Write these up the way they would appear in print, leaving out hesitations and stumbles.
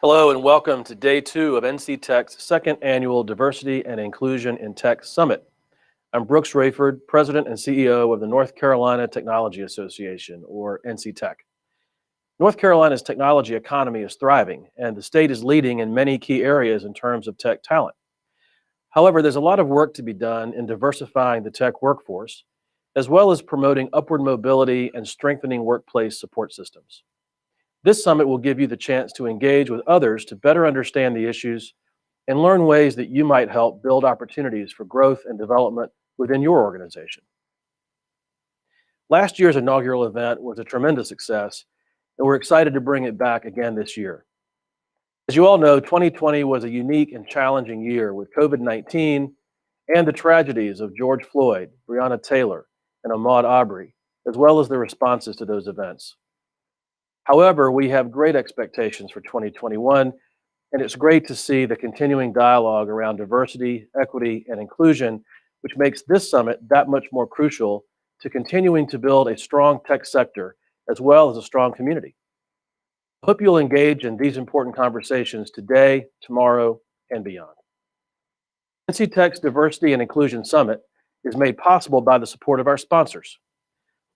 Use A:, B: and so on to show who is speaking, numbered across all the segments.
A: Hello and welcome to Day 2 of NC Tech's second annual Diversity and Inclusion in Tech Summit. I'm Brooks Rayford, President and CEO of the North Carolina Technology Association, or NC Tech. North Carolina's technology economy is thriving, and the state is leading in many key areas in terms of tech talent. However, there's a lot of work to be done in diversifying the tech workforce, as well as promoting upward mobility and strengthening workplace support systems. This summit will give you the chance to engage with others to better understand the issues and learn ways that you might help build opportunities for growth and development within your organization. Last year's inaugural event was a tremendous success, and we're excited to bring it back again this year. As you all know, 2020 was a unique and challenging year with COVID-19 and the tragedies of George Floyd, Breonna Taylor, and Ahmaud Arbery, as well as the responses to those events. However, we have great expectations for 2021, and it's great to see the continuing dialogue around diversity, equity, and inclusion, which makes this summit that much more crucial to continuing to build a strong tech sector as well as a strong community. I hope you'll engage in these important conversations today, tomorrow, and beyond. NC Tech's Diversity and Inclusion Summit is made possible by the support of our sponsors.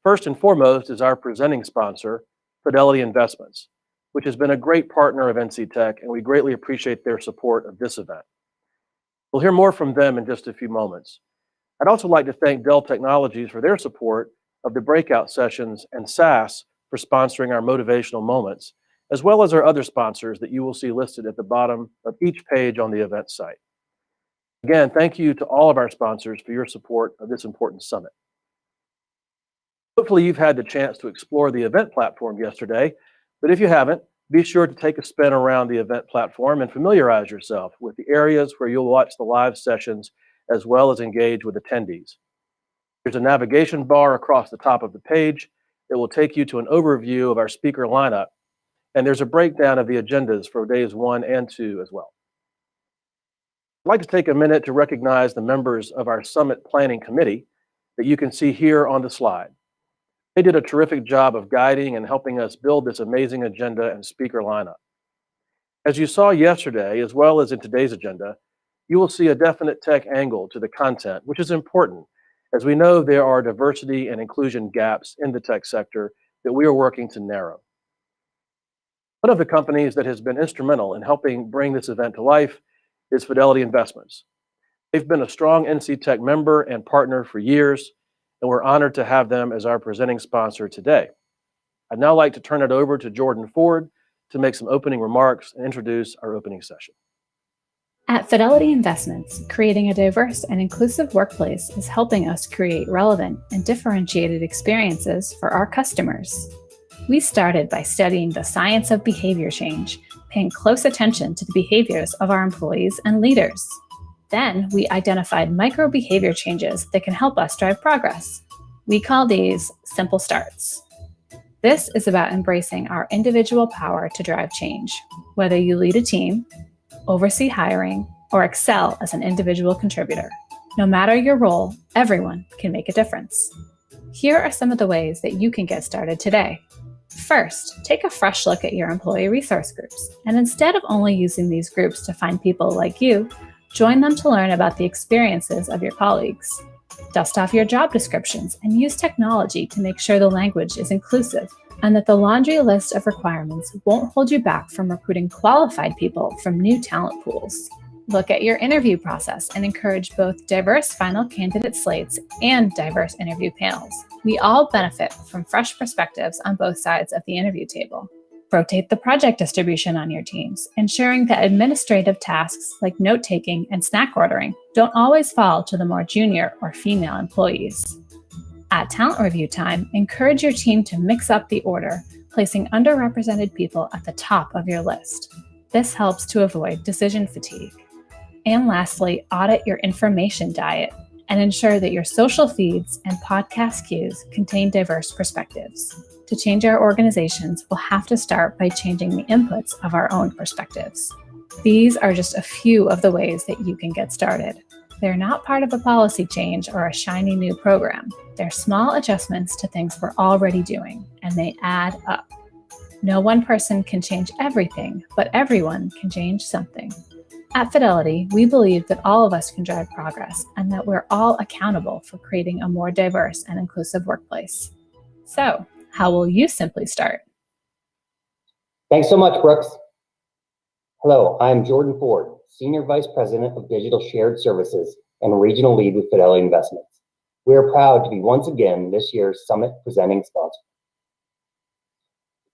A: First and foremost is our presenting sponsor, Fidelity Investments, which has been a great partner of NC Tech, and we greatly appreciate their support of this event. We'll hear more from them in just a few moments. I'd also like to thank Dell Technologies for their support of the breakout sessions and SAS for sponsoring our motivational moments, as well as our other sponsors that you will see listed at the bottom of each page on the event site. Again, thank you to all of our sponsors for your support of this important summit. Hopefully you've had the chance to explore the event platform yesterday, but if you haven't, be sure to take a spin around the event platform and familiarize yourself with the areas where you'll watch the live sessions as well as engage with attendees. There's a navigation bar across the top of the page that will take you to an overview of our speaker lineup, and there's a breakdown of the agendas for days 1 and 2 as well. I'd like to take a minute to recognize the members of our Summit Planning Committee that you can see here on the slide. They did a terrific job of guiding and helping us build this amazing agenda and speaker lineup. As you saw yesterday, as well as in today's agenda, you will see a definite tech angle to the content, which is important, as we know there are diversity and inclusion gaps in the tech sector that we are working to narrow. One of the companies that has been instrumental in helping bring this event to life is Fidelity Investments. They've been a strong NC Tech member and partner for years, and we're honored to have them as our presenting sponsor today. I'd now like to turn it over to Jordan Ford to make some opening remarks and introduce our opening session.
B: At Fidelity Investments, creating a diverse and inclusive workplace is helping us create relevant and differentiated experiences for our customers. We started by studying the science of behavior change, paying close attention to the behaviors of our employees and leaders. Then we identified micro behavior changes that can help us drive progress. We call these simple starts. This is about embracing our individual power to drive change, whether you lead a team, oversee hiring, or excel as an individual contributor. No matter your role, everyone can make a difference. Here are some of the ways that you can get started today. First, take a fresh look at your employee resource groups, and instead of only using these groups to find people like you, join them to learn about the experiences of your colleagues. Dust off your job descriptions and use technology to make sure the language is inclusive and that the laundry list of requirements won't hold you back from recruiting qualified people from new talent pools. Look at your interview process and encourage both diverse final candidate slates and diverse interview panels. We all benefit from fresh perspectives on both sides of the interview table. Rotate the project distribution on your teams, ensuring that administrative tasks like note-taking and snack ordering don't always fall to the more junior or female employees. At talent review time, encourage your team to mix up the order, placing underrepresented people at the top of your list. This helps to avoid decision fatigue. And lastly, audit your information diet and ensure that your social feeds and podcast cues contain diverse perspectives. To change our organizations, we'll have to start by changing the inputs of our own perspectives. These are just a few of the ways that you can get started. They're not part of a policy change or a shiny new program. They're small adjustments to things we're already doing, and they add up. No one person can change everything, but everyone can change something. At Fidelity, we believe that all of us can drive progress and that we're all accountable for creating a more diverse and inclusive workplace. So, how will you simply start?
C: Thanks so much, Brooks. Hello, I'm Jordan Ford, Senior Vice President of Digital Shared Services and Regional Lead with Fidelity Investments. We are proud to be once again this year's Summit presenting sponsor.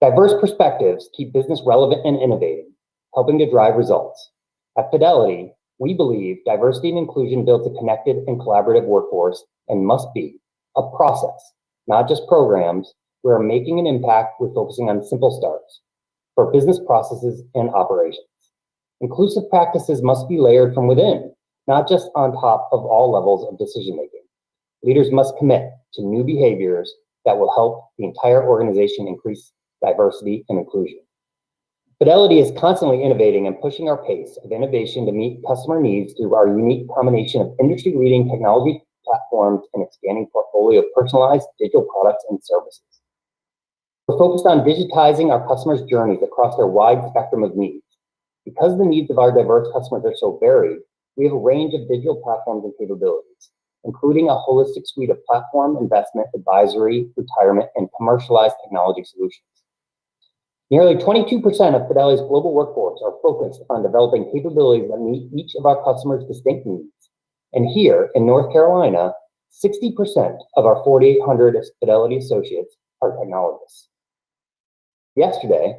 C: Diverse perspectives keep business relevant and innovating, helping to drive results. At Fidelity, we believe diversity and inclusion builds a connected and collaborative workforce and must be a process, not just programs. We are making an impact with focusing on simple starts for business processes and operations. Inclusive practices must be layered from within, not just on top of all levels of decision-making. Leaders must commit to new behaviors that will help the entire organization increase diversity and inclusion. Fidelity is constantly innovating and pushing our pace of innovation to meet customer needs through our unique combination of industry-leading technology platforms and expanding portfolio of personalized digital products and services. We're focused on digitizing our customers' journeys across their wide spectrum of needs. Because the needs of our diverse customers are so varied, we have a range of digital platforms and capabilities, including a holistic suite of platform, investment, advisory, retirement, and commercialized technology solutions. Nearly 22% of Fidelity's global workforce are focused on developing capabilities that meet each of our customers' distinct needs. And here in North Carolina, 60% of our 4,800 Fidelity associates are technologists. Yesterday,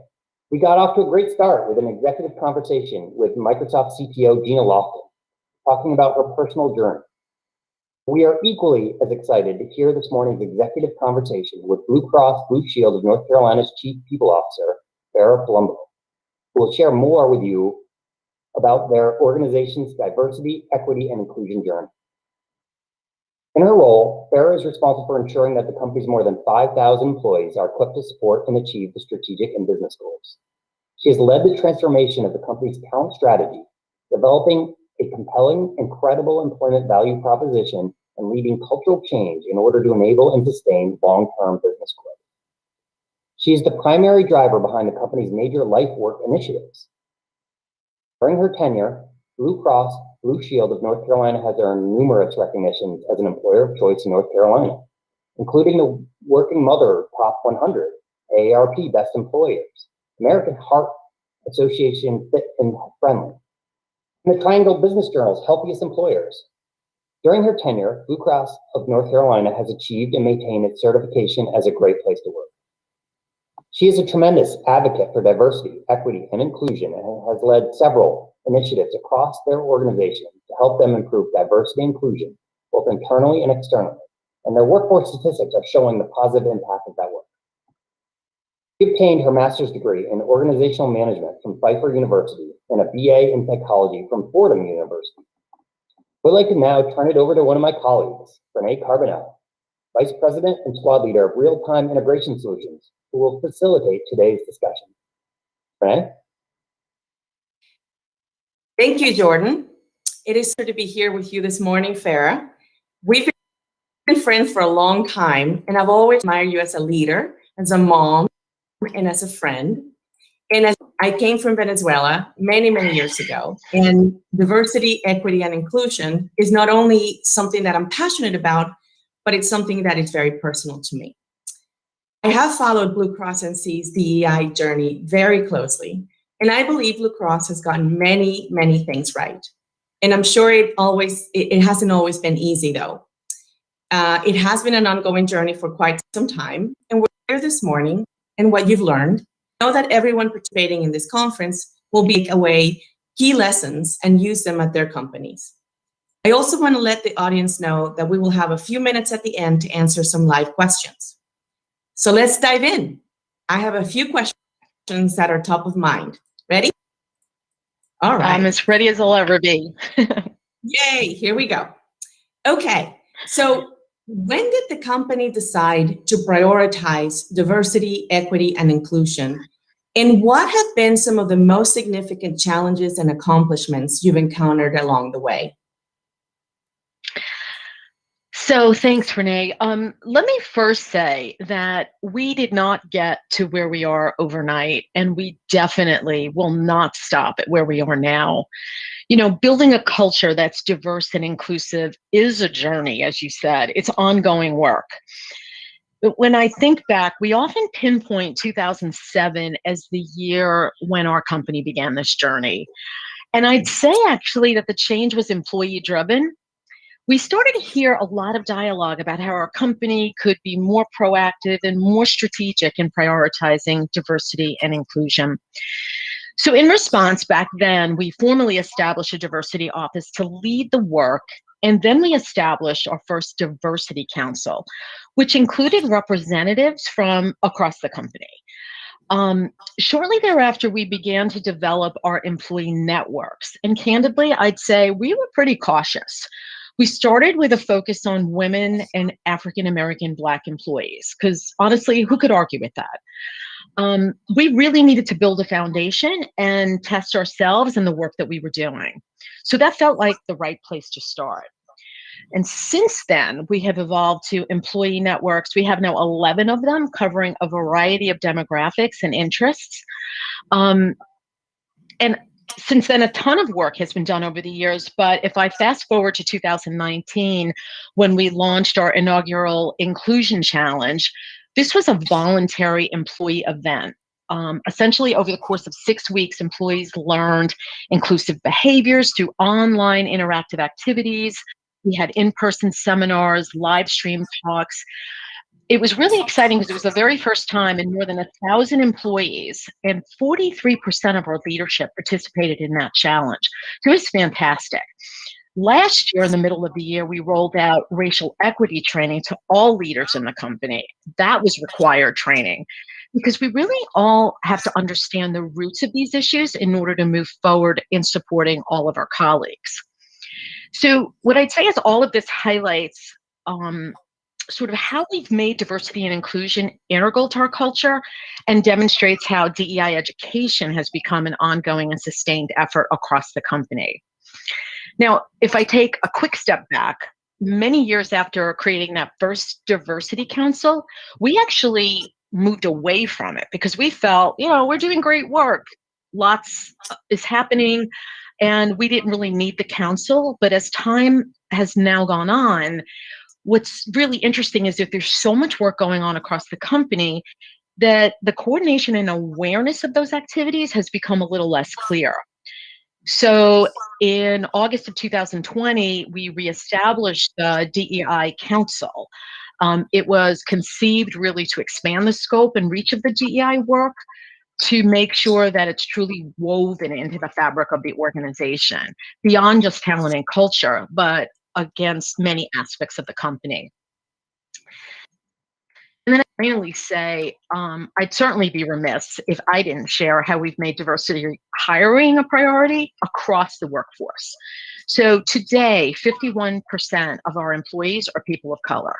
C: we got off to a great start with an executive conversation with Microsoft CTO Gina Lofton, talking about her personal journey. We are equally as excited to hear this morning's executive conversation with Blue Cross Blue Shield of North Carolina's Chief People Officer, Farah Palumbo, who will share more with you about their organization's diversity, equity, and inclusion journey. In her role, Farah is responsible for ensuring that the company's more than 5,000 employees are equipped to support and achieve the strategic and business goals. She has led the transformation of the company's talent strategy, developing a compelling and credible employment value proposition and leading cultural change in order to enable and sustain long-term business growth. She is the primary driver behind the company's major life work initiatives. During her tenure, Blue Cross Blue Shield of North Carolina has earned numerous recognitions as an employer of choice in North Carolina, including the Working Mother Top 100, AARP Best Employers, American Heart Association Fit and Friendly, and the Triangle Business Journal's Healthiest Employers. During her tenure, Blue Cross of North Carolina has achieved and maintained its certification as a great place to work. She is a tremendous advocate for diversity, equity, and inclusion and has led several initiatives across their organization to help them improve diversity and inclusion, both internally and externally. And their workforce statistics are showing the positive impact of that work. She obtained her master's degree in organizational management from Pfeiffer University and a BA in psychology from Fordham University. We'd like to now turn it over to one of my colleagues, Renee Carbonell, Vice President and Squad Leader of Real-Time Integration Solutions, who will facilitate today's discussion. Renee?
D: Thank you, Jordan. It is good to be here with you this morning, Farah. We've been friends for a long time, and I've always admired you as a leader, as a mom, and as a friend. And as I came from Venezuela many, many years ago, and diversity, equity, and inclusion is not only something that I'm passionate about, but it's something that is very personal to me. I have followed Blue Cross NC's DEI journey very closely, and I believe Blue Cross has gotten many, many things right. And I'm sure it hasn't always been easy, though. It has been an ongoing journey for quite some time, and we're here this morning, and what you've learned. Know that everyone participating in this conference will take away key lessons and use them at their companies. I also want to let the audience know that we will have a few minutes at the end to answer some live questions. So let's dive in. I have a few questions that are top of mind. Ready? All right.
E: I'm as ready as I'll ever be.
D: Yay, here we go. Okay, so when did the company decide to prioritize diversity, equity, and inclusion? And what have been some of the most significant challenges and accomplishments you've encountered along the way?
E: So thanks, Renee. Let me first say that we did not get to where we are overnight, and we definitely will not stop at where we are now. You know, building a culture that's diverse and inclusive is a journey, as you said. It's ongoing work. But when I think back, we often pinpoint 2007 as the year when our company began this journey. And I'd say actually that the change was employee driven. We started to hear a lot of dialogue about how our company could be more proactive and more strategic in prioritizing diversity and inclusion. So in response, back then, we formally established a diversity office to lead the work, and then we established our first diversity council, which included representatives from across the company. Shortly thereafter, we began to develop our employee networks, and candidly, I'd say we were pretty cautious. We started with a focus on women and African American Black employees, because honestly, who could argue with that? We really needed to build a foundation and test ourselves and the work that we were doing. So that felt like the right place to start. And since then, we have evolved to employee networks. We have now 11 of them covering a variety of demographics and interests. And since then, a ton of work has been done over the years. But if I fast forward to 2019, when we launched our inaugural Inclusion Challenge, this was a voluntary employee event. Essentially, over the course of 6 weeks, employees learned inclusive behaviors through online interactive activities. We had in-person seminars, live stream talks. It was really exciting because it was the very first time in more than 1,000 employees, and 43% of our leadership participated in that challenge. So it was fantastic. Last year, in the middle of the year, we rolled out racial equity training to all leaders in the company. That was required training because we really all have to understand the roots of these issues in order to move forward in supporting all of our colleagues. So what I'd say is all of this highlights sort of how we've made diversity and inclusion integral to our culture and demonstrates how DEI education has become an ongoing and sustained effort across the company. Now, if I take a quick step back, many years after creating that first diversity council, we actually moved away from it because we felt, we're doing great work. Lots is happening, and we didn't really need the council. But as time has now gone on, what's really interesting is that there's so much work going on across the company that the coordination and awareness of those activities has become a little less clear. So in August of 2020, we reestablished the DEI Council. It was conceived really to expand the scope and reach of the DEI work to make sure that it's truly woven into the fabric of the organization, beyond just talent and culture, but against many aspects of the company. And then I finally say, I'd certainly be remiss if I didn't share how we've made diversity hiring a priority across the workforce. So today, 51% of our employees are people of color,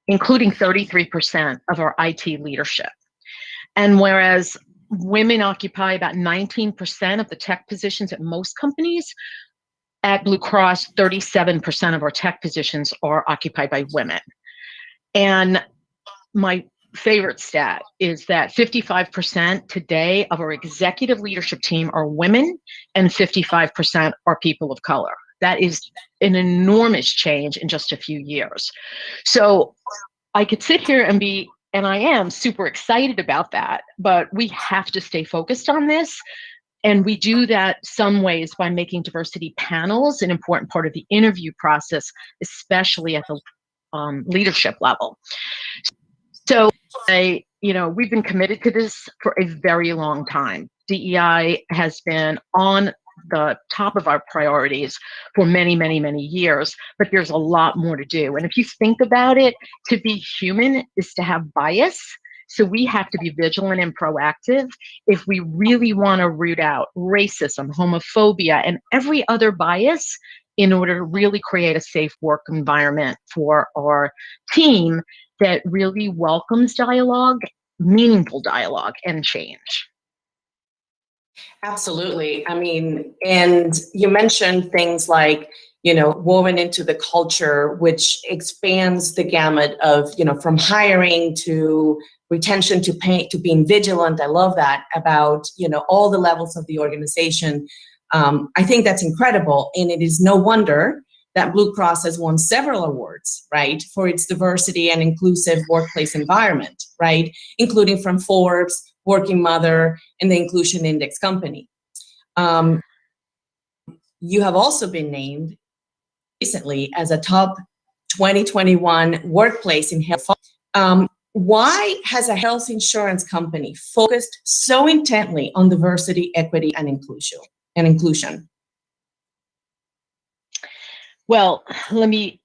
E: including 33% of our IT leadership. And whereas women occupy about 19% of the tech positions at most companies, at Blue Cross, 37% of our tech positions are occupied by women. And my favorite stat is that 55% today of our executive leadership team are women and 55% are people of color. That is an enormous change in just a few years. So I could sit here and I am super excited about that, but we have to stay focused on this. And we do that some ways by making diversity panels an important part of the interview process, especially at the leadership level. So, we've been committed to this for a very long time. DEI has been on the top of our priorities for many, many, many years, but there's a lot more to do. And if you think about it, to be human is to have bias. So we have to be vigilant and proactive if we really want to root out racism, homophobia, and every other bias in order to really create a safe work environment for our team that really welcomes dialogue, meaningful dialogue, and change.
D: Absolutely. I mean, and you mentioned things like, woven into the culture, which expands the gamut of, from hiring to retention to being vigilant. I love that about, all the levels of the organization. I think that's incredible. And it is no wonder that Blue Cross has won several awards, right, for its diversity and inclusive workplace environment, right, including from Forbes, Working Mother, and the Inclusion Index Company. You have also been named recently as a top 2021 workplace in health. Why has a health insurance company focused so intently on diversity, equity, and inclusion?
E: Well, let me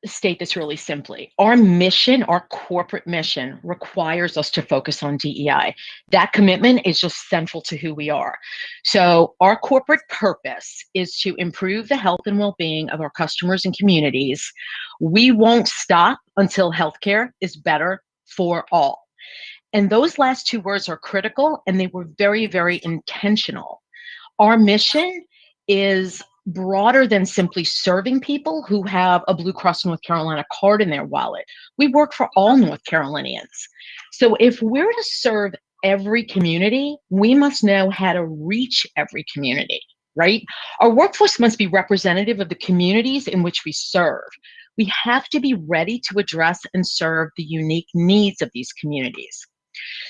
E: state this really simply. Our mission, our corporate mission, requires us to focus on DEI. That commitment is just central to who we are. So our corporate purpose is to improve the health and well-being of our customers and communities. We won't stop until healthcare is better for all. And those last two words are critical, and they were very, very intentional. Our mission is broader than simply serving people who have a Blue Cross North Carolina card in their wallet. We work for all North Carolinians. So if we're to serve every community, we must know how to reach every community, right? Our workforce must be representative of the communities in which we serve. We have to be ready to address and serve the unique needs of these communities.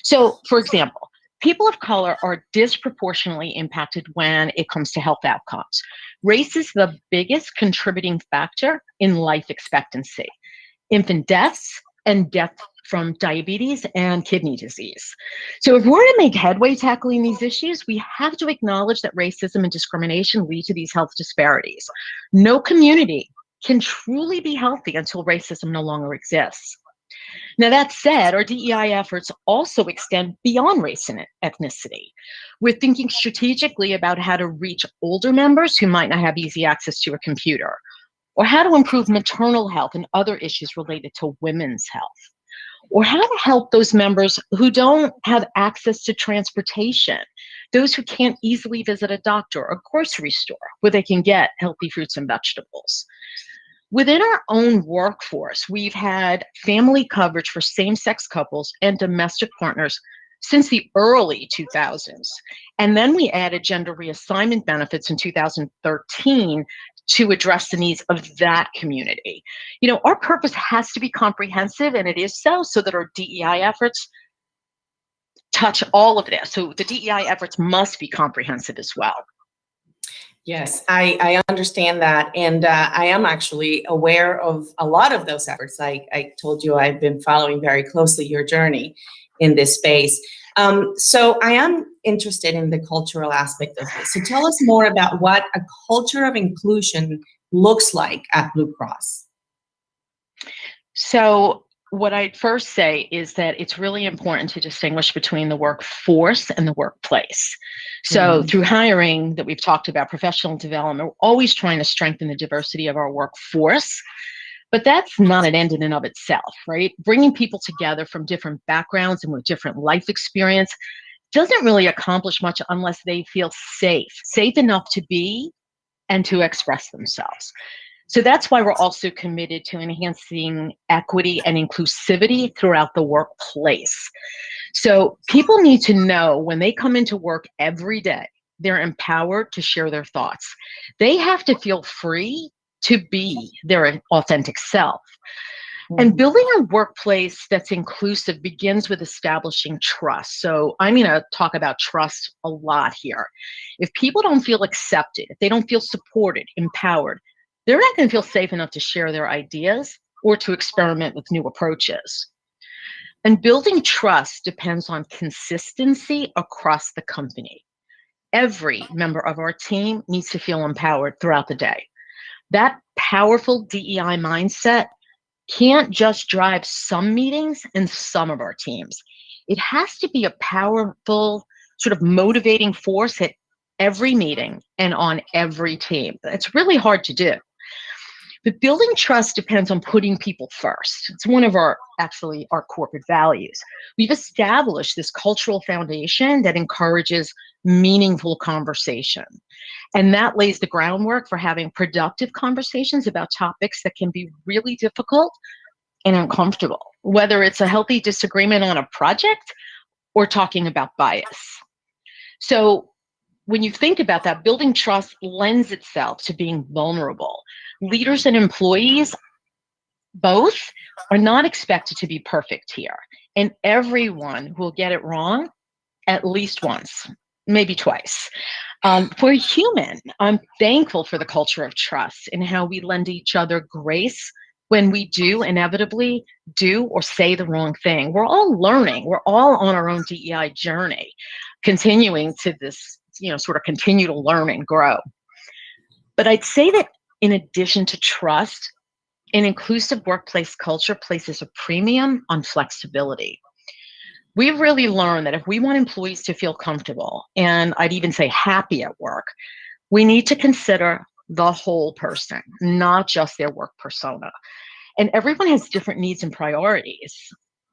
E: So, for example, people of color are disproportionately impacted when it comes to health outcomes. Race is the biggest contributing factor in life expectancy, infant deaths, and death from diabetes and kidney disease. So if we're to make headway tackling these issues, we have to acknowledge that racism and discrimination lead to these health disparities. No community can truly be healthy until racism no longer exists. Now, that said, our DEI efforts also extend beyond race and ethnicity. We're thinking strategically about how to reach older members who might not have easy access to a computer, or how to improve maternal health and other issues related to women's health, or how to help those members who don't have access to transportation, those who can't easily visit a doctor or grocery store where they can get healthy fruits and vegetables. Within our own workforce, we've had family coverage for same-sex couples and domestic partners since the early 2000s. And then we added gender reassignment benefits in 2013 to address the needs of that community. You know, our purpose has to be comprehensive, and it is so that our DEI efforts touch all of this. So the DEI efforts must be comprehensive as well.
D: Yes, I understand that. And I am actually aware of a lot of those efforts. I told you I've been following very closely your journey in this space. So I am interested in the cultural aspect of this. So tell us more about what a culture of inclusion looks like at Blue Cross.
E: So what I'd first say is that it's really important to distinguish between the workforce and the workplace. So through hiring that we've talked about, professional development, we're always trying to strengthen the diversity of our workforce, but that's not an end in and of itself, right? Bringing people together from different backgrounds and with different life experience doesn't really accomplish much unless they feel safe enough to be and to express themselves. So that's why we're also committed to enhancing equity and inclusivity throughout the workplace. So people need to know when they come into work every day, they're empowered to share their thoughts. They have to feel free to be their authentic self. And building a workplace that's inclusive begins with establishing trust. So I'm going to talk about trust a lot here. If people don't feel accepted, if they don't feel supported, empowered, they're not going to feel safe enough to share their ideas or to experiment with new approaches. And building trust depends on consistency across the company. Every member of our team needs to feel empowered throughout the day. That powerful DEI mindset can't just drive some meetings and some of our teams. It has to be a powerful, sort of motivating force at every meeting and on every team. It's really hard to do. But building trust depends on putting people first. It's one of our corporate values. We've established this cultural foundation that encourages meaningful conversation. And that lays the groundwork for having productive conversations about topics that can be really difficult and uncomfortable, whether it's a healthy disagreement on a project or talking about bias. So when you think about that, building trust lends itself to being vulnerable. Leaders and employees, both, are not expected to be perfect here. And everyone will get it wrong at least once, maybe twice. We're human. I'm thankful for the culture of trust and how we lend each other grace when we do inevitably do or say the wrong thing. We're all learning. We're all on our own DEI journey, continuing to this, sort of continue to learn and grow. But I'd say that in addition to trust, an inclusive workplace culture places a premium on flexibility. We've really learned that if we want employees to feel comfortable, and I'd even say happy at work, we need to consider the whole person, not just their work persona. And everyone has different needs and priorities.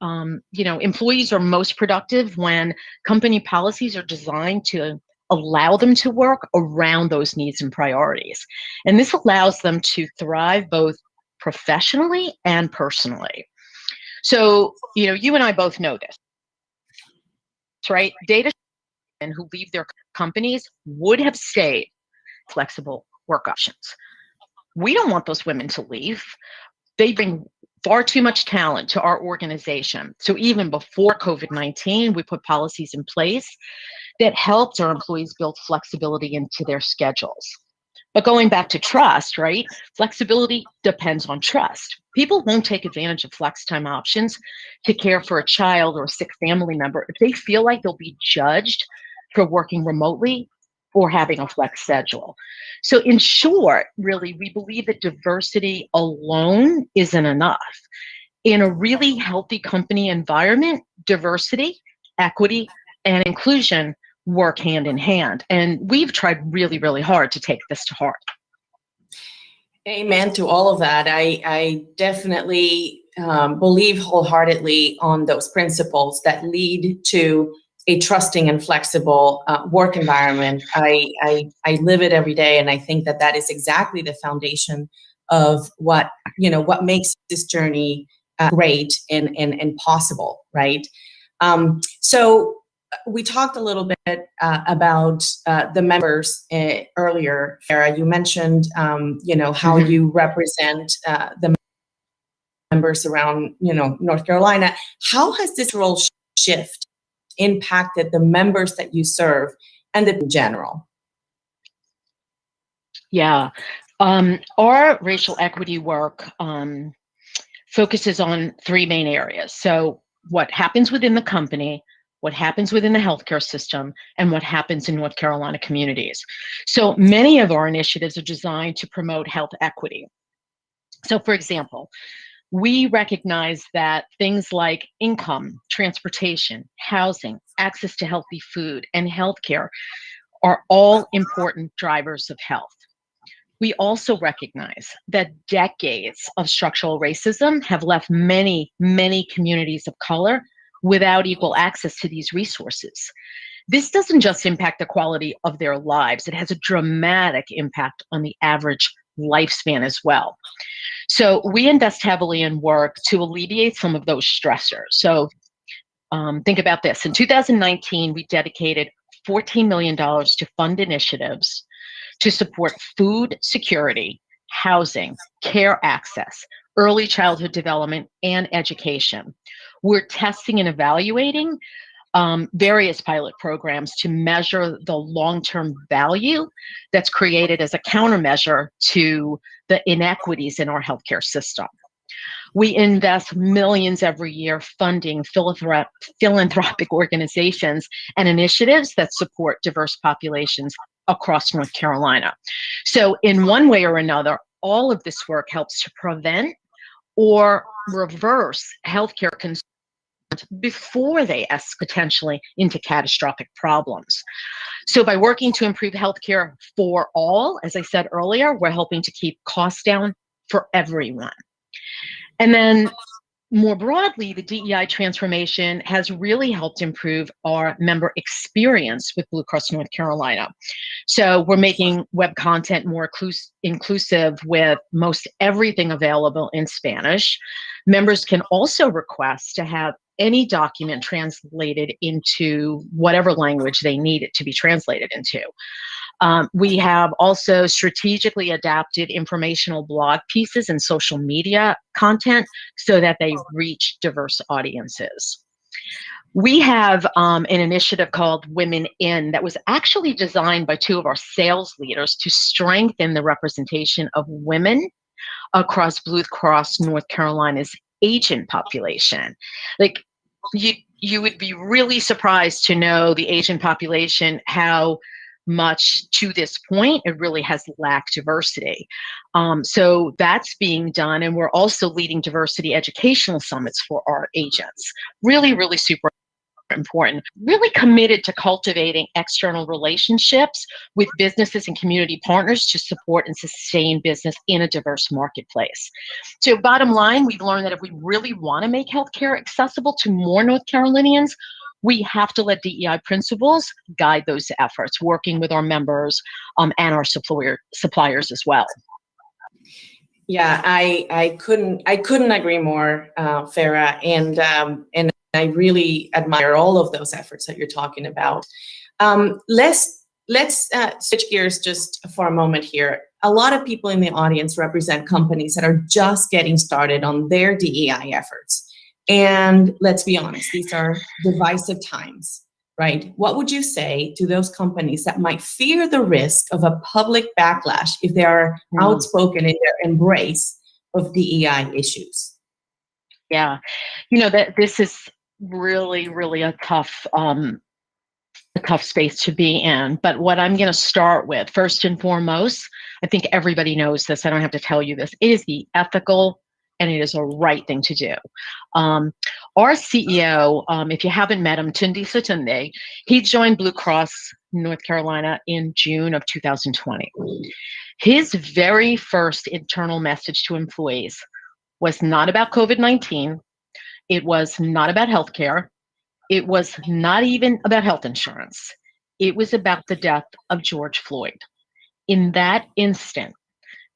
E: Employees are most productive when company policies are designed to allow them to work around those needs and priorities. And this allows them to thrive both professionally and personally. So, you and I both know this, right? Data who leave their companies would have stayed flexible work options. We don't want those women to leave. They bring far too much talent to our organization. So even before COVID-19, we put policies in place that helped our employees build flexibility into their schedules. But going back to trust, right? Flexibility depends on trust. People won't take advantage of flex time options to care for a child or a sick family member if they feel like they'll be judged for working remotely or having a flex schedule. So in short, really, we believe that diversity alone isn't enough. In a really healthy company environment, diversity, equity, and inclusion work hand in hand. And we've tried really, really hard to take this to heart.
D: Amen to all of that. I definitely believe wholeheartedly on those principles that lead to a trusting and flexible work environment. I live it every day, and I think that is exactly the foundation of what makes this journey great and possible, right? So we talked a little bit about the members earlier. Farah, you mentioned how you represent the members around North Carolina. How has this role shift impacted the members that you serve and in general?
E: Yeah, our racial equity work focuses on three main areas. So what happens within the company, what happens within the healthcare system, and what happens in North Carolina communities. So many of our initiatives are designed to promote health equity. So for example, we recognize that things like income, transportation, housing, access to healthy food, and healthcare are all important drivers of health. We also recognize that decades of structural racism have left many, many communities of color without equal access to these resources. This doesn't just impact the quality of their lives, it has a dramatic impact on the average lifespan as well. So we invest heavily in work to alleviate some of those stressors. So think about this. In 2019, we dedicated $14 million to fund initiatives to support food security, housing, care access, early childhood development, and education. We're testing and evaluating various pilot programs to measure the long-term value that's created as a countermeasure to the inequities in our healthcare system. We invest millions every year funding philanthropic organizations and initiatives that support diverse populations across North Carolina. So in one way or another, all of this work helps to prevent or reverse healthcare concerns before they escalate potentially into catastrophic problems. So by working to improve healthcare for all, as I said earlier, we're helping to keep costs down for everyone. And then more broadly, the DEI transformation has really helped improve our member experience with Blue Cross North Carolina. So we're making web content more inclusive with most everything available in Spanish. Members can also request to have any document translated into whatever language they need it to be translated into. We have also strategically adapted informational blog pieces and social media content so that they reach diverse audiences. We have an initiative called Women In that was actually designed by two of our sales leaders to strengthen the representation of women across Blue Cross North Carolina's agent population. Like, you would be really surprised to know the agent population, how much to this point it really has lacked diversity. So that's being done, and we're also leading diversity educational summits for our agents. Really, really super important. Really committed to cultivating external relationships with businesses and community partners to support and sustain business in a diverse marketplace. So bottom line, we've learned that if we really want to make healthcare accessible to more North Carolinians, we have to let DEI principles guide those efforts, working with our members and our suppliers as well.
D: Yeah, I couldn't agree more, Farah, and I really admire all of those efforts that you're talking about. Let's switch gears just for a moment here. A lot of people in the audience represent companies that are just getting started on their DEI efforts. And let's be honest, these are divisive times, right? What would you say to those companies that might fear the risk of a public backlash if they are outspoken in their embrace of DEI issues?
E: Yeah, that this is really, really a tough space to be in. But what I'm going to start with, first and foremost, I think everybody knows this. I don't have to tell you this. It is the ethical and it is a right thing to do. Our CEO, if you haven't met him, Tunde, he joined Blue Cross North Carolina in June of 2020. His very first internal message to employees was not about COVID-19. It was not about healthcare. It was not even about health insurance. It was about the death of George Floyd. In that instant,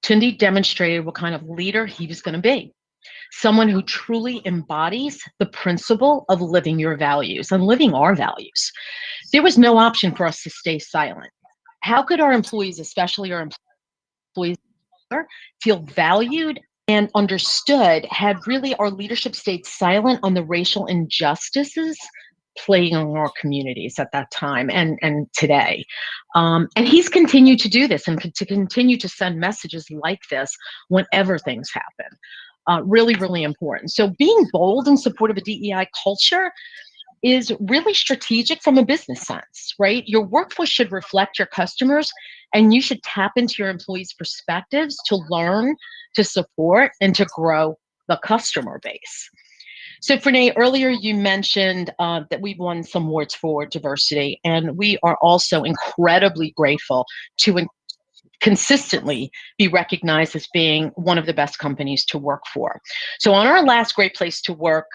E: Tunde demonstrated what kind of leader he was going to be. Someone who truly embodies the principle of living your values and living our values. There was no option for us to stay silent. How could our employees, especially our employees, feel valued and understood had really our leadership stayed silent on the racial injustices plaguing our communities at that time and today. And he's continued to do this and to continue to send messages like this whenever things happen. Really, really important. So being bold in support of a DEI culture is really strategic from a business sense, right? Your workforce should reflect your customers, and you should tap into your employees' perspectives to learn, to support, and to grow the customer base. So Fernay, earlier you mentioned that we've won some awards for diversity, and we are also incredibly grateful to consistently be recognized as being one of the best companies to work for. So on our last Great Place to Work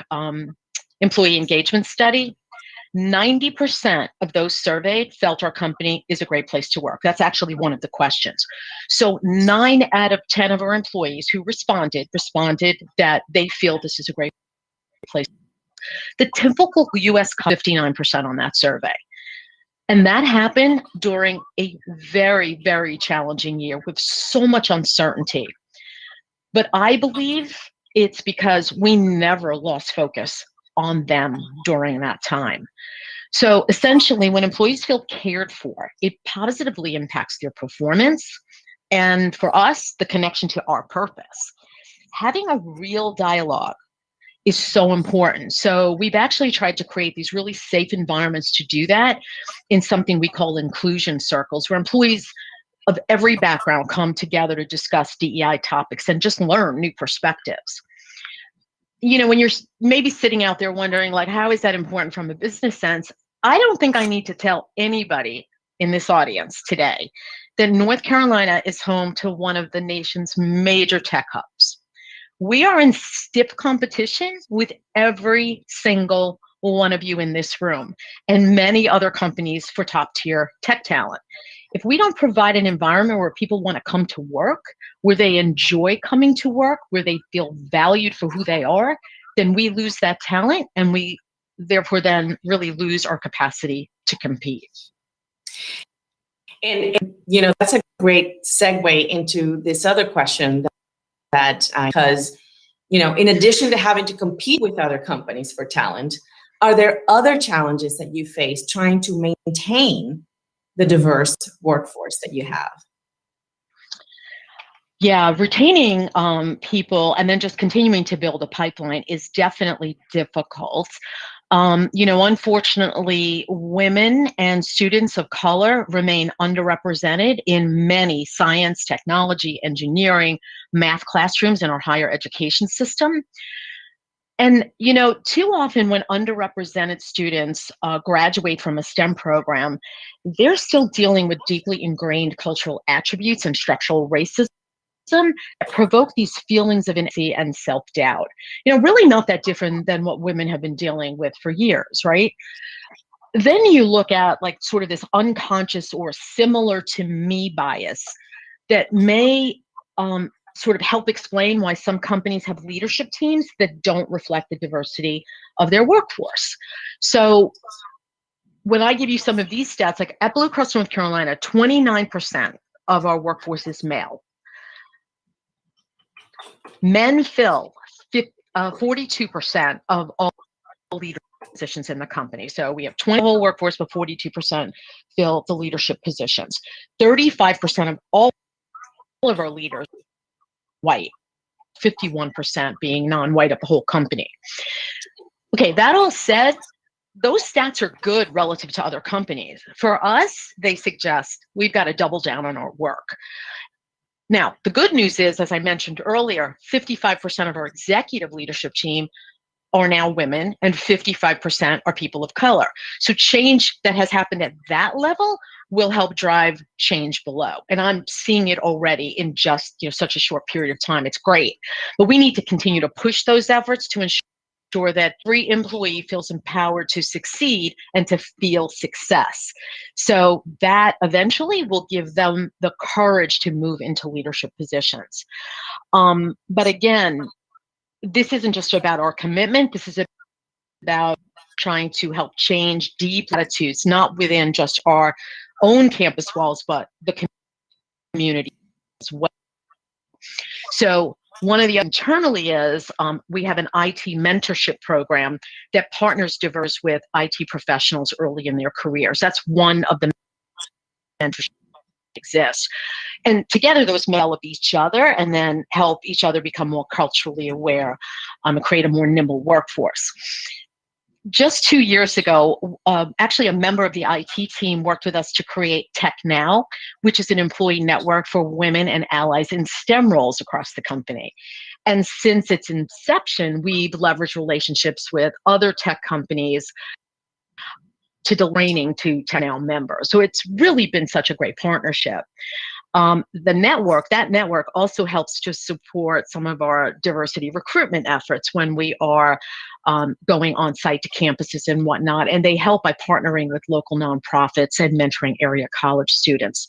E: employee engagement study, 90% of those surveyed felt our company is a great place to work. That's actually one of the questions. So 9 out of 10 of our employees who responded that they feel this is a great place. The typical US 59% on that survey. And that happened during a very, very challenging year with so much uncertainty. But I believe it's because we never lost focus on them during that time. So essentially, when employees feel cared for, it positively impacts their performance. And for us, the connection to our purpose. Having a real dialogue is so important. So we've actually tried to create these really safe environments to do that in something we call inclusion circles, where employees of every background come together to discuss DEI topics and just learn new perspectives. When you're maybe sitting out there wondering, like, how is that important from a business sense? I don't think I need to tell anybody in this audience today that North Carolina is home to one of the nation's major tech hubs. We are in stiff competition with every single one of you in this room and many other companies for top tier tech talent. If we don't provide an environment where people want to come to work, where they enjoy coming to work, where they feel valued for who they are, then we lose that talent, and we therefore then really lose our capacity to compete.
D: And that's a great segue into this other question because, in addition to having to compete with other companies for talent, are there other challenges that you face trying to maintain the diverse workforce that you have?
E: Yeah, retaining people and then just continuing to build a pipeline is definitely difficult. Unfortunately, women and students of color remain underrepresented in many science, technology, engineering, math classrooms in our higher education system. And, too often when underrepresented students graduate from a STEM program, they're still dealing with deeply ingrained cultural attributes and structural racism that provoke these feelings of inadequacy and self-doubt. Really not that different than what women have been dealing with for years, right? Then you look at like sort of this unconscious or similar to me bias that may sort of help explain why some companies have leadership teams that don't reflect the diversity of their workforce. So when I give you some of these stats, like at Blue Cross North Carolina, 29% of our workforce is male. Men fill 42% of all leadership positions in the company. So we have 20 whole workforce, but 42% fill the leadership positions. 35% of all of our leaders white, 51% being non-white of the whole company. Okay, that all said, those stats are good relative to other companies. For us, they suggest we've got to double down on our work. Now, the good news is, as I mentioned earlier, 55% of our executive leadership team are now women and 55% are people of color. So change that has happened at that level will help drive change below. And I'm seeing it already in just such a short period of time. It's great. But we need to continue to push those efforts to ensure that every employee feels empowered to succeed and to feel success. So that eventually will give them the courage to move into leadership positions. But again, this isn't just about our commitment. This is about trying to help change deep attitudes, not within just our own campus walls, but the community as well. So one of the internally is we have an IT mentorship program that partners diverse with IT professionals early in their careers. That's one of the mentorship exists. And together those develop each other and then help each other become more culturally aware and create a more nimble workforce. Just 2 years ago, actually a member of the IT team worked with us to create Tech Now, which is an employee network for women and allies in STEM roles across the company. And since its inception, we've leveraged relationships with other tech companies to training to Tech Now members. So it's really been such a great partnership. That network also helps to support some of our diversity recruitment efforts when we are going on site to campuses and whatnot. And they help by partnering with local nonprofits and mentoring area college students.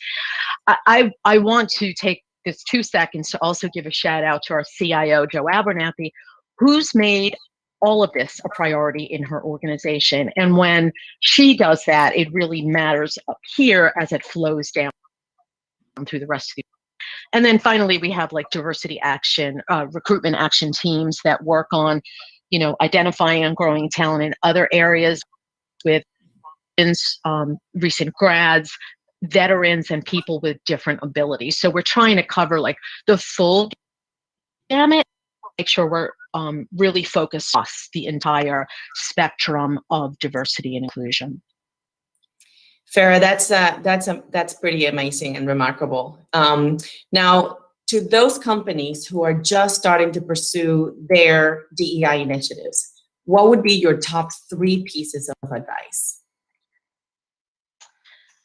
E: I want to take this 2 seconds to also give a shout out to our CIO, Joe Abernathy, who's made all of this a priority in her organization. And when she does that, it really matters up here as it flows down through the rest of the. And then finally, we have like diversity action, recruitment action teams that work on, identifying and growing talent in other areas with recent grads, veterans, and people with different abilities. So we're trying to cover like the full gamut, make sure we're really focused on the entire spectrum of diversity and inclusion.
D: Farah, that's pretty amazing and remarkable. Now, to those companies who are just starting to pursue their DEI initiatives, what would be your top 3 pieces of advice?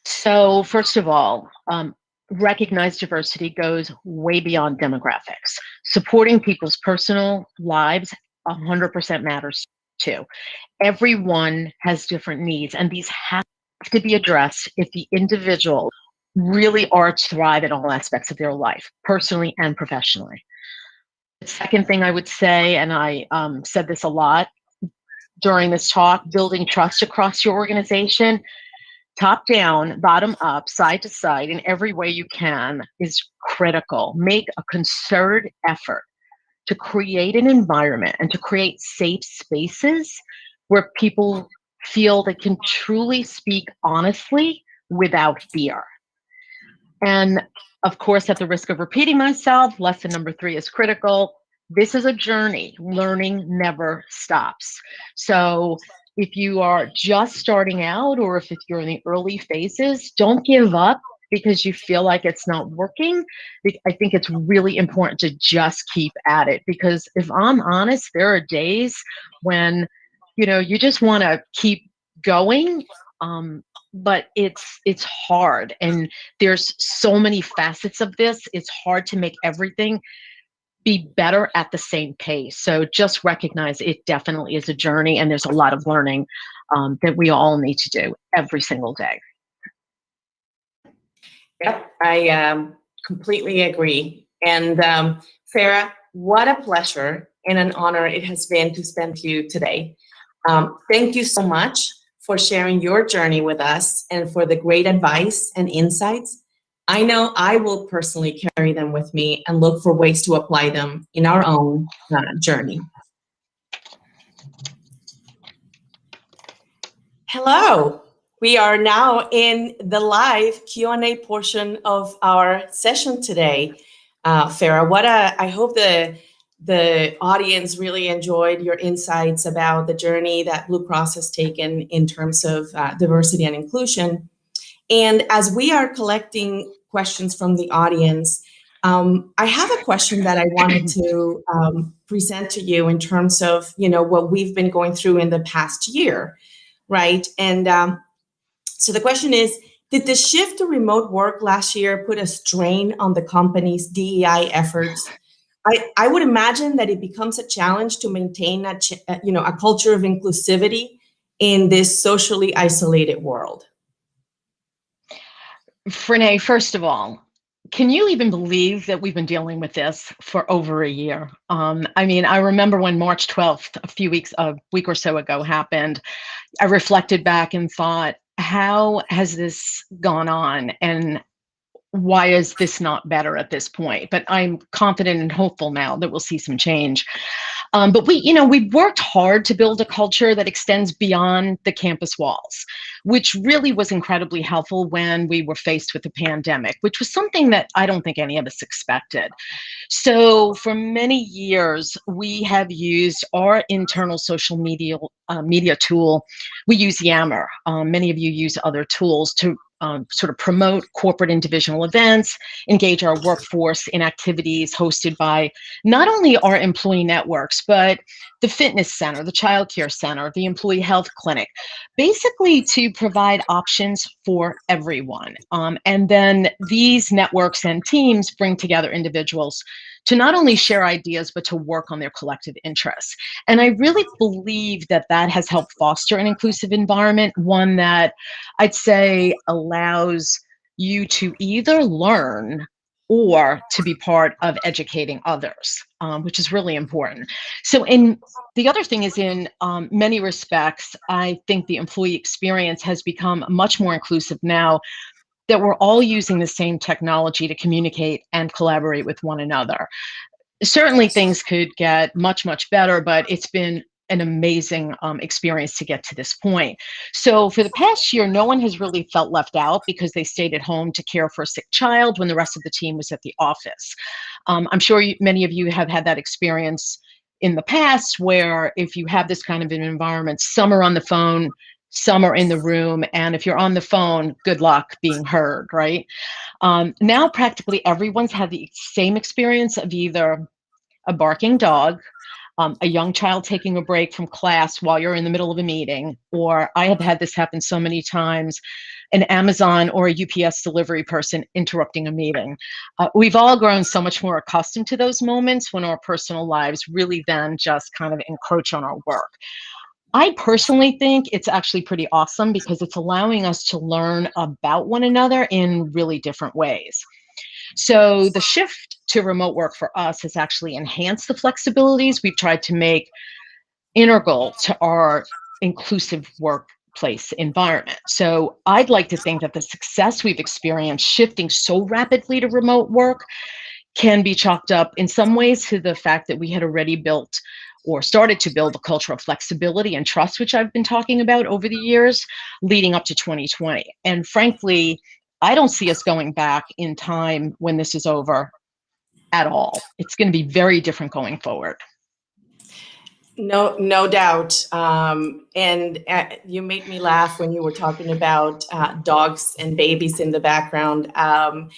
E: So first of all, recognize diversity goes way beyond demographics. Supporting people's personal lives 100% matters too. Everyone has different needs, and these have to be addressed if the individual really are to thrive in all aspects of their life, personally and professionally. second thing I would say, and I said this a lot during this talk, building trust across your organization, top down, bottom up, side to side, in every way you can is critical. Make a concerted effort to create an environment and to create safe spaces where people feel they can truly speak honestly without fear. And of course, at the risk of repeating myself, lesson number 3 is critical. This is a journey. Learning never stops. So if you are just starting out, or if you're in the early phases, don't give up because you feel like it's not working. I think it's really important to just keep at it, because if I'm honest, there are days when, you just want to keep going. But it's hard, and there's so many facets of this. It's hard to make everything be better at the same pace. So just recognize it definitely is a journey, and there's a lot of learning that we all need to do every single day.
D: Yep, I completely agree. And Farah, what a pleasure and an honor it has been to spend with you today. Thank you so much for sharing your journey with us and for the great advice and insights. I know I will personally carry them with me and look for ways to apply them in our own journey. Hello, we are now in the live Q&A portion of our session today. Farah, I hope the audience really enjoyed your insights about the journey that Blue Cross has taken in terms of diversity and inclusion. And as we are collecting questions from the audience, I have a question that I wanted to present to you in terms of, what we've been going through in the past year, right? And so the question is, did the shift to remote work last year put a strain on the company's DEI efforts? I would imagine that it becomes a challenge to maintain a culture of inclusivity in this socially isolated world.
E: Frenae, first of all, can you even believe that we've been dealing with this for over a year? I remember when March 12th, a week or so ago happened, I reflected back and thought, how has this gone on? And why is this not better at this point? But I'm confident and hopeful now that we'll see some change. But we've worked hard to build a culture that extends beyond the campus walls, which really was incredibly helpful when we were faced with the pandemic, which was something that I don't think any of us expected. So for many years, we have used our internal social media tool. We use Yammer. Many of you use other tools to sort of promote corporate and divisional events, engage our workforce in activities hosted by not only our employee networks, but the fitness center, the childcare center, the employee health clinic, basically to provide options for everyone. And then these networks and teams bring together individuals to not only share ideas, but to work on their collective interests. And I really believe that that has helped foster an inclusive environment, one that I'd say allows you to either learn or to be part of educating others, which is really important. So the other thing is, in many respects, I think the employee experience has become much more inclusive now that we're all using the same technology to communicate and collaborate with one another. Certainly things could get much, much better, but it's been an amazing experience to get to this point. So for the past year, no one has really felt left out because they stayed at home to care for a sick child when the rest of the team was at the office. I'm sure many of you have had that experience in the past, where if you have this kind of an environment, some are on the phone, some are in the room, and if you're on the phone, good luck being heard, right? Now practically everyone's had the same experience of either a barking dog, a young child taking a break from class while you're in the middle of a meeting, or I have had this happen so many times, an Amazon or a UPS delivery person interrupting a meeting. We've all grown so much more accustomed to those moments when our personal lives really then just kind of encroach on our work. I personally think it's actually pretty awesome because it's allowing us to learn about one another in really different ways. So the shift to remote work for us has actually enhanced the flexibilities we've tried to make integral to our inclusive workplace environment. So I'd like to think that the success we've experienced shifting so rapidly to remote work can be chalked up in some ways to the fact that we had already built or started to build a culture of flexibility and trust, which I've been talking about over the years leading up to 2020. And frankly, I don't see us going back in time when this is over at all. It's going to be very different going forward.
D: No doubt. And you made me laugh when you were talking about dogs and babies in the background. I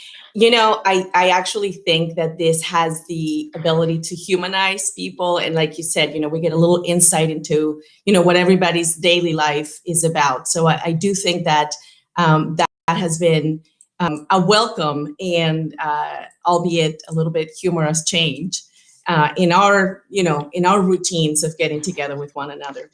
D: actually think that this has the ability to humanize people. And like you said, we get a little insight into, what everybody's daily life is about. So I do think that that has been a welcome and albeit a little bit humorous change in our routines of getting together with one another.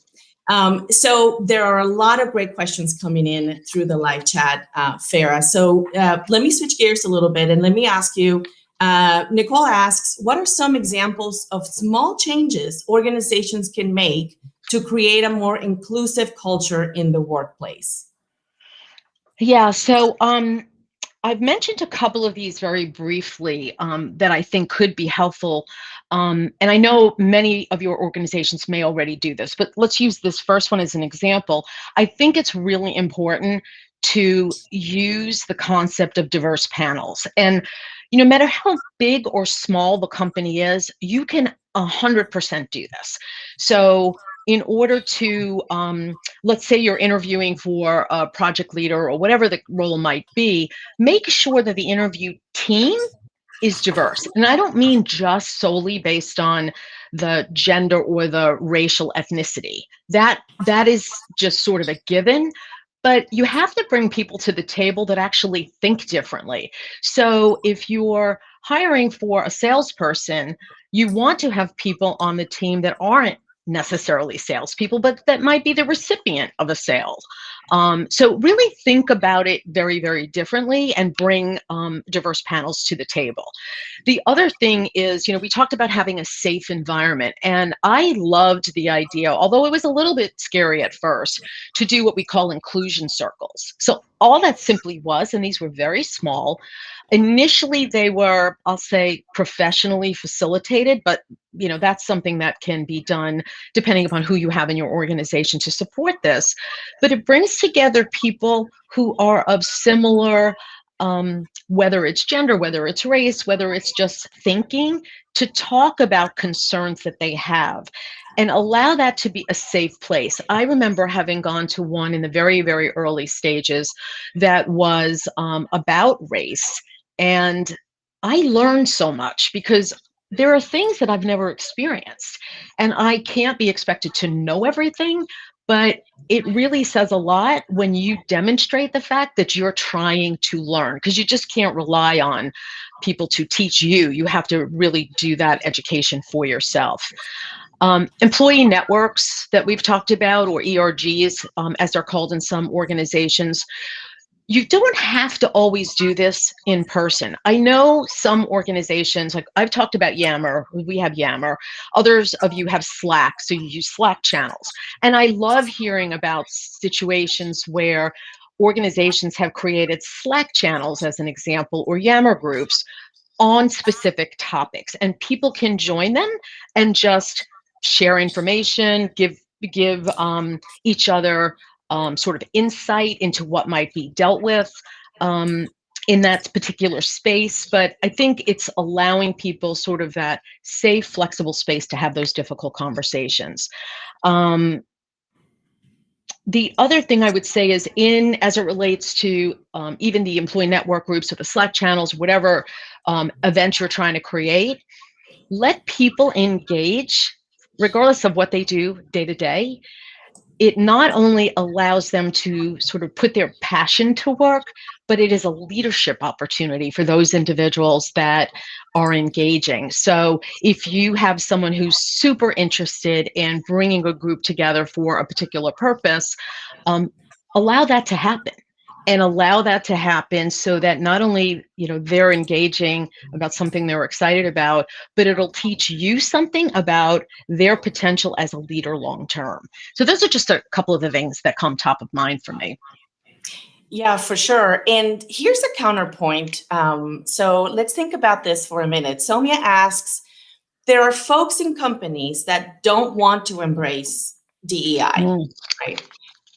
D: So there are a lot of great questions coming in through the live chat, Farah. So let me switch gears a little bit and let me ask you, Nicole asks, what are some examples of small changes organizations can make to create a more inclusive culture in the workplace?
E: Yeah, so I've mentioned a couple of these very briefly that I think could be helpful. And I know many of your organizations may already do this, but let's use this first one as an example. I think it's really important to use the concept of diverse panels. And no matter how big or small the company is, you can 100% do this. So in order to, let's say you're interviewing for a project leader or whatever the role might be, make sure that the interview team is diverse. And I don't mean just solely based on the gender or the racial ethnicity. That is just sort of a given. But you have to bring people to the table that actually think differently. So if you're hiring for a salesperson, you want to have people on the team that aren't necessarily salespeople, but that might be the recipient of a sale. So really think about it very, very differently and bring diverse panels to the table. The other thing is, we talked about having a safe environment, and I loved the idea, although it was a little bit scary at first, to do what we call inclusion circles. So all that simply was, and these were very small. Initially, they were, I'll say, professionally facilitated, but that's something that can be done depending upon who you have in your organization to support this. But it brings together people who are of similar, whether it's gender, whether it's race, whether it's just thinking, to talk about concerns that they have and allow that to be a safe place. I remember having gone to one in the very, very early stages that was about race. And I learned so much because there are things that I've never experienced, and I can't be expected to know everything, but it really says a lot when you demonstrate the fact that you're trying to learn, because you just can't rely on people to teach you. You have to really do that education for yourself. Employee networks that we've talked about, or ERGs, as they're called in some organizations, you don't have to always do this in person. I know some organizations, like I've talked about Yammer, we have Yammer. Others of you have Slack, so you use Slack channels. And I love hearing about situations where organizations have created Slack channels, as an example, or Yammer groups on specific topics. And people can join them and just share information, give each other sort of insight into what might be dealt with in that particular space. But I think it's allowing people sort of that safe, flexible space to have those difficult conversations. The other thing I would say is, as it relates to even the employee network groups or the Slack channels, whatever event you're trying to create, let people engage regardless of what they do day to day. It not only allows them to sort of put their passion to work, but it is a leadership opportunity for those individuals that are engaging. So if you have someone who's super interested in bringing a group together for a particular purpose, allow that to happen. and allow that to happen so that not only, they're engaging about something they're excited about, but it'll teach you something about their potential as a leader long term. So those are just a couple of the things that come top of mind for me.
D: Yeah, for sure. And here's a counterpoint. So let's think about this for a minute. Soumya asks, there are folks in companies that don't want to embrace DEI, right?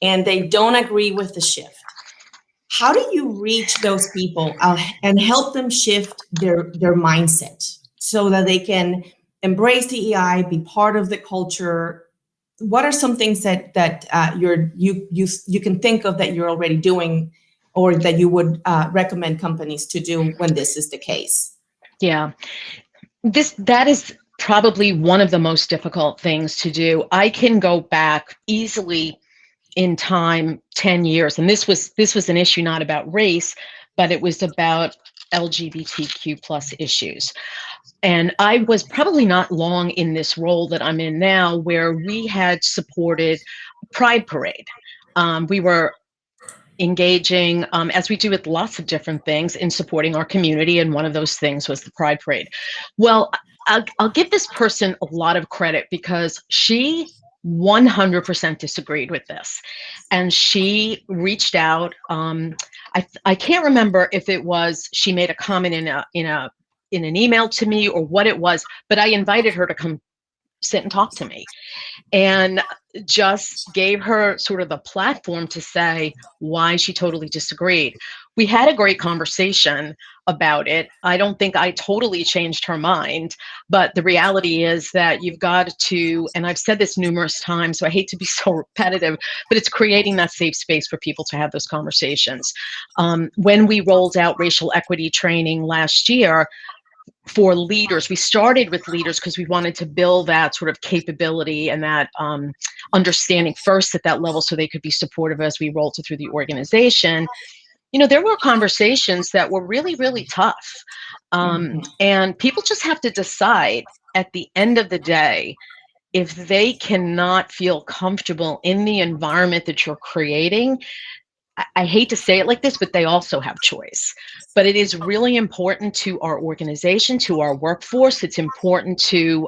D: And they don't agree with the shift. How do you reach those people and help them shift their mindset so that they can embrace DEI, be part of the culture? What are some things that you can think of that you're already doing, or that you would recommend companies to do when this is the case?
E: Yeah, that is probably one of the most difficult things to do. I can go back easily in time 10 years, and this was an issue not about race, but it was about LGBTQ plus issues. And I was probably not long in this role that I'm in now, where we had supported Pride Parade. We were engaging, as we do with lots of different things, in supporting our community, and one of those things was the Pride Parade. Well, I'll give this person a lot of credit, because she 100% disagreed with this, and she reached out. I can't remember if it was she made a comment in an email to me or what it was, but I invited her to come sit and talk to me, and just gave her sort of the platform to say why she totally disagreed. We had a great conversation about it. I don't think I totally changed her mind, but the reality is that you've got to, and I've said this numerous times, so I hate to be so repetitive, but it's creating that safe space for people to have those conversations. When we rolled out racial equity training last year, for leaders, we started with leaders because we wanted to build that sort of capability and that understanding first at that level, so they could be supportive as we rolled it through the organization. There were conversations that were really, really tough. And people just have to decide at the end of the day, if they cannot feel comfortable in the environment that you're creating. I hate to say it like this, but they also have choice. But it is really important to our organization, to our workforce. It's important to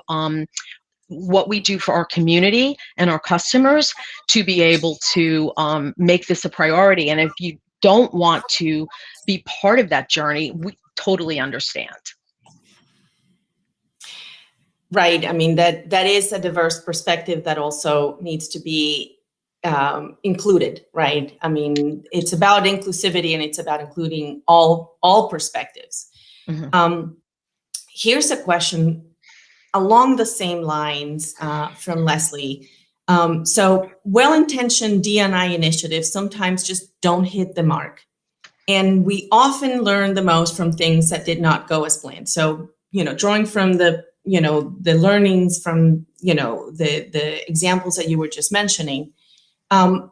E: what we do for our community and our customers to be able to make this a priority. And if you don't want to be part of that journey, we totally understand.
D: Right. I mean, that is a diverse perspective that also needs to be included, right? I mean, it's about inclusivity, and it's about including all perspectives. Mm-hmm. Here's a question along the same lines from Leslie. So well-intentioned D&I initiatives sometimes just don't hit the mark. And we often learn the most from things that did not go as planned. So, drawing from the learnings from, the examples that you were just mentioning, can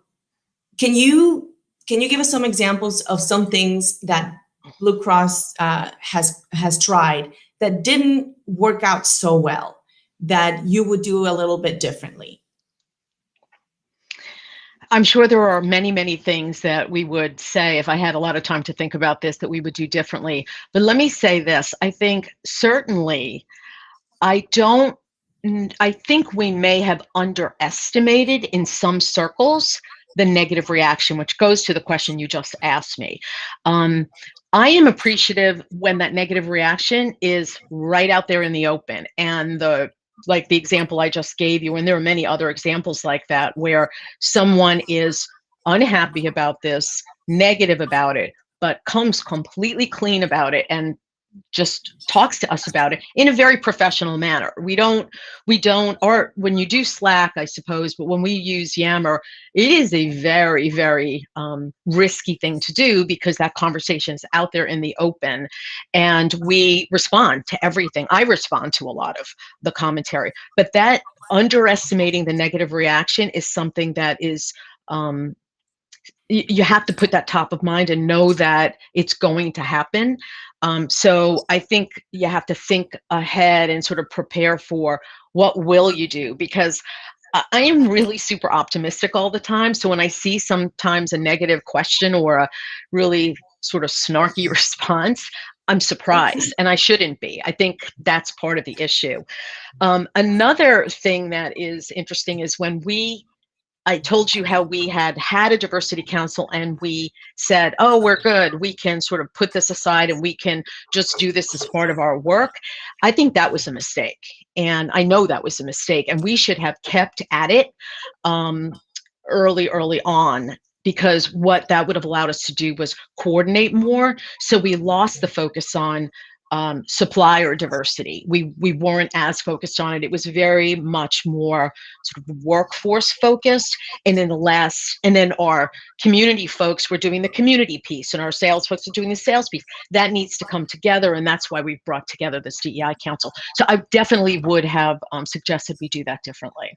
D: you give us some examples of some things that Blue Cross has tried that didn't work out so well, that you would do a little bit differently?
E: I'm sure there are many, many things that we would say, if I had a lot of time to think about this, that we would do differently. But let me say this. I think certainly, I think we may have underestimated in some circles the negative reaction, which goes to the question you just asked me. I am appreciative when that negative reaction is right out there in the open, and like the example I just gave you, and there are many other examples like that, where someone is unhappy about this, negative about it, but comes completely clean about it and just talks to us about it in a very professional manner. We don't, or when you do Slack, I suppose, but when we use Yammer, it is a very, very risky thing to do, because that conversation is out there in the open, and we respond to everything. I respond to a lot of the commentary, but that underestimating the negative reaction is something that is, you have to put that top of mind and know that it's going to happen. So I think you have to think ahead and sort of prepare for what will you do, because I am really super optimistic all the time. So when I see sometimes a negative question or a really sort of snarky response, I'm surprised, and I shouldn't be. I think that's part of the issue. Another thing that is interesting is I told you how we had a diversity council and we said, oh, we're good. We can sort of put this aside and we can just do this as part of our work. I think that was a mistake. And I know that was a mistake. And we should have kept at it early on, because what that would have allowed us to do was coordinate more. So we lost the focus on supplier diversity. We weren't as focused on it. It was very much more sort of workforce focused. And then our community folks were doing the community piece, and our sales folks are doing the sales piece. That needs to come together, and that's why we've brought together this DEI council. So I definitely would have suggested we do that differently.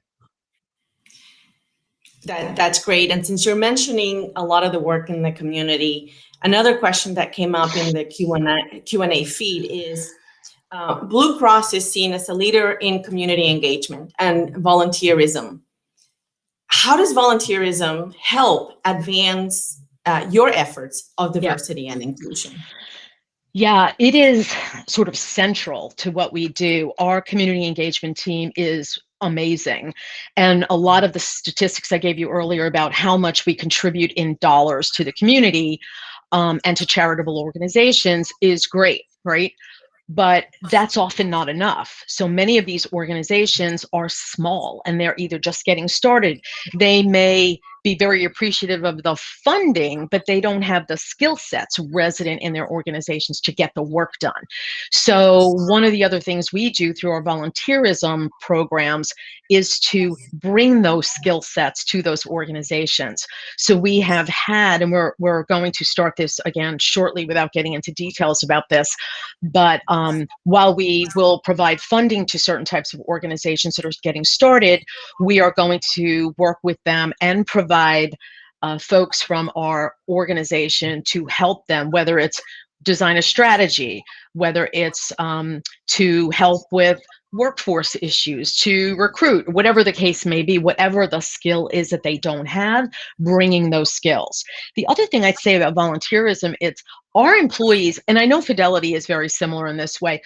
D: That's great. And since you're mentioning a lot of the work in the community, another question that came up in the Q&A feed is Blue Cross is seen as a leader in community engagement and volunteerism. How does volunteerism help advance your efforts of diversity and inclusion?
E: Yeah, it is sort of central to what we do. Our community engagement team is amazing. And a lot of the statistics I gave you earlier about how much we contribute in dollars to the community and to charitable organizations is great, right? But that's often not enough. So many of these organizations are small and they're either just getting started. They may be very appreciative of the funding, but they don't have the skill sets resident in their organizations to get the work done. So one of the other things we do through our volunteerism programs is to bring those skill sets to those organizations. So we have had, and we're going to start this again shortly without getting into details about this, but while we will provide funding to certain types of organizations that are getting started, we are going to work with them and provide folks from our organization to help them, whether it's design a strategy, whether it's to help with workforce issues, to recruit, whatever the case may be, whatever the skill is that they don't have, bringing those skills. The other thing I'd say about volunteerism, it's our employees, and I know Fidelity is very similar in this way,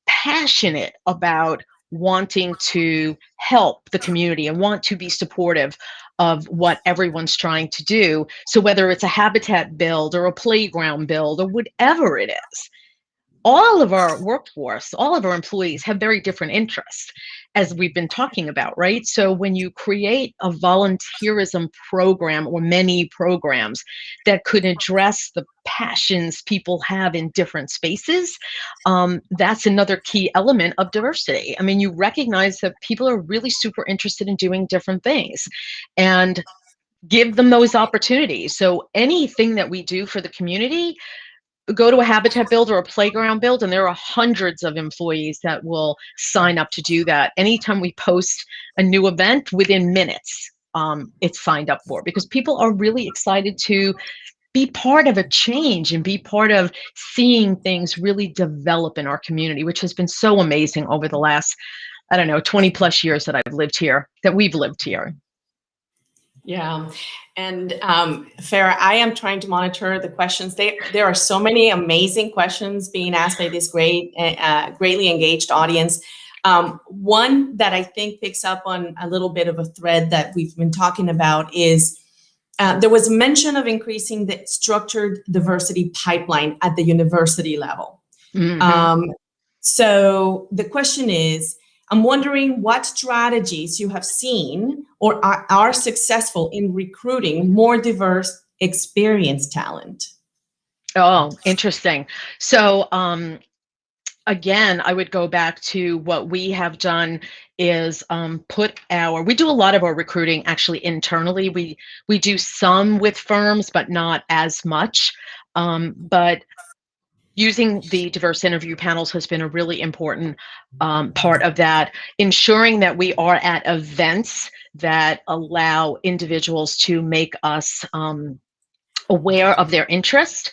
E: passionate about wanting to help the community and want to be supportive of what everyone's trying to do. So whether it's a habitat build or a playground build or whatever it is, all of our workforce, all of our employees have very different interests, as we've been talking about, right? So when you create a volunteerism program or many programs that could address the passions people have in different spaces, that's another key element of diversity. I mean, you recognize that people are really super interested in doing different things and give them those opportunities. So anything that we do for the community, go to a habitat build or a playground build, and there are hundreds of employees that will sign up to do that. Anytime we post a new event, within minutes, it's signed up for, because people are really excited to be part of a change and be part of seeing things really develop in our community, which has been so amazing over the last, 20 plus years that I've lived here, that we've lived here.
D: Yeah. And Farah, I am trying to monitor the questions. There are so many amazing questions being asked by this greatly engaged audience. One that I think picks up on a little bit of a thread that we've been talking about is there was mention of increasing the structured diversity pipeline at the university level. Mm-hmm. So the question is, I'm wondering what strategies you have seen or are successful in recruiting more diverse, experienced talent.
E: Oh, interesting. So again, I would go back to what we have done is we do a lot of our recruiting actually internally. We do some with firms, but not as much. But using the diverse interview panels has been a really important part of that, ensuring that we are at events that allow individuals to make us aware of their interest.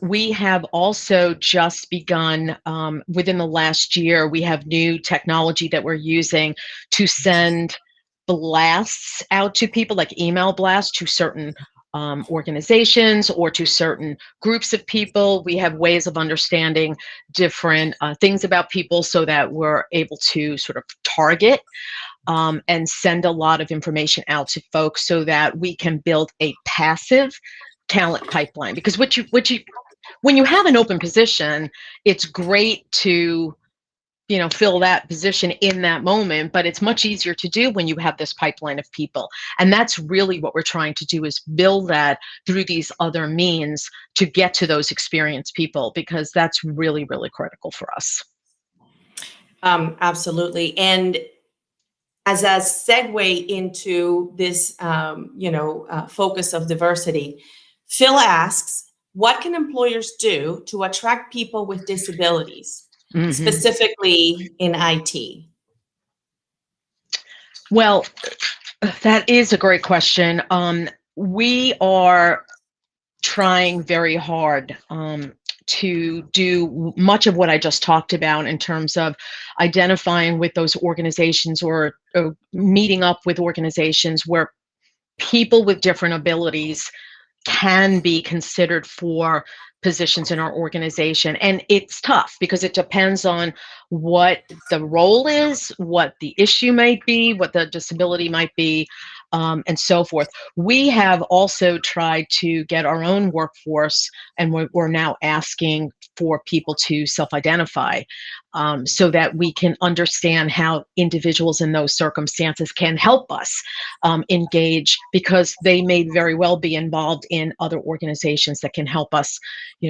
E: We have also just begun, within the last year, we have new technology that we're using to send blasts out to people, like email blasts to certain organizations or to certain groups of people. We have ways of understanding different things about people so that we're able to sort of target and send a lot of information out to folks so that we can build a passive talent pipeline. Because when you have an open position, it's great to fill that position in that moment, but it's much easier to do when you have this pipeline of people. And that's really what we're trying to do, is build that through these other means to get to those experienced people, because that's really, really critical for us.
D: Absolutely. And as a segue into this, focus of diversity, Phil asks, what can employers do to attract people with disabilities? Mm-hmm. Specifically in IT?
E: Well, that is a great question. We are trying very hard to do much of what I just talked about in terms of identifying with those organizations or meeting up with organizations where people with different abilities can be considered for positions in our organization. And it's tough because it depends on what the role is, what the issue might be, what the disability might be, and so forth. We have also tried to get our own workforce, and we're now asking for people to self-identify so that we can understand how individuals in those circumstances can help us engage, because they may very well be involved in other organizations that can help us,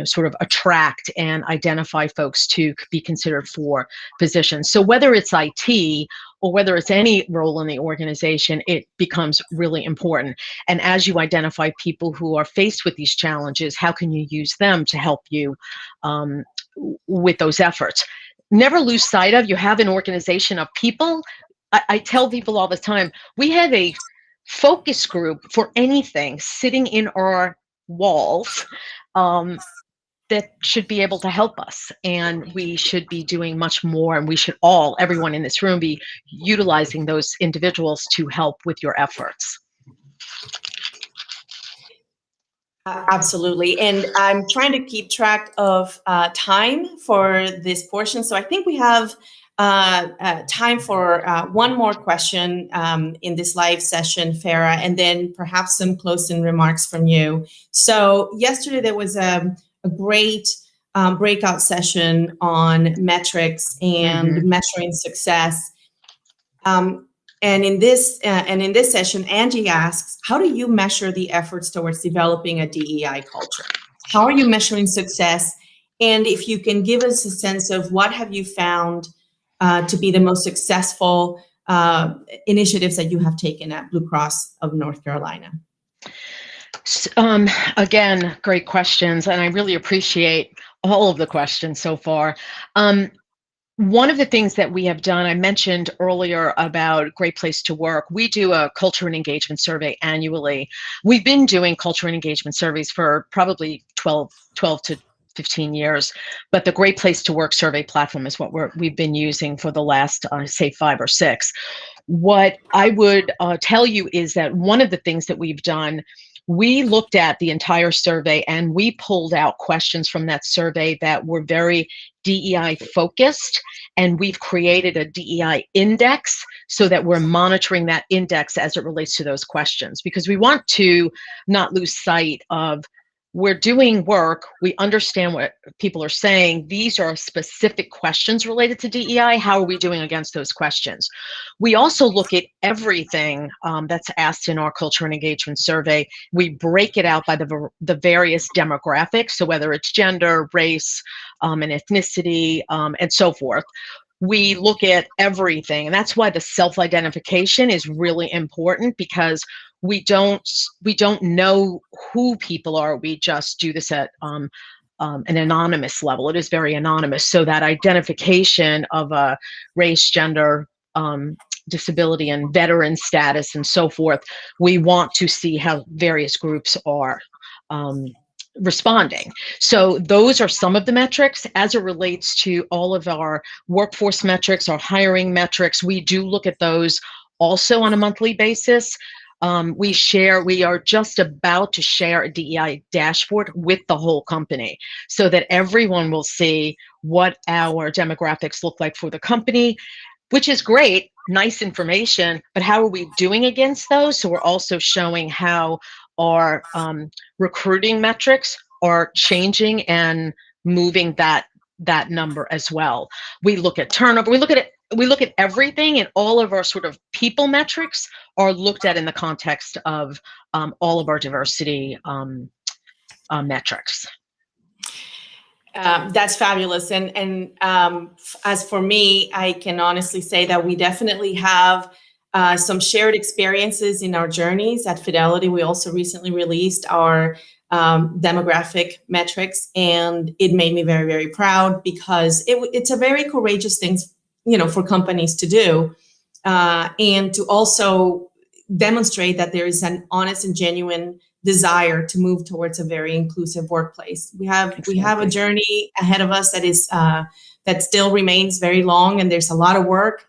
E: sort of attract and identify folks to be considered for positions. So whether it's IT or whether it's any role in the organization, it becomes really important. And as you identify people who are faced with these challenges, how can you use them to help you with those efforts? Never lose sight of, you have an organization of people. I tell people all the time, we have a focus group for anything sitting in our walls that should be able to help us. And we should be doing much more, and we should everyone in this room, be utilizing those individuals to help with your efforts.
D: Absolutely. And I'm trying to keep track of time for this portion. So I think we have time for one more question in this live session, Farah, and then perhaps some closing remarks from you. So yesterday there was a great breakout session on metrics and measuring success. And in this session, Angie asks, how do you measure the efforts towards developing a DEI culture? How are you measuring success? And if you can give us a sense of what have you found to be the most successful initiatives that you have taken at Blue Cross of North Carolina?
E: Again, great questions, and I really appreciate all of the questions so far. One of the things that we have done, I mentioned earlier about Great Place to Work. We do a culture and engagement survey annually. We've been doing culture and engagement surveys for probably 12 to 15 years, but the Great Place to Work survey platform is what we've been using for the last, say, 5 or 6. What I would tell you is that one of the things that we've done, we looked at the entire survey and we pulled out questions from that survey that were very DEI focused, and we've created a DEI index so that we're monitoring that index as it relates to those questions, because we want to not lose sight of, we're doing work, we understand what people are saying, these are specific questions related to DEI, how are we doing against those questions? We also look at everything that's asked in our culture and engagement survey. We break it out by the various demographics, so whether it's gender, race, and ethnicity, and so forth. We look at everything, and that's why the self-identification is really important, because we don't know who people are. We just do this at an anonymous level. It is very anonymous. So that identification of a race, gender, disability, and veteran status, and so forth, we want to see how various groups are responding. So those are some of the metrics. As it relates to all of our workforce metrics, our hiring metrics, we do look at those also on a monthly basis. We are just about to share a DEI dashboard with the whole company so that everyone will see what our demographics look like for the company, which is great, nice information, but how are we doing against those? So we're also showing how our recruiting metrics are changing and moving that number as well. We look at turnover, we look at everything, and all of our sort of people metrics are looked at in the context of all of our diversity metrics.
D: That's fabulous. And as for me, I can honestly say that we definitely have some shared experiences in our journeys at Fidelity. We also recently released our demographic metrics, and it made me very, very proud because it's a very courageous thing, for companies to do, and to also demonstrate that there is an honest and genuine desire to move towards a very inclusive workplace. We have a journey ahead of us that is that still remains very long, and there's a lot of work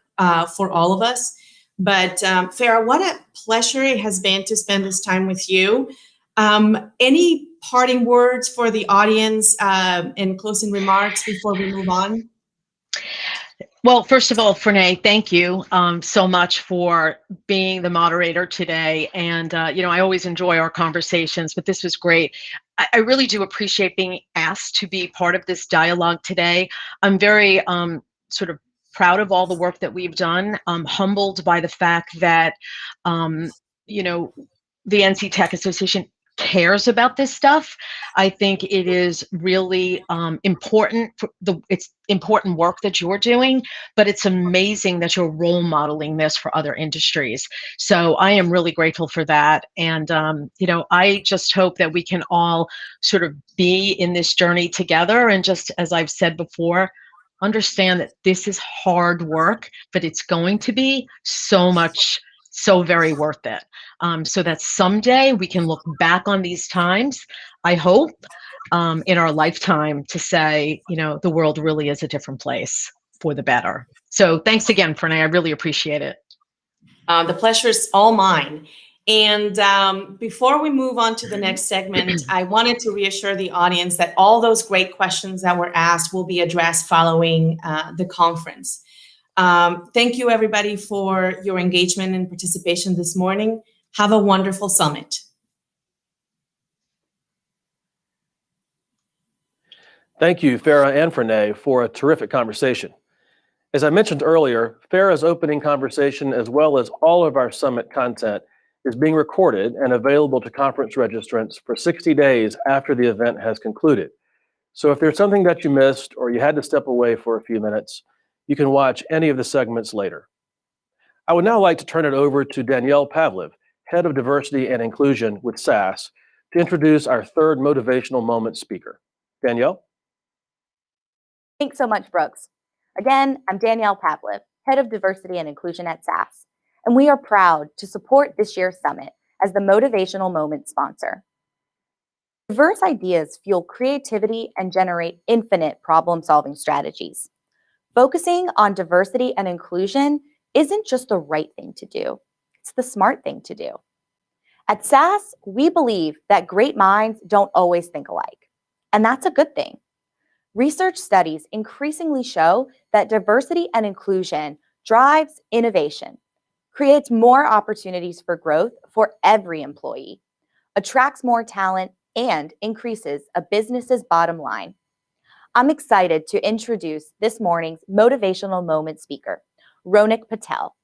D: for all of us. But Farah, what a pleasure it has been to spend this time with you. Any parting words for the audience and closing remarks before we move on?
E: Well, first of all, Fernay, thank you so much for being the moderator today. And, I always enjoy our conversations, but this was great. I really do appreciate being asked to be part of this dialogue today. I'm very sort of proud of all the work that we've done. I'm humbled by the fact that, the NC Tech Association cares about this stuff. I think it is really important. It's important work that you're doing, but it's amazing that you're role modeling this for other industries. So I am really grateful for that. And, I just hope that we can all sort of be in this journey together. And just as I've said before, understand that this is hard work, but it's going to be so very worth it. So that someday we can look back on these times, I hope, in our lifetime to say, the world really is a different place for the better. So thanks again, Fernay. I really appreciate it.
D: The pleasure is all mine. And before we move on to the next segment, I wanted to reassure the audience that all those great questions that were asked will be addressed following the conference. Thank you, everybody, for your engagement and participation this morning. Have a wonderful summit.
A: Thank you, Farah and Fernay, for a terrific conversation. As I mentioned earlier, Farah's opening conversation, as well as all of our summit content, is being recorded and available to conference registrants for 60 days after the event has concluded. So if there's something that you missed or you had to step away for a few minutes, you can watch any of the segments later. I would now like to turn it over to Danielle Pavlev, Head of Diversity and Inclusion with SAS, to introduce our third motivational moment speaker. Danielle?
F: Thanks so much, Brooks. Again, I'm Danielle Pavlev, Head of Diversity and Inclusion at SAS, and we are proud to support this year's summit as the motivational moment sponsor. Diverse ideas fuel creativity and generate infinite problem-solving strategies. Focusing on diversity and inclusion isn't just the right thing to do, it's the smart thing to do. At SAS, we believe that great minds don't always think alike, and that's a good thing. Research studies increasingly show that diversity and inclusion drives innovation, creates more opportunities for growth for every employee, attracts more talent, and increases a business's bottom line. I'm excited to introduce this morning's motivational moment speaker, Ronak Patel,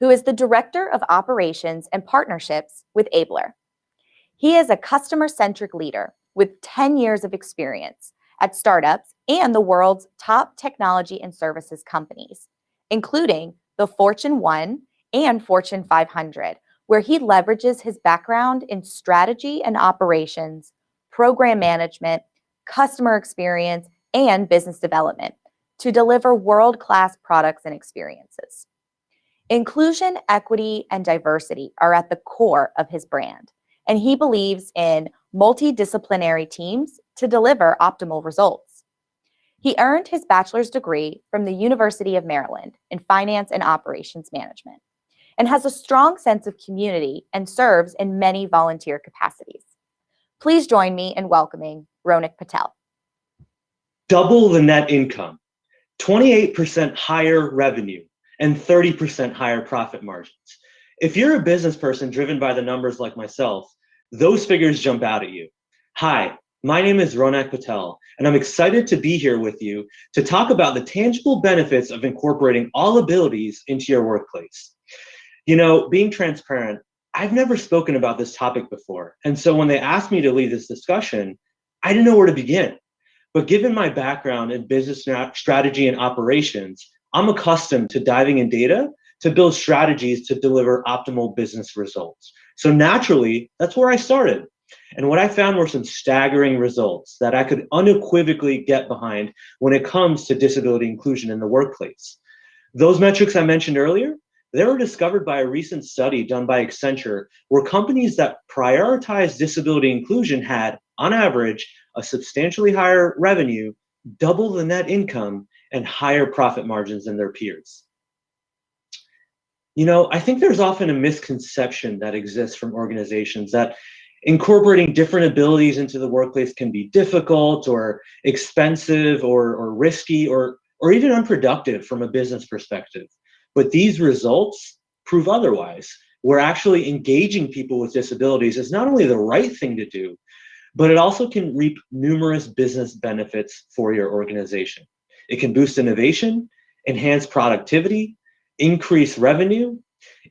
F: who is the Director of Operations and Partnerships with Abler. He is a customer-centric leader with 10 years of experience at startups and the world's top technology and services companies, including the Fortune 1 and Fortune 500, where he leverages his background in strategy and operations, program management, customer experience, and business development to deliver world-class products and experiences. Inclusion, equity, and diversity are at the core of his brand, and he believes in multidisciplinary teams to deliver optimal results. He earned his bachelor's degree from the University of Maryland in Finance and Operations Management, and has a strong sense of community and serves in many volunteer capacities. Please join me in welcoming Ronak Patel.
G: Double the net income, 28% higher revenue, and 30% higher profit margins. If you're a business person driven by the numbers like myself, those figures jump out at you. Hi, my name is Ronak Patel, and I'm excited to be here with you to talk about the tangible benefits of incorporating all abilities into your workplace. You know, being transparent, I've never spoken about this topic before, and so when they asked me to lead this discussion, I didn't know where to begin. But given my background in business strategy and operations, I'm accustomed to diving in data to build strategies to deliver optimal business results. So naturally, that's where I started. And what I found were some staggering results that I could unequivocally get behind when it comes to disability inclusion in the workplace. Those metrics I mentioned earlier, they were discovered by a recent study done by Accenture, where companies that prioritize disability inclusion had, on average, a substantially higher revenue, double the net income, and higher profit margins than their peers. You know, I think there's often a misconception that exists from organizations that incorporating different abilities into the workplace can be difficult or expensive or risky or even unproductive from a business perspective. But these results prove otherwise. We're actually engaging people with disabilities is not only the right thing to do, but it also can reap numerous business benefits for your organization. It can boost innovation, enhance productivity, increase revenue,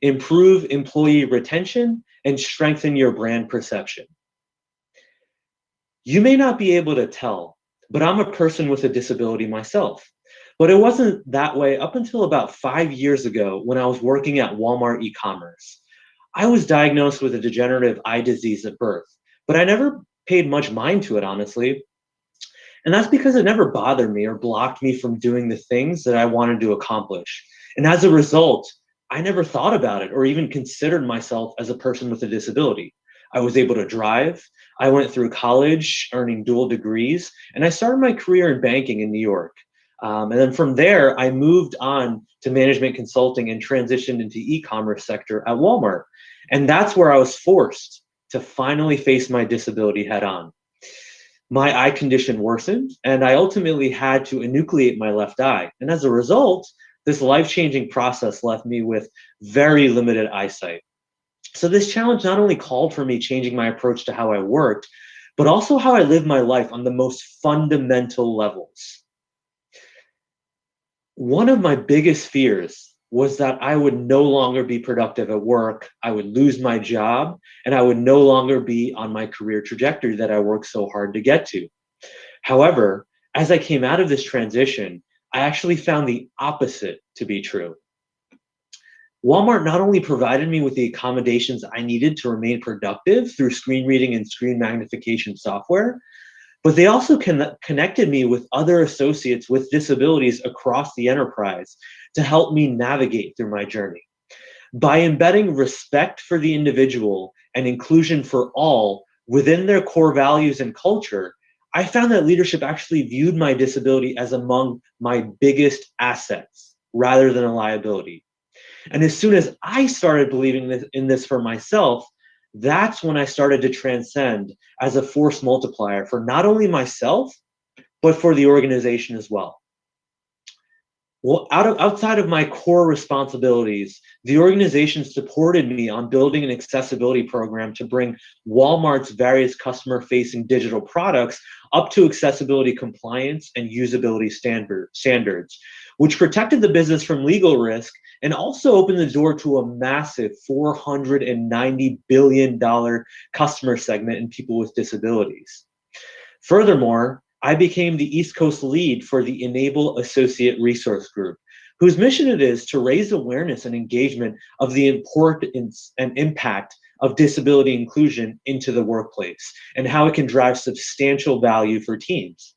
G: improve employee retention, and strengthen your brand perception. You may not be able to tell, but I'm a person with a disability myself. But it wasn't that way up until about 5 years ago when I was working at Walmart e-commerce. I was diagnosed with a degenerative eye disease at birth, but I never paid much mind to it, honestly. And that's because it never bothered me or blocked me from doing the things that I wanted to accomplish. And as a result, I never thought about it or even considered myself as a person with a disability. I was able to drive. I went through college, earning dual degrees, and I started my career in banking in New York. And then from there, I moved on to management consulting and transitioned into e-commerce sector at Walmart. And that's where I was forced to finally face my disability head on. My eye condition worsened, and I ultimately had to enucleate my left eye. And as a result, this life-changing process left me with very limited eyesight. So this challenge not only called for me changing my approach to how I worked, but also how I lived my life on the most fundamental levels. One of my biggest fears was that I would no longer be productive at work, I would lose my job, and I would no longer be on my career trajectory that I worked so hard to get to. However, as I came out of this transition, I actually found the opposite to be true. Walmart not only provided me with the accommodations I needed to remain productive through screen reading and screen magnification software, but they also connected me with other associates with disabilities across the enterprise to help me navigate through my journey. By embedding respect for the individual and inclusion for all within their core values and culture, I found that leadership actually viewed my disability as among my biggest assets rather than a liability. And as soon as I started believing in this for myself, that's when I started to transcend as a force multiplier for not only myself, but for the organization as well. Well, outside of my core responsibilities, the organization supported me on building an accessibility program to bring Walmart's various customer-facing digital products up to accessibility compliance and usability standards, which protected the business from legal risk and also opened the door to a massive $490 billion customer segment in people with disabilities. Furthermore, I became the East Coast lead for the Enable Associate Resource Group, whose mission it is to raise awareness and engagement of the importance and impact of disability inclusion into the workplace and how it can drive substantial value for teams.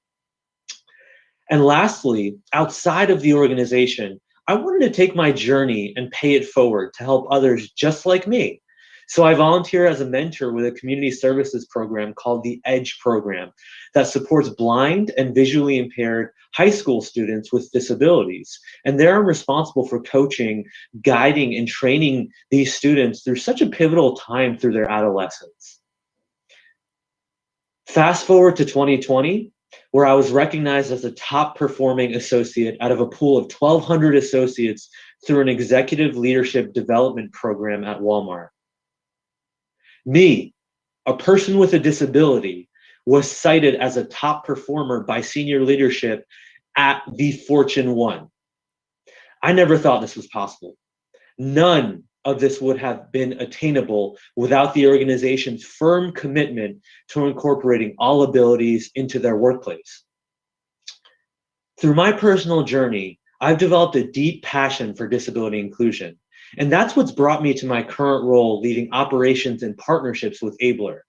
G: And lastly, outside of the organization, I wanted to take my journey and pay it forward to help others just like me. So I volunteer as a mentor with a community services program called the EDGE program that supports blind and visually impaired high school students with disabilities. And there I'm responsible for coaching, guiding, and training these students through such a pivotal time through their adolescence. Fast forward to 2020, where I was recognized as a top performing associate out of a pool of 1,200 associates through an executive leadership development program at Walmart. Me, a person with a disability, was cited as a top performer by senior leadership at the Fortune 1. I never thought this was possible. None of this would have been attainable without the organization's firm commitment to incorporating all abilities into their workplace. Through my personal journey, I've developed a deep passion for disability inclusion, and that's what's brought me to my current role leading operations and partnerships with Abler,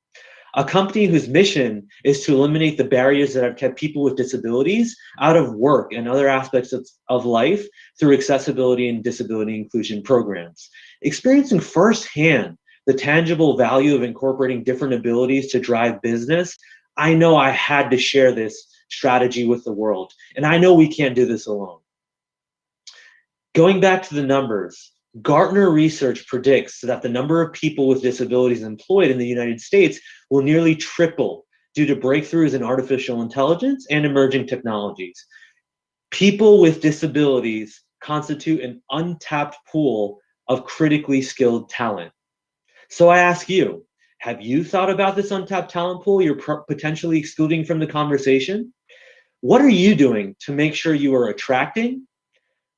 G: a company whose mission is to eliminate the barriers that have kept people with disabilities out of work and other aspects of life through accessibility and disability inclusion programs. Experiencing firsthand the tangible value of incorporating different abilities to drive business, I know I had to share this strategy with the world, and I know we can't do this alone. Going back to the numbers, Gartner research predicts that the number of people with disabilities employed in the United States will nearly triple due to breakthroughs in artificial intelligence and emerging technologies. People with disabilities constitute an untapped pool of critically skilled talent. So I ask you, have you thought about this untapped talent pool you're potentially excluding from the conversation? What are you doing to make sure you are attracting,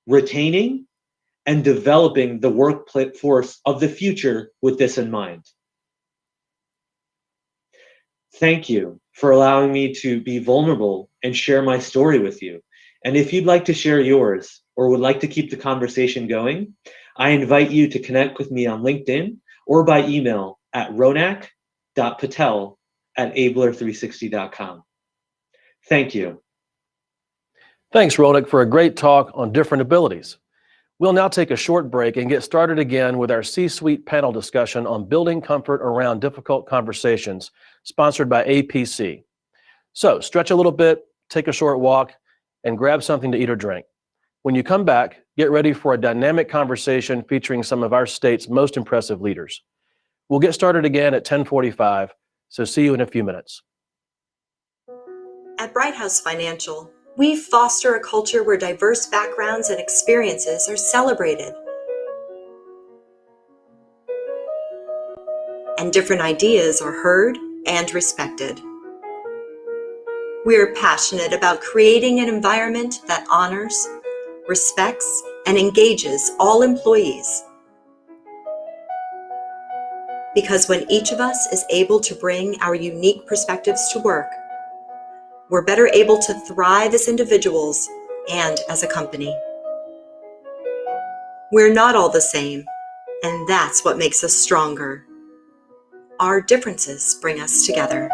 G: retaining, and developing the workforce of the future with this in mind? Thank you for allowing me to be vulnerable and share my story with you. And if you'd like to share yours or would like to keep the conversation going, I invite you to connect with me on LinkedIn or by email at ronak.patel@abler360.com. Thank you.
A: Thanks, Ronak, for a great talk on different abilities. We'll now take a short break and get started again with our C-Suite panel discussion on building comfort around difficult conversations, sponsored by APC. So stretch a little bit, take a short walk, and grab something to eat or drink. When you come back, get ready for a dynamic conversation featuring some of our state's most impressive leaders. We'll get started again at 10:45, so see you in a few minutes.
H: At Bright House Financial, we foster a culture where diverse backgrounds and experiences are celebrated, and different ideas are heard and respected. We're passionate about creating an environment that honors, respects, and engages all employees. Because when each of us is able to bring our unique perspectives to work, we're better able to thrive as individuals and as a company. We're not all the same, and that's what makes us stronger. Our differences bring us together.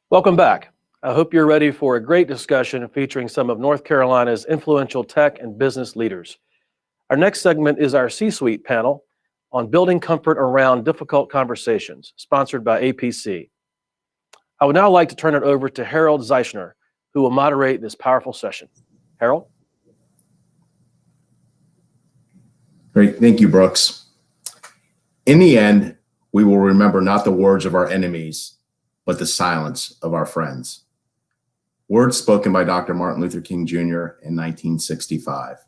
A: Welcome back. I hope you're ready for a great discussion featuring some of North Carolina's influential tech and business leaders. Our next segment is our C-Suite panel on building comfort around difficult conversations, sponsored by APC. I would now like to turn it over to Harold Zeichner, who will moderate this powerful session. Harold?
I: Great, thank you, Brooks. In the end, we will remember not the words of our enemies, but the silence of our friends. Words spoken by Dr. Martin Luther King Jr. in 1965.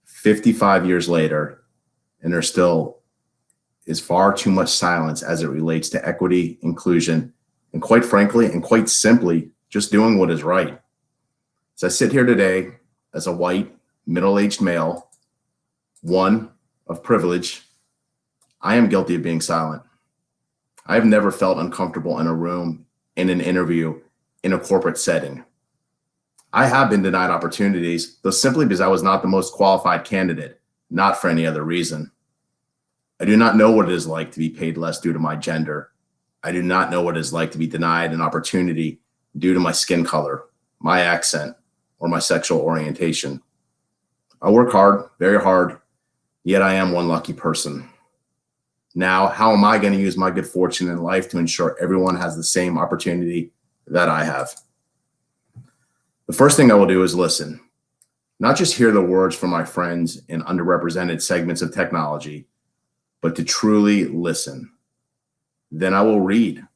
I: 55 years later, and there still is far too much silence as it relates to equity, inclusion, and quite frankly, and quite simply, just doing what is right. As I sit here today as a white, middle-aged male, one of privilege, I am guilty of being silent. I have never felt uncomfortable in a room, in an interview, in a corporate setting. I have been denied opportunities, though simply because I was not the most qualified candidate, not for any other reason. I do not know what it is like to be paid less due to my gender. I do not know what it is like to be denied an opportunity due to my skin color, my accent, or my sexual orientation. I work hard, very hard, yet I am one lucky person. Now, how am I going to use my good fortune in life to ensure everyone has the same opportunity that I have? The first thing I will do is listen, not just hear the words from my friends in underrepresented segments of technology, but to truly listen. Then I will read.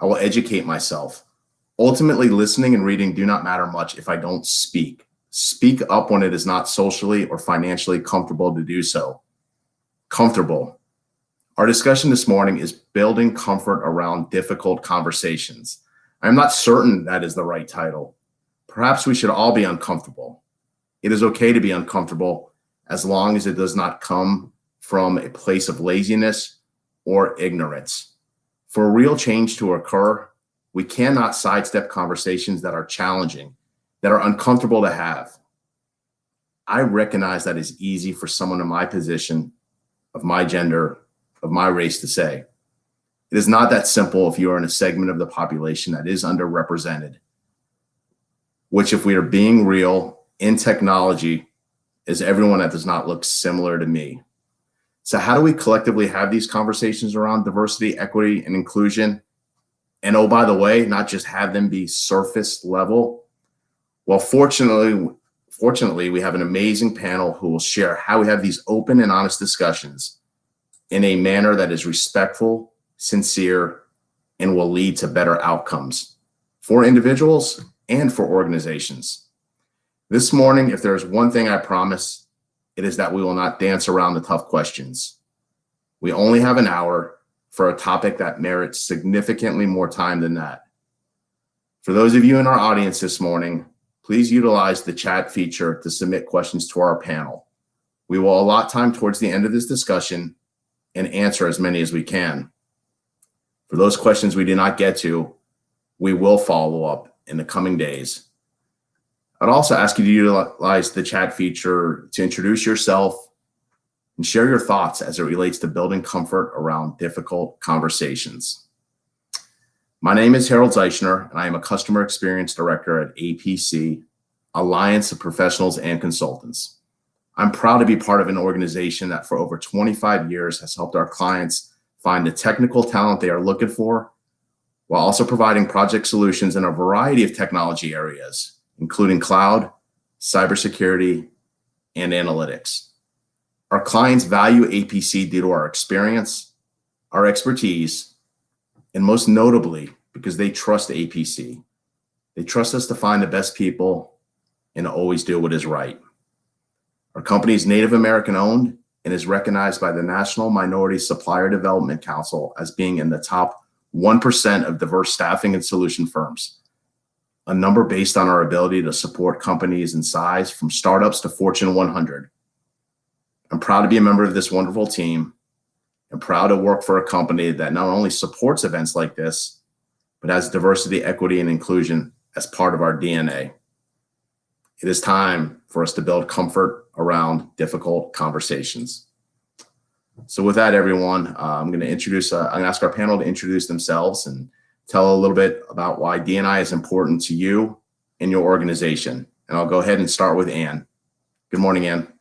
I: I will educate myself. Ultimately, listening and reading do not matter much if I don't speak. Speak up when it is not socially or financially comfortable to do so. Comfortable. Our discussion this morning is building comfort around difficult conversations. I'm not certain that is the right title. Perhaps we should all be uncomfortable. It is okay to be uncomfortable as long as it does not come from a place of laziness or ignorance. For a real change to occur, we cannot sidestep conversations that are challenging, that are uncomfortable to have. I recognize that it's easy for someone in my position, of my gender, of my race to say. It is not that simple if you are in a segment of the population that is underrepresented, which, if we are being real in technology, is everyone that does not look similar to me. So how do we collectively have these conversations around diversity, equity, and inclusion? And oh, by the way, not just have them be surface level. Well, fortunately, we have an amazing panel who will share how we have these open and honest discussions in a manner that is respectful, sincere, and will lead to better outcomes for individuals and for organizations. This morning, if there's one thing I promise, it is that we will not dance around the tough questions. We only have an hour for a topic that merits significantly more time than that. For those of you in our audience this morning, please utilize the chat feature to submit questions to our panel. We will allot time towards the end of this discussion and answer as many as we can. For those questions we do not get to, we will follow up in the coming days. I'd also ask you to utilize the chat feature to introduce yourself and share your thoughts as it relates to building comfort around difficult conversations. My name is Harold Zeichner, and I am a Customer Experience Director at APC, Alliance of Professionals and Consultants. I'm proud to be part of an organization that for over 25 years has helped our clients find the technical talent they are looking for, while also providing project solutions in a variety of technology areas, including cloud, cybersecurity, and analytics. Our clients value APC due to our experience, our expertise, and most notably, because they trust APC. They trust us to find the best people and to always do what is right. Our company is Native American owned and is recognized by the National Minority Supplier Development Council as being in the top 1% of diverse staffing and solution firms, a number based on our ability to support companies in size from startups to Fortune 100. I'm proud to be a member of this wonderful team and proud to work for a company that not only supports events like this, but has diversity, equity, and inclusion as part of our DNA. It is time for us to build comfort around difficult conversations. So with that, everyone, I'm going to ask our panel to introduce themselves, and tell a little bit about why D&I is important to you and your organization. And I'll go ahead and start with Ann. Good morning, Ann.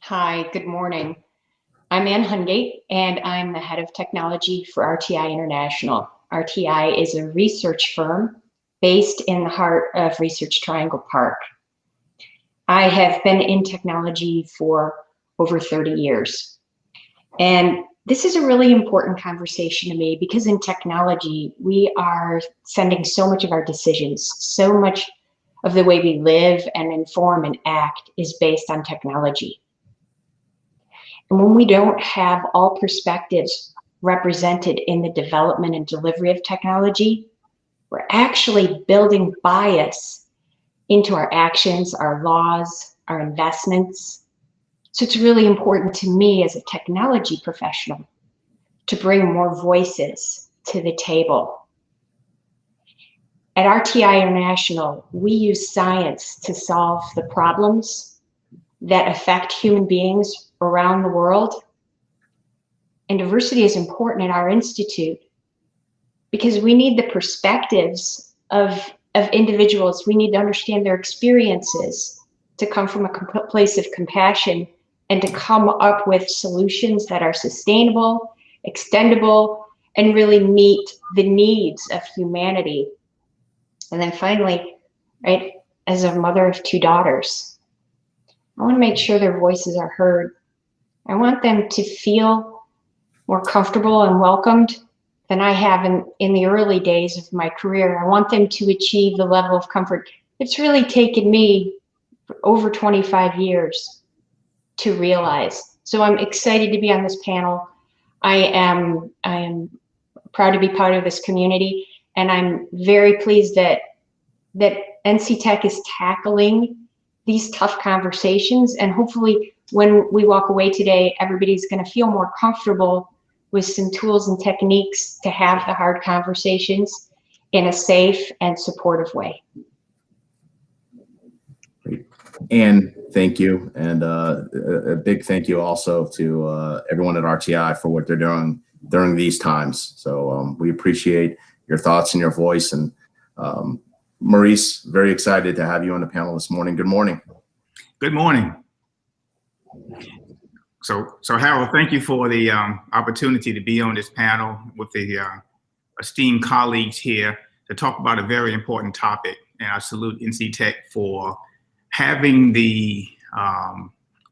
J: Hi, good morning. I'm Ann Hungate, and I'm the head of technology for RTI International. RTI is a research firm based in the heart of Research Triangle Park. I have been in technology for over 30 years. And this is a really important conversation to me because in technology, we are sending so much of our decisions, so much of the way we live and inform and act is based on technology. And when we don't have all perspectives represented in the development and delivery of technology, we're actually building bias into our actions, our laws, our investments. So it's really important to me as a technology professional to bring more voices to the table. At RTI International, we use science to solve the problems that affect human beings around the world. And diversity is important at our institute because we need the perspectives of individuals. We need to understand their experiences to come from a place of compassion and to come up with solutions that are sustainable, extendable, and really meet the needs of humanity. And then finally, right, as a mother of 2 daughters, I want to make sure their voices are heard. I want them to feel more comfortable and welcomed than I have in the early days of my career. I want them to achieve the level of comfort it's really taken me over 25 years to realize. So I'm excited to be on this panel. I am proud to be part of this community, and I'm very pleased that NC Tech is tackling these tough conversations, and hopefully when we walk away today, everybody's going to feel more comfortable with some tools and techniques to have the hard conversations in a safe and supportive way.
I: Great. And thank you. And a big thank you also to everyone at RTI for what they're doing during these times. So we appreciate your thoughts and your voice. And Maurice, very excited to have you on the panel this morning. Good morning.
K: Good morning. So Harold, thank you for the opportunity to be on this panel with the esteemed colleagues here to talk about a very important topic. And I salute NC Tech for having the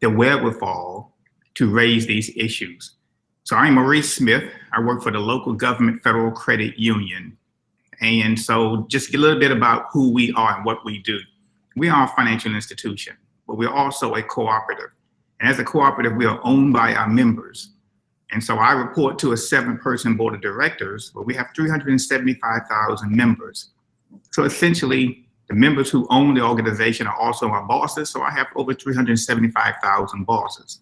K: wherewithal to raise these issues. So I'm Maurice Smith. I work for the local government federal credit union. And so just a little bit about who we are and what we do. We are a financial institution, but we're also a cooperative. And as a cooperative, we are owned by our members. And so I report to a 7-person board of directors, but we have 375,000 members. So essentially, the members who own the organization are also our bosses. So I have over 375,000 bosses.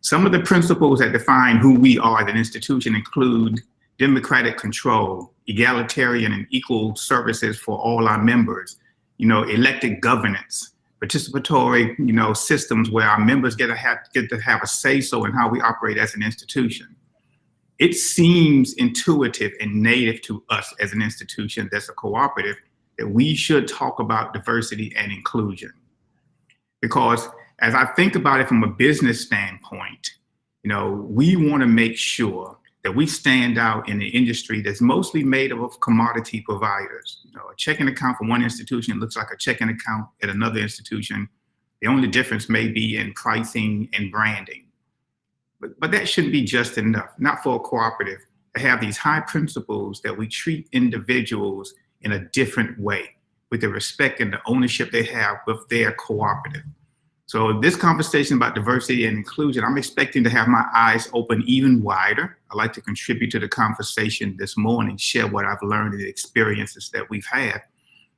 K: Some of the principles that define who we are as an institution include democratic control, egalitarian and equal services for all our members, elected governance, participatory, systems where our members get to have a say-so in how we operate as an institution. It seems intuitive and native to us as an institution that's a cooperative that we should talk about diversity and inclusion. Because as I think about it from a business standpoint, we want to make sure that we stand out in the industry that's mostly made up of commodity providers. A checking account from one institution looks like a checking account at another institution. The only difference may be in pricing and branding. But that shouldn't be just enough, not for a cooperative, to have these high principles that we treat individuals in a different way with the respect and the ownership they have with their cooperative. So this conversation about diversity and inclusion, I'm expecting to have my eyes open even wider. I'd like to contribute to the conversation this morning, share what I've learned and the experiences that we've had.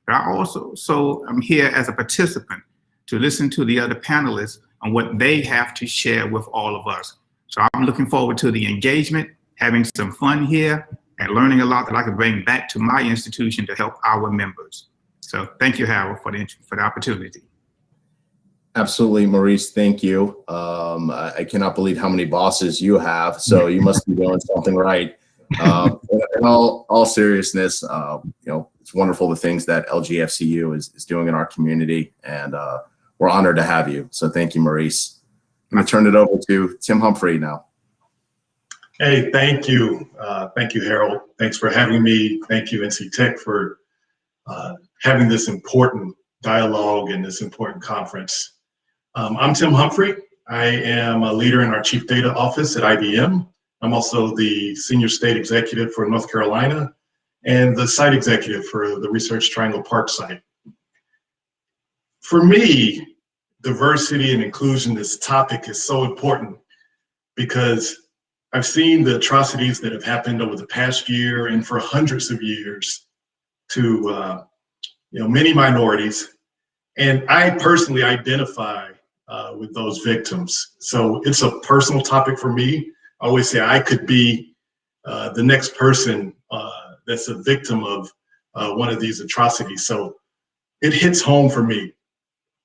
K: But I'm here as a participant to listen to the other panelists on what they have to share with all of us. So I'm looking forward to the engagement, having some fun here, and learning a lot that I can bring back to my institution to help our members. So thank you, Harold, for the opportunity.
I: Absolutely, Maurice. Thank you. I cannot believe how many bosses you have. So you must be doing something right. In all seriousness, it's wonderful the things that LGFCU is doing in our community, and we're honored to have you. So thank you, Maurice. I'm going to turn it over to Tim Humphrey now.
L: Hey, thank you. Thank you, Harold. Thanks for having me. Thank you, NC Tech, for having this important dialogue and this important conference. I'm Tim Humphrey. I am a leader in our Chief Data Office at IBM. I'm also the Senior State Executive for North Carolina and the Site Executive for the Research Triangle Park site. For me, diversity and inclusion, this topic is so important because I've seen the atrocities that have happened over the past year and for hundreds of years to many minorities. And I personally identify with those victims. So it's a personal topic for me. I always say I could be the next person that's a victim of one of these atrocities. So it hits home for me.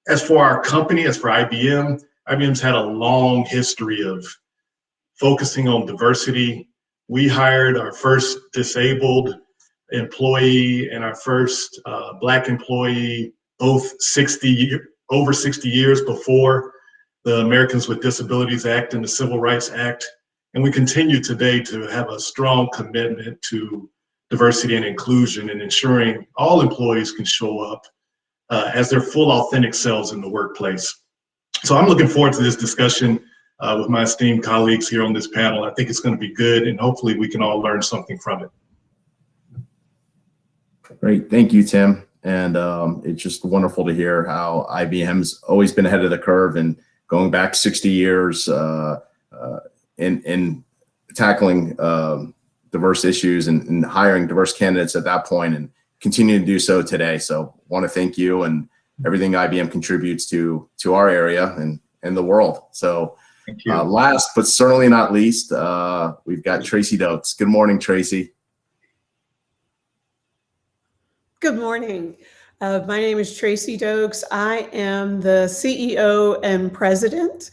L: As for our company, as for IBM, IBM's had a long history of focusing on diversity. We hired our first disabled employee and our first Black employee, both over 60 years before the Americans with Disabilities Act and the Civil Rights Act. And we continue today to have a strong commitment to diversity and inclusion and ensuring all employees can show up as their full authentic selves in the workplace. So I'm looking forward to this discussion with my esteemed colleagues here on this panel. I think it's going to be good, and hopefully we can all learn something from it.
I: Great, thank you, Tim. And it's just wonderful to hear how IBM's always been ahead of the curve and going back 60 years in tackling diverse issues and hiring diverse candidates at that point and continue to do so today. So want to thank you and everything IBM contributes to our area and the world. So last but certainly not least, we've got Tracy Dokes. Good morning, Tracy.
M: Good morning. My name is Tracy Dokes. I am the CEO and president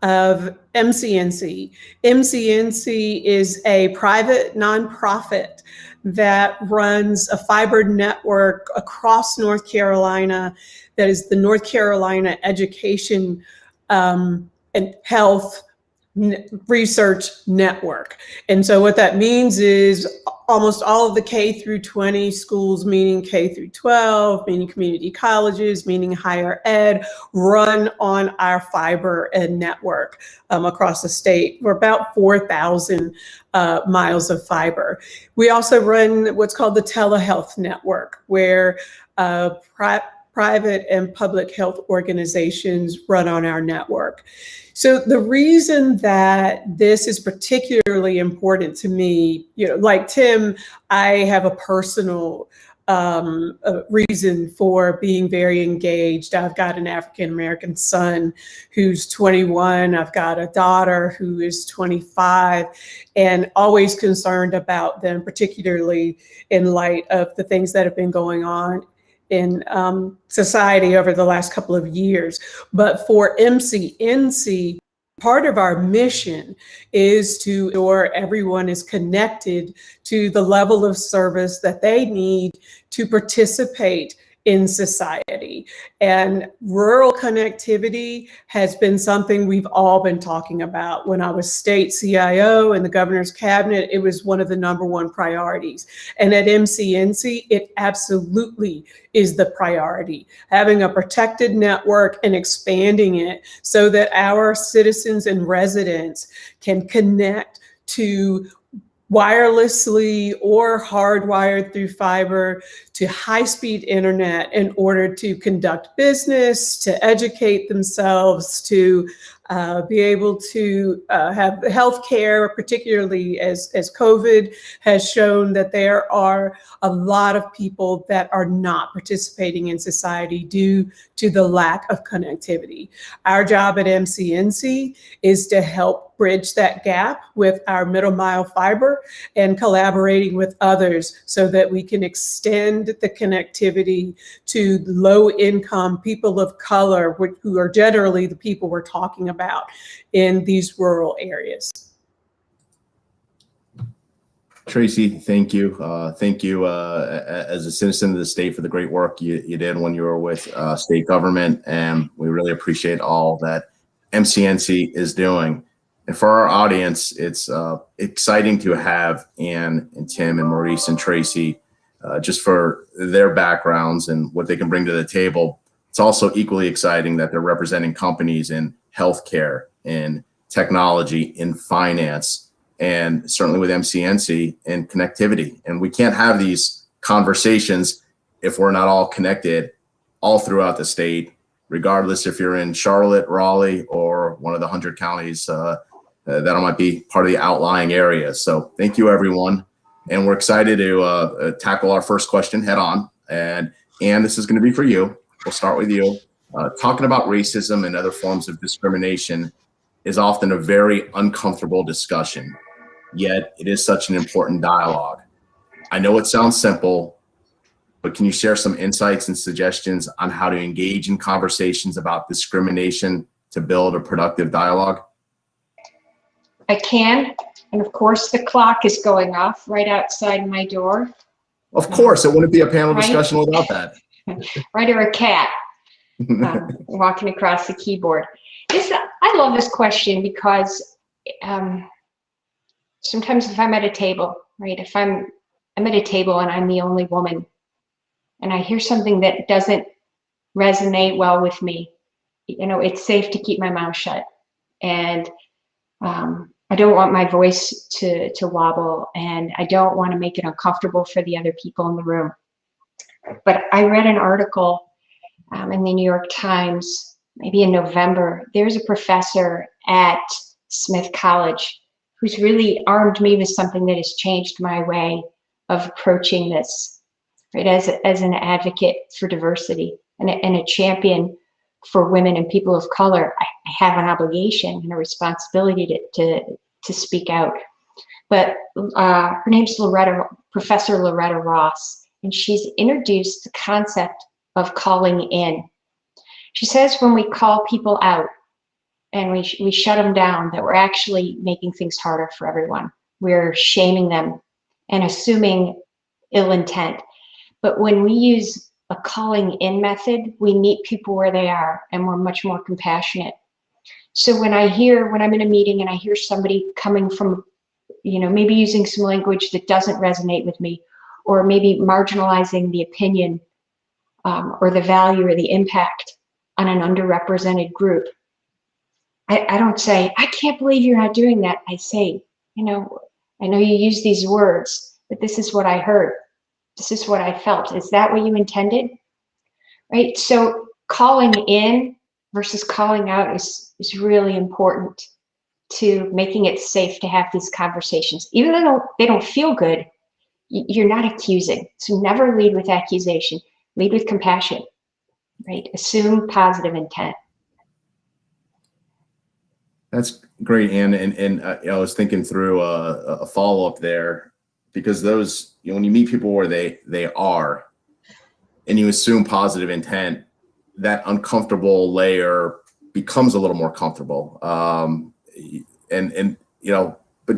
M: of MCNC. MCNC is a private nonprofit that runs a fiber network across North Carolina that is the North Carolina Education and Health Research Network. And so what that means is almost all of the K through 20 schools, meaning K through 12, meaning community colleges, meaning higher ed, run on our fiber and network across the state. We're about 4,000 miles of fiber. We also run what's called the telehealth network, where private and public health organizations run on our network. So the reason that this is particularly important to me, like Tim, I have a personal reason for being very engaged. I've got an African-American son who's 21. I've got a daughter who is 25, and always concerned about them, particularly in light of the things that have been going on in society over the last couple of years. But for MCNC, part of our mission is to ensure everyone is connected to the level of service that they need to participate in society. And rural connectivity has been something we've all been talking about. When I was state CIO in the governor's cabinet, it was one of the #1 priorities. And at MCNC, it absolutely is the priority. Having a protected network and expanding it so that our citizens and residents can connect to wirelessly or hardwired through fiber to high-speed internet in order to conduct business, to educate themselves, to be able to have healthcare, particularly as COVID has shown that there are a lot of people that are not participating in society due to the lack of connectivity. Our job at MCNC is to help bridge that gap with our middle mile fiber and collaborating with others so that we can extend the connectivity to low income people of color, who are generally the people we're talking about in these rural areas.
I: Tracy, thank you. Thank you as a citizen of the state for the great work you did when you were with state government. And we really appreciate all that MCNC is doing. And for our audience, it's exciting to have Ann and Tim and Maurice and Tracy just for their backgrounds and what they can bring to the table. It's also equally exciting that they're representing companies in healthcare, in technology, in finance, and certainly with MCNC and connectivity. And we can't have these conversations if we're not all connected all throughout the state, regardless if you're in Charlotte, Raleigh, or one of the 100 counties that might be part of the outlying areas. So thank you, everyone. And we're excited to tackle our first question head on. And this is going to be for you. We'll start with you. Talking about racism and other forms of discrimination is often a very uncomfortable discussion, yet it is such an important dialogue. I know it sounds simple, but can you share some insights and suggestions on how to engage in conversations about discrimination to build a productive dialogue?
J: I can. And of course, the clock is going off right outside my door.
I: Of course, it wouldn't be a panel discussion without that.
J: Right, or a cat walking across the keyboard. I love this question because sometimes if I'm at a table, right, if I'm at a table and I'm the only woman and I hear something that doesn't resonate well with me, it's safe to keep my mouth shut. And I don't want my voice to wobble, and I don't want to make it uncomfortable for the other people in the room. But I read an article in the New York Times, maybe in November. There's a professor at Smith College who's really armed me with something that has changed my way of approaching this, right? As an advocate for diversity and a champion for women and people of color, I have an obligation and a responsibility to speak out. But her name's Professor Loretta Ross, and she's introduced the concept of calling in. She says when we call people out and we shut them down, that we're actually making things harder for everyone. We're shaming them and assuming ill intent. But when we use a calling in method, we meet people where they are, and we're much more compassionate. So when I'm in a meeting and I hear somebody coming from, maybe using some language that doesn't resonate with me, or maybe marginalizing the opinion or the value or the impact on an underrepresented group, I don't say, I can't believe you're not doing that. I say, I know you use these words, but this is what I heard. This is what I felt. Is that what you intended? Right? So calling in versus calling out is really important to making it safe to have these conversations. Even though they don't feel good, you're not accusing. So never lead with accusation. Lead with compassion, right? Assume positive intent.
I: That's great, Ann. And I was thinking through a follow-up there, because those, when you meet people where they are and you assume positive intent, that uncomfortable layer becomes a little more comfortable. But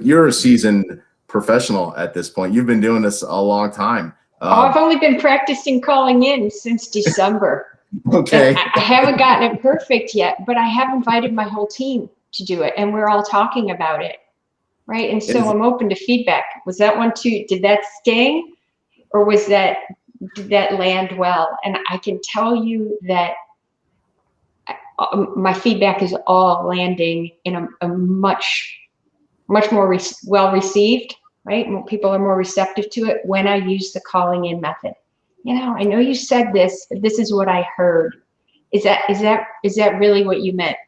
I: you're a seasoned professional at this point. You've been doing this a long time.
J: I've only been practicing calling in since December.
I: Okay.
J: I haven't gotten it perfect yet, but I have invited my whole team to do it, and we're all talking about it, right? And so I'm open to feedback. Was that one too? Did that sting, or did that land well? And I can tell you that my feedback is all landing in a much more well received, right? People are more receptive to it when I use the calling in method. I know you said this, but this is what I heard. Is that really what you meant?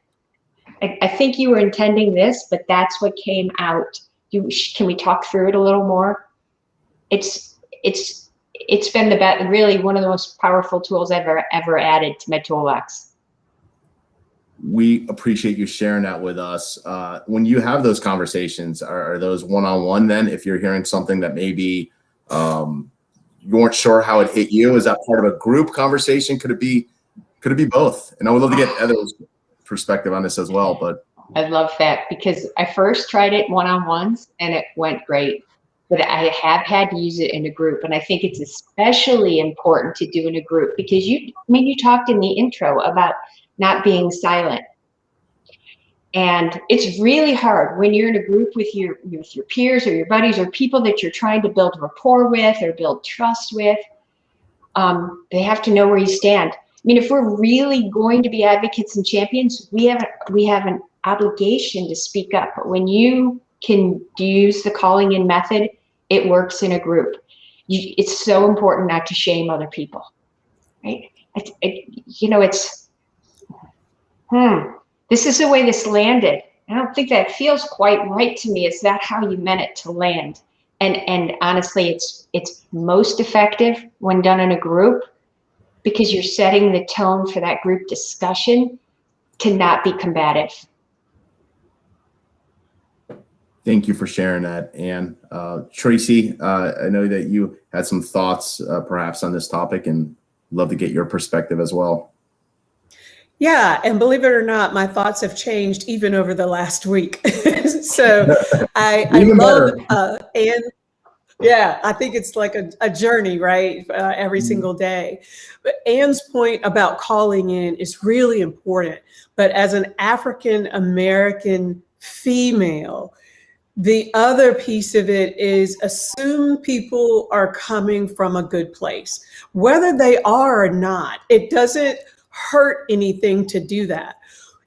J: I think you were intending this, but that's what came out. Can we talk through it a little more? It's been really one of the most powerful tools I've ever added to my toolbox.
I: We appreciate you sharing that with us. When you have those conversations, are those one-on-one then? If you're hearing something that maybe you weren't sure how it hit you, is that part of a group conversation? Could it be both? And I would love to get Heather's perspective on this as well. But
J: I love that, because I first tried it one-on-ones and it went great. but I have had to use it in a group. And I think it's especially important to do in a group because you talked in the intro about not being silent. And it's really hard when you're in a group with your peers or your buddies or people that you're trying to build rapport with or build trust with. They have to know where you stand. I mean, if we're really going to be advocates and champions, we have an obligation to speak up. But when you can use the calling in method, it works in a group. It's so important not to shame other people, right? This is the way this landed. I don't think that feels quite right to me. Is that how you meant it to land? And honestly, it's most effective when done in a group because you're setting the tone for that group discussion to not be combative.
I: Thank you for sharing that, Anne. Tracy, I know that you had some thoughts perhaps on this topic and love to get your perspective as well.
M: Yeah, and believe it or not, my thoughts have changed even over the last week. So I love Anne. Yeah, I think it's like a journey, right? Every single day. But Anne's point about calling in is really important. But as an African American female, the other piece of it is assume people are coming from a good place, whether they are or not. It doesn't hurt anything to do that.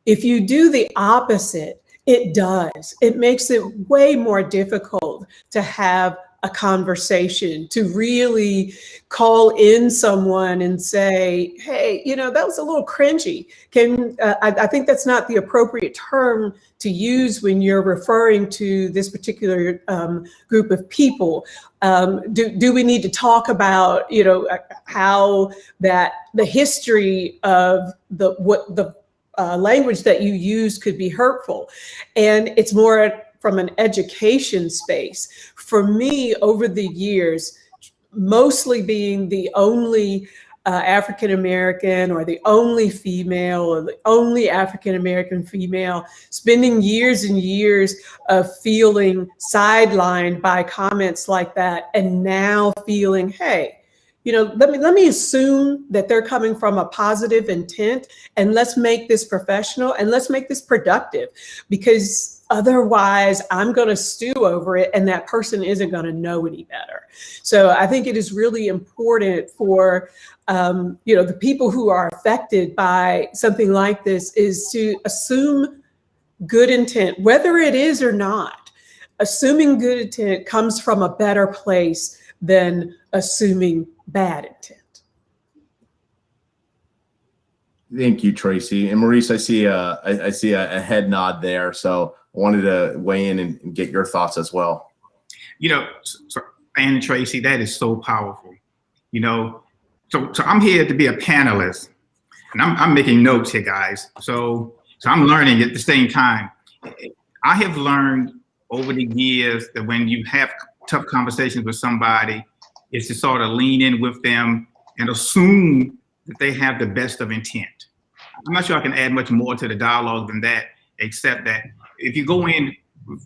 M: If you do the opposite, it does. It makes it way more difficult to have a conversation, to really call in someone and say, hey, that was a little cringy. I think that's not the appropriate term to use when you're referring to this particular group of people. Do we need to talk about, how that the history of the language that you use could be hurtful? And it's more from an education space. For me, over the years, mostly being the only African-American or the only female or the only African-American female, spending years and years of feeling sidelined by comments like that, and now feeling, hey, let me assume that they're coming from a positive intent, and let's make this professional and let's make this productive, because otherwise I'm going to stew over it and that person isn't going to know any better. So I think it is really important for the people who are affected by something like this is to assume good intent, whether it is or not. Assuming good intent comes from a better place than assuming bad intent.
I: Thank you, Tracy. And Maurice, I see a head nod there. So I wanted to weigh in and get your thoughts as well.
K: So Anne and Tracy, that is so powerful. So I'm here to be a panelist, and I'm making notes here, guys. So I'm learning at the same time. I have learned over the years that when you have tough conversations with somebody, is to sort of lean in with them and assume that they have the best of intent. I'm not sure I can add much more to the dialogue than that, except that if you go in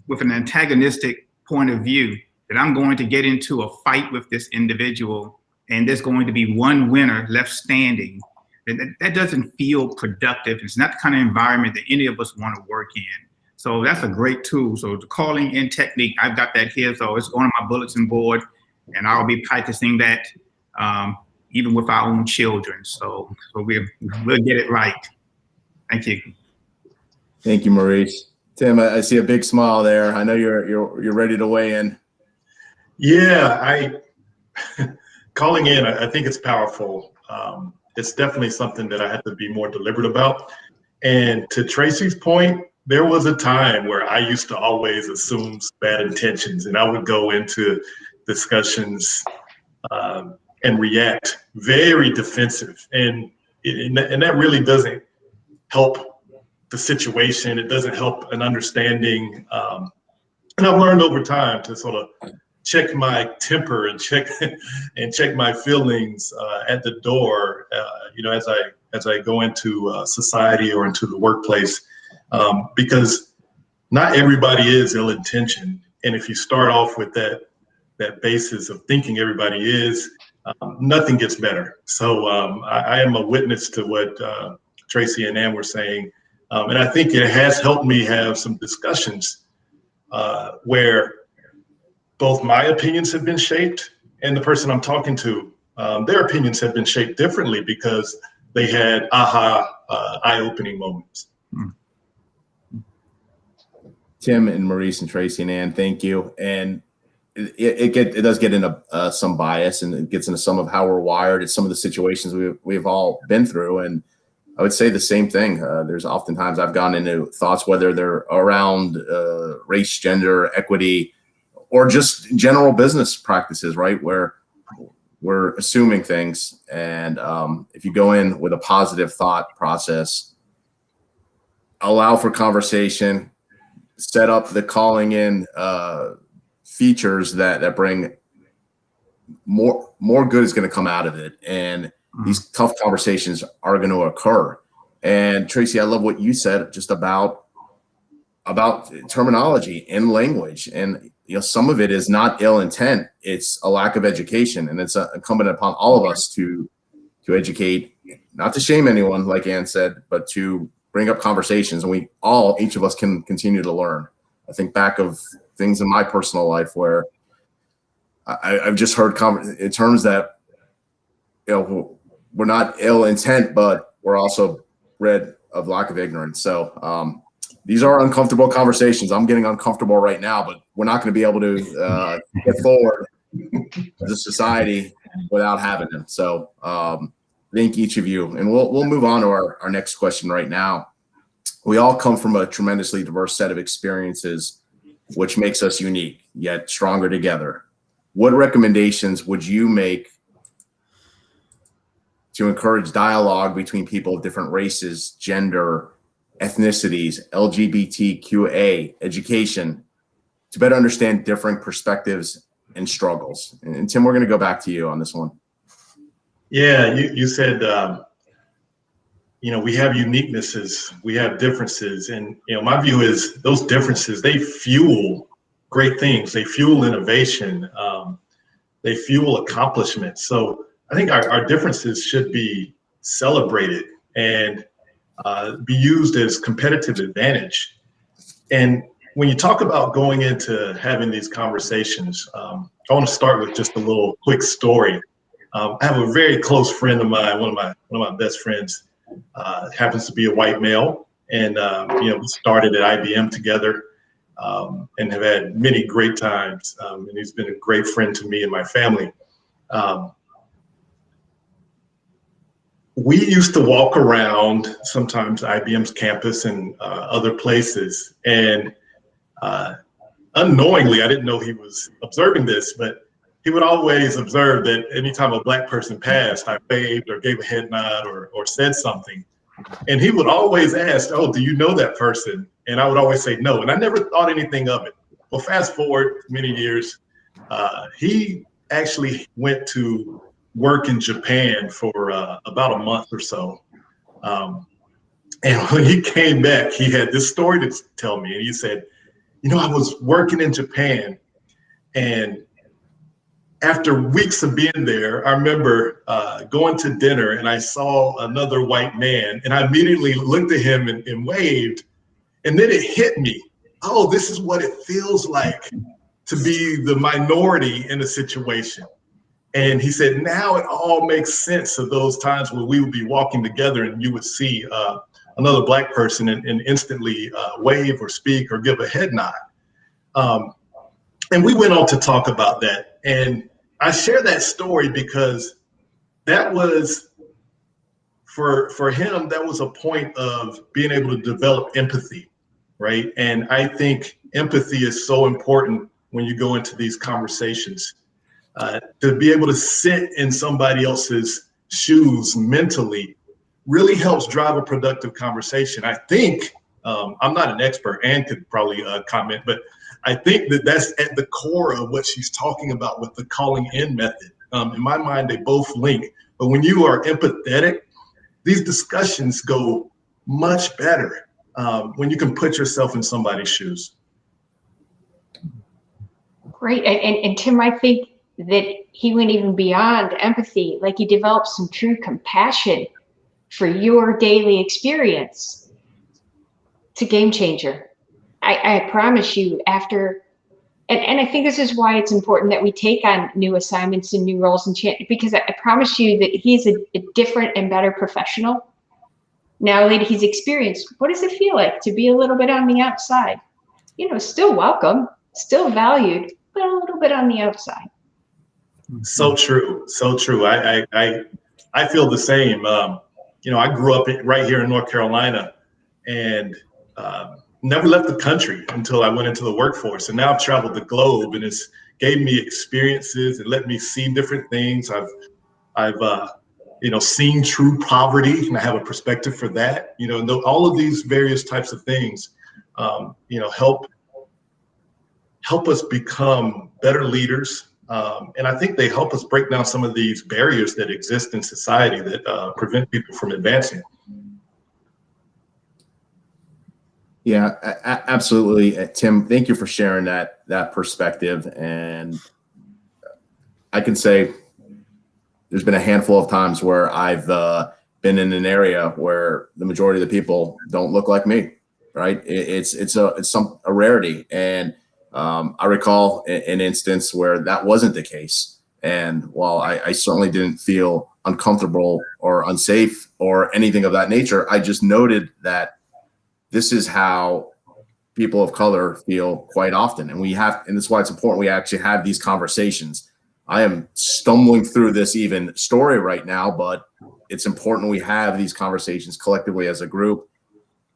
K: with an antagonistic point of view, that I'm going to get into a fight with this individual and there's going to be one winner left standing, that doesn't feel productive. It's not the kind of environment that any of us want to work in. So that's a great tool. So the calling in technique, I've got that here. So it's on my bulletin board, and I'll be practicing that even with our own children. So we'll get it right. Thank you.
I: Thank you, Maurice. Tim, I see a big smile there. I know you're ready to weigh in.
L: Yeah, calling in, I think it's powerful. It's definitely something that I have to be more deliberate about. And to Tracy's point, there was a time where I used to always assume bad intentions, and I would go into discussions and react very defensive, and that really doesn't help the situation. It doesn't help an understanding. And I've learned over time to sort of check my temper and check my feelings at the door. As I go into society or into the workplace, because not everybody is ill-intentioned, and if you start off with that that basis of thinking everybody is, nothing gets better. So I am a witness to what Tracy and Ann were saying. And I think it has helped me have some discussions where both my opinions have been shaped and the person I'm talking to, their opinions have been shaped differently because they had eye-opening moments.
I: Tim and Maurice and Tracy and Ann, thank you. And it does get into some bias, and it gets into some of how we're wired. It's some of the situations we've all been through. And I would say the same thing. There's oftentimes I've gone into thoughts, whether they're around race, gender, equity, or just general business practices, right? Where we're assuming things. And if you go in with a positive thought process, allow for conversation, set up the calling in features that bring more good is going to come out of it. And these tough conversations are going to occur. And Tracy, I love what you said just about terminology and language. And some of it is not ill intent. It's a lack of education. And it's incumbent upon all of us to educate, not to shame anyone, like Ann said, but to bring up conversations. And each of us can continue to learn. I think back of things in my personal life where I've just heard in terms that, we're not ill intent, but we're also bred of lack of ignorance. So these are uncomfortable conversations. I'm getting uncomfortable right now, but we're not going to be able to get forward as a society without having them. So thank each of you. And we'll move on to our next question right now. We all come from a tremendously diverse set of experiences, which makes us unique, yet stronger together. What recommendations would you make to encourage dialogue between people of different races, gender, ethnicities, LGBTQA, education, to better understand different perspectives and struggles? And Tim, we're going to go back to you on this one.
L: Yeah, you said, we have uniquenesses, we have differences. And, my view is those differences, they fuel great things. They fuel innovation. They fuel accomplishment. So I think our differences should be celebrated and be used as competitive advantage. And when you talk about going into having these conversations, I want to start with just a little quick story. I have a very close friend of mine, one of my best friends, happens to be a white male, and we started at IBM together and have had many great times. And he's been a great friend to me and my family. We used to walk around sometimes IBM's campus and other places, and unknowingly, I didn't know he was observing this, but he would always observe that anytime a Black person passed, I waved or gave a head nod or said something. And he would always ask, "Oh, do you know that person?" And I would always say no. And I never thought anything of it. Well, fast forward many years, he actually went to work in Japan for about a month or so. And when he came back, he had this story to tell me. And he said, I was working in Japan, and after weeks of being there, I remember going to dinner and I saw another white man, and I immediately looked at him and waved. And then it hit me. Oh, this is what it feels like to be the minority in a situation. And he said, now it all makes sense of those times where we would be walking together and you would see another Black person and instantly wave or speak or give a head nod. And we went on to talk about that. And I share that story because that was, for him, that was a point of being able to develop empathy, right? And I think empathy is so important when you go into these conversations. To be able to sit in somebody else's shoes mentally really helps drive a productive conversation. I think, I'm not an expert, Ann could probably comment, but I think that that's at the core of what she's talking about with the calling in method. In my mind, they both link. But when you are empathetic, these discussions go much better when you can put yourself in somebody's shoes.
J: Right. And Tim, I think that he went even beyond empathy, like he developed some true compassion for your daily experience. It's a game changer. I promise you, after, and I think this is why it's important that we take on new assignments and new roles and because I promise you that he's a different and better professional now that he's experienced. What does it feel like to be a little bit on the outside? You know, still welcome, still valued, but a little bit on the outside.
L: So true, so true. I feel the same. You know, I grew up right here in North Carolina, and never left the country until I went into the workforce. And now I've traveled the globe, and it's gave me experiences and let me see different things. I've you know, seen true poverty, and I have a perspective for that. You know, and all of these various types of things, you know, help us become better leaders. And I think they help us break down some of these barriers that exist in society that prevent people from advancing.
I: Yeah, absolutely. Tim, thank you for sharing that perspective. And I can say there's been a handful of times where I've been in an area where the majority of the people don't look like me, right? It's a rarity. And I recall an instance where that wasn't the case. And while I certainly didn't feel uncomfortable or unsafe or anything of that nature, I just noted that this is how people of color feel quite often. And that's why it's important we actually have these conversations. I am stumbling through this even story right now, but it's important we have these conversations collectively as a group,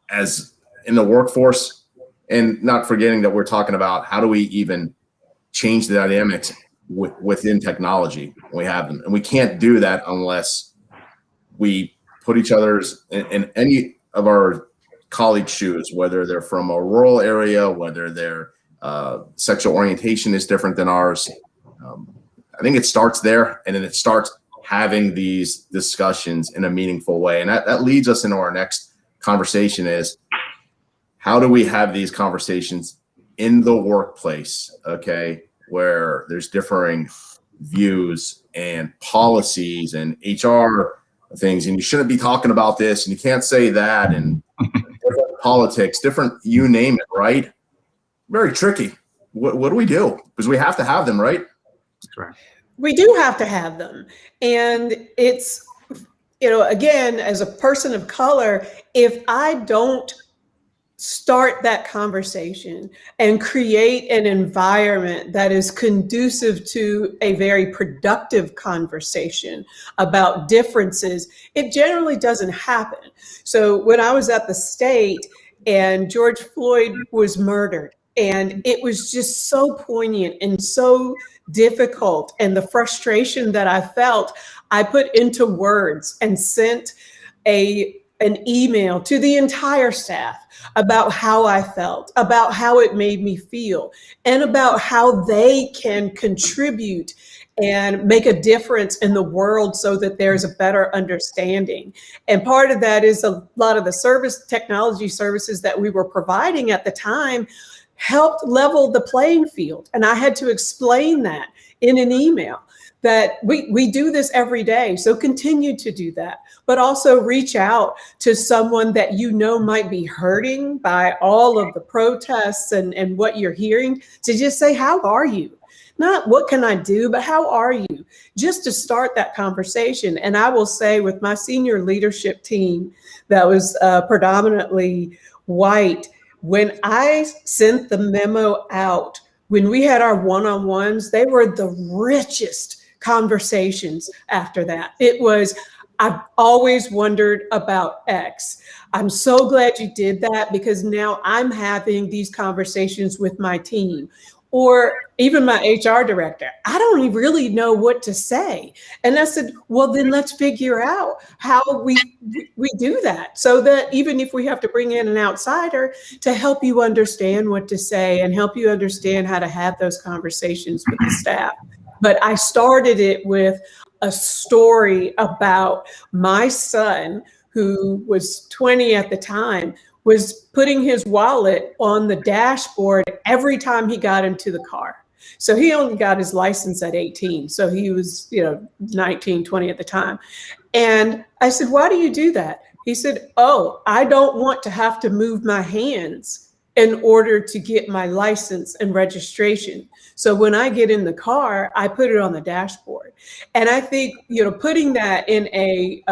I: as in the workforce, and not forgetting that we're talking about how do we even change the dynamics within technology when we have them. And we can't do that unless we put each other's in any of our colleagues' shoes, whether they're from a rural area, whether their sexual orientation is different than ours. I think it starts there, and then it starts having these discussions in a meaningful way. And that leads us into our next conversation is, how do we have these conversations in the workplace, okay, where there's differing views and policies and HR things, and you shouldn't be talking about this, and you can't say that, and different politics, different, you name it, right? Very tricky. What do we do? Because we have to have them, right?
K: That's right.
M: We do have to have them. And it's, you know, again, as a person of color, if I don't start that conversation and create an environment that is conducive to a very productive conversation about differences, it generally doesn't happen. So when I was at the state and George Floyd was murdered, and it was just so poignant and so difficult, and the frustration that I felt, I put into words and sent an email to the entire staff about how I felt, about how it made me feel, and about how they can contribute and make a difference in the world so that there's a better understanding. And part of that is a lot of the technology services that we were providing at the time helped level the playing field. And I had to explain that in an email, that we do this every day. So continue to do that, but also reach out to someone that you know might be hurting by all of the protests and what you're hearing, to just say, how are you? Not what can I do, but how are you? Just to start that conversation. And I will say, with my senior leadership team that was predominantly white, when I sent the memo out, when we had our one-on-ones, they were the richest conversations after that. It was, I've always wondered about X. I'm so glad you did that, because now I'm having these conversations with my team, or even my HR director. I don't really know what to say. And I said, well, then let's figure out how we do that, so that even if we have to bring in an outsider to help you understand what to say and help you understand how to have those conversations with the staff. But I started it with a story about my son, who was 20 at the time, was putting his wallet on the dashboard every time he got into the car. So he only got his license at 18. So he was, 19, 20 at the time. And I said, why do you do that? He said, oh, I don't want to have to move my hands in order to get my license and registration. So when I get in the car, I put it on the dashboard. And I think, putting that in a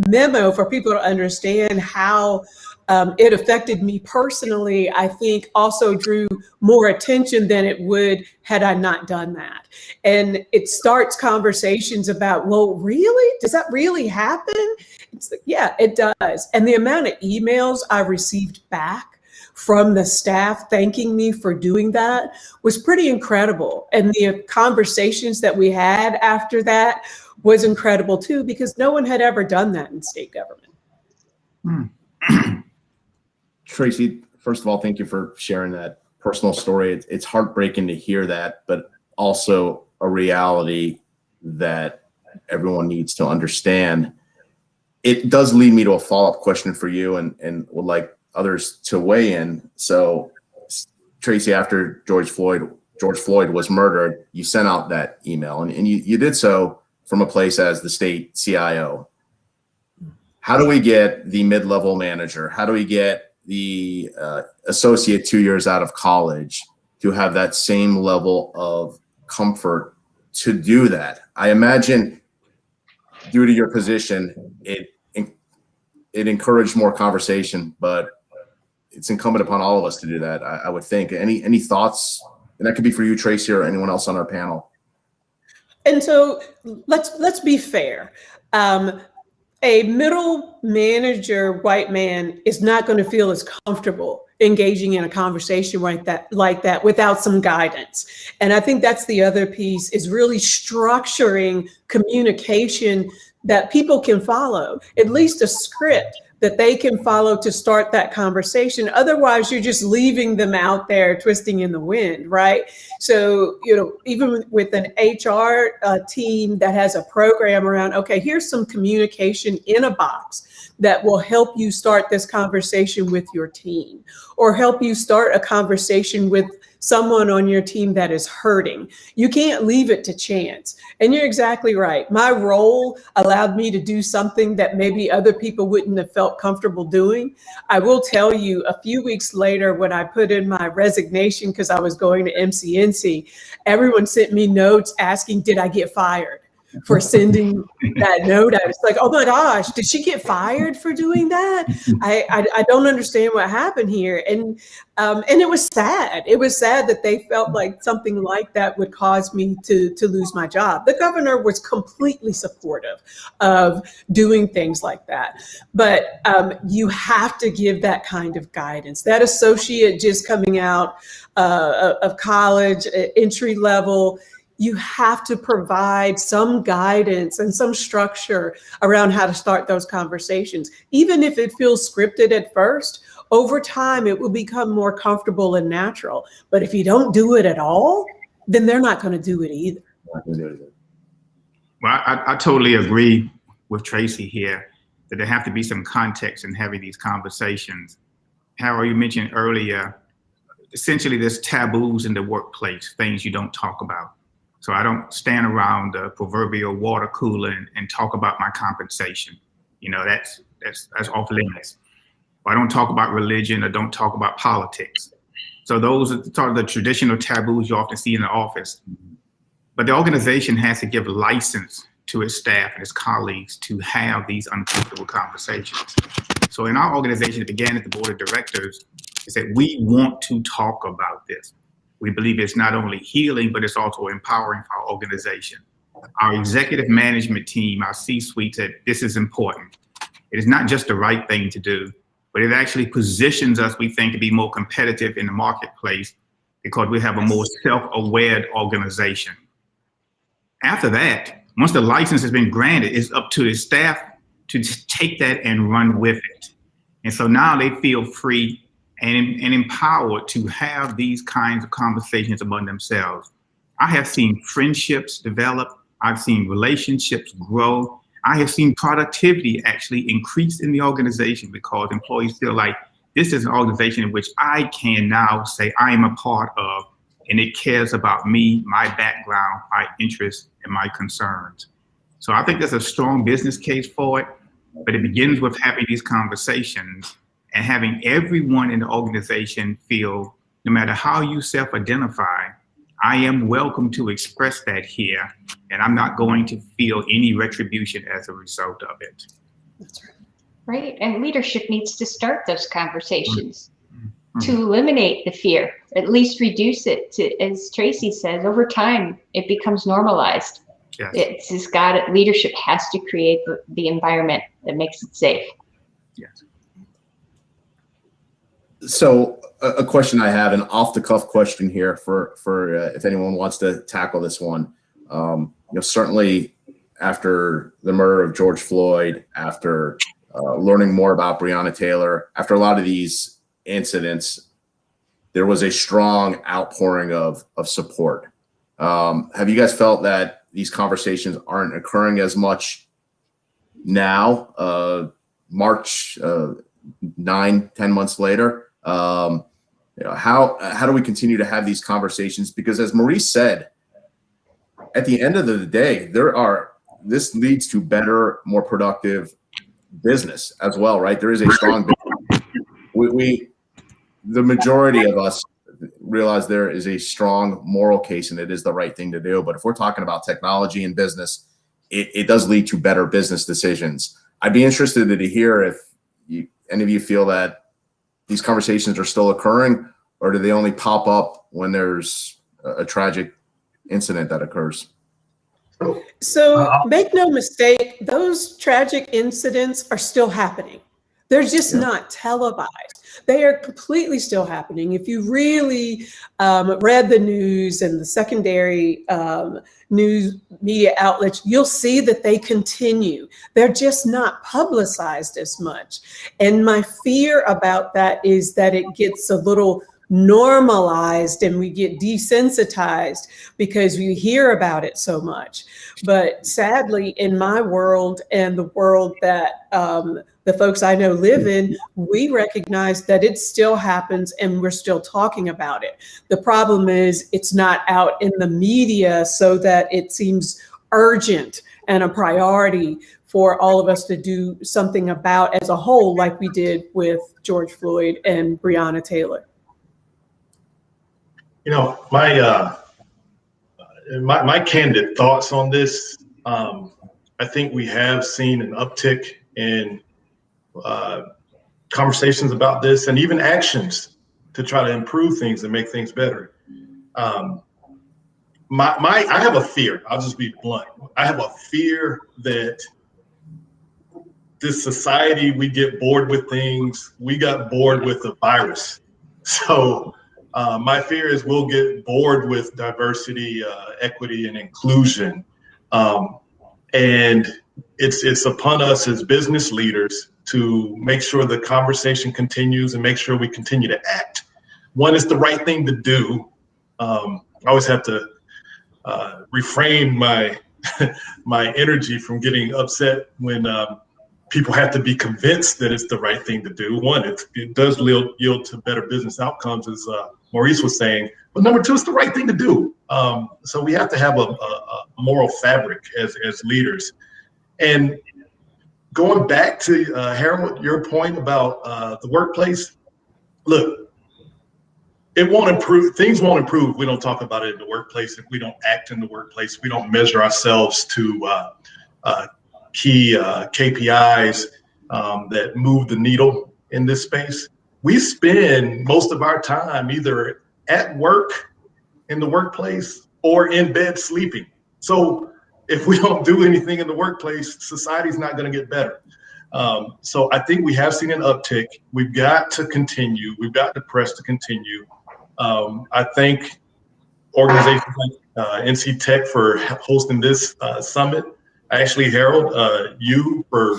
M: memo for people to understand how it affected me personally, I think also drew more attention than it would had I not done that. And it starts conversations about, well, really? Does that really happen? It's like, yeah, it does. And the amount of emails I received back from the staff thanking me for doing that was pretty incredible. And the conversations that we had after that was incredible too, because no one had ever done that in state government.
I: Tracy, first of all, thank you for sharing that personal story. It's heartbreaking to hear that, but also a reality that everyone needs to understand. It does lead me to a follow-up question for you, and would like others to weigh in. So, Tracy, after George Floyd was murdered, you sent out that email, and you did so from a place as the state CIO. How do we get the mid-level manager? How do we get the associate 2 years out of college to have that same level of comfort to do that? I imagine, due to your position, it encouraged more conversation, but it's incumbent upon all of us to do that, I would think. Any thoughts? And that could be for you, Tracy, or anyone else on our panel.
M: And so let's be fair. A middle manager, white man, is not going to feel as comfortable engaging in a conversation like that without some guidance. And I think that's the other piece, is really structuring communication that people can follow, at least a script that they can follow to start that conversation. Otherwise, you're just leaving them out there twisting in the wind, right? So, even with an HR team that has a program around, okay, here's some communication in a box that will help you start this conversation with your team, or help you start a conversation with someone on your team that is hurting. You can't leave it to chance. And you're exactly right. My role allowed me to do something that maybe other people wouldn't have felt comfortable doing. I will tell you, a few weeks later, when I put in my resignation because I was going to MCNC, everyone sent me notes asking, did I get fired for sending that note out? It's like, oh my gosh, did she get fired for doing that? I don't understand what happened here. And it was sad. It was sad that they felt like something like that would cause me to lose my job. The governor was completely supportive of doing things like that. But you have to give that kind of guidance. That associate just coming out of college, entry level, you have to provide some guidance and some structure around how to start those conversations. Even if it feels scripted at first, over time, it will become more comfortable and natural. But if you don't do it at all, then they're not going to do it either.
K: Well, I totally agree with Tracy here that there have to be some context in having these conversations. Harold, you mentioned earlier, essentially there's taboos in the workplace, things you don't talk about. So I don't stand around the proverbial water cooler and talk about my compensation. That's off limits. I don't talk about religion or don't talk about politics. So those are sort of the traditional taboos you often see in the office. But the organization has to give license to its staff and its colleagues to have these uncomfortable conversations. So in our organization, it began at the board of directors, is that we want to talk about this. We believe it's not only healing, but it's also empowering for our organization. Our executive management team, our C-suite, said this is important. It is not just the right thing to do, but it actually positions us, we think, to be more competitive in the marketplace because we have a more self-aware organization. After that, once the license has been granted, it's up to the staff to take that and run with it. And so now they feel free and empowered to have these kinds of conversations among themselves. I have seen friendships develop. I've seen relationships grow. I have seen productivity actually increase in the organization because employees feel like this is an organization in which I can now say I am a part of, and it cares about me, my background, my interests, and my concerns. So I think there's a strong business case for it, but it begins with having these conversations and having everyone in the organization feel, no matter how you self-identify, I am welcome to express that here, and I'm not going to feel any retribution as a result of it.
M: That's right.
J: Right, and leadership needs to start those conversations to eliminate the fear, at least reduce it to, as Tracy says, over time, it becomes normalized.
K: Yes.
J: It's just leadership has to create the environment that makes it safe.
K: Yes.
I: So a question I have, an off the cuff question here for if anyone wants to tackle this one. Certainly after the murder of George Floyd, after learning more about Breonna Taylor, after a lot of these incidents, there was a strong outpouring of support. Have you guys felt that these conversations aren't occurring as much now, March 9, 10 months later? How do we continue to have these conversations? Because as Maurice said, at the end of the day, this leads to better, more productive business as well, right? There is a strong business. The majority of us realize there is a strong moral case and it is the right thing to do. But if we're talking about technology and business, it does lead to better business decisions. I'd be interested to hear if any of you feel that these conversations are still occurring, or do they only pop up when there's a tragic incident that occurs?
M: So make no mistake, those tragic incidents are still happening. They're just not televised. They are completely still happening. If you really read the news and the secondary news media outlets, you'll see that they continue. They're just not publicized as much. And my fear about that is that it gets a little normalized and we get desensitized because we hear about it so much. But sadly, in my world and the world that the folks I know live in, we recognize that it still happens and we're still talking about it. The problem is it's not out in the media so that it seems urgent and a priority for all of us to do something about as a whole, like we did with George Floyd and Breonna Taylor.
L: My candid thoughts on this, I think we have seen an uptick in conversations about this and even actions to try to improve things and make things better. I have a fear, I'll just be blunt. I have a fear that this society, we get bored with things. We got bored with the virus. So my fear is we'll get bored with diversity, equity, and inclusion. And it's upon us as business leaders to make sure the conversation continues and make sure we continue to act. One, is the right thing to do. I always have to refrain my my energy from getting upset when people have to be convinced that it's the right thing to do. One, it does yield to better business outcomes, as Maurice was saying. But number two, it's the right thing to do. So we have to have a moral fabric as leaders. And going back to Harold, your point about the workplace, look, it won't improve. Things won't improve if we don't talk about it in the workplace, if we don't act in the workplace, we don't measure ourselves to key KPIs that move the needle in this space. We spend most of our time either at work, in the workplace, or in bed sleeping. So if we don't do anything in the workplace, society's not going to get better. So I think we have seen an uptick. We've got to continue. We've got to press to continue. I thank organizations like NC Tech for hosting this summit. Actually, Harold, you for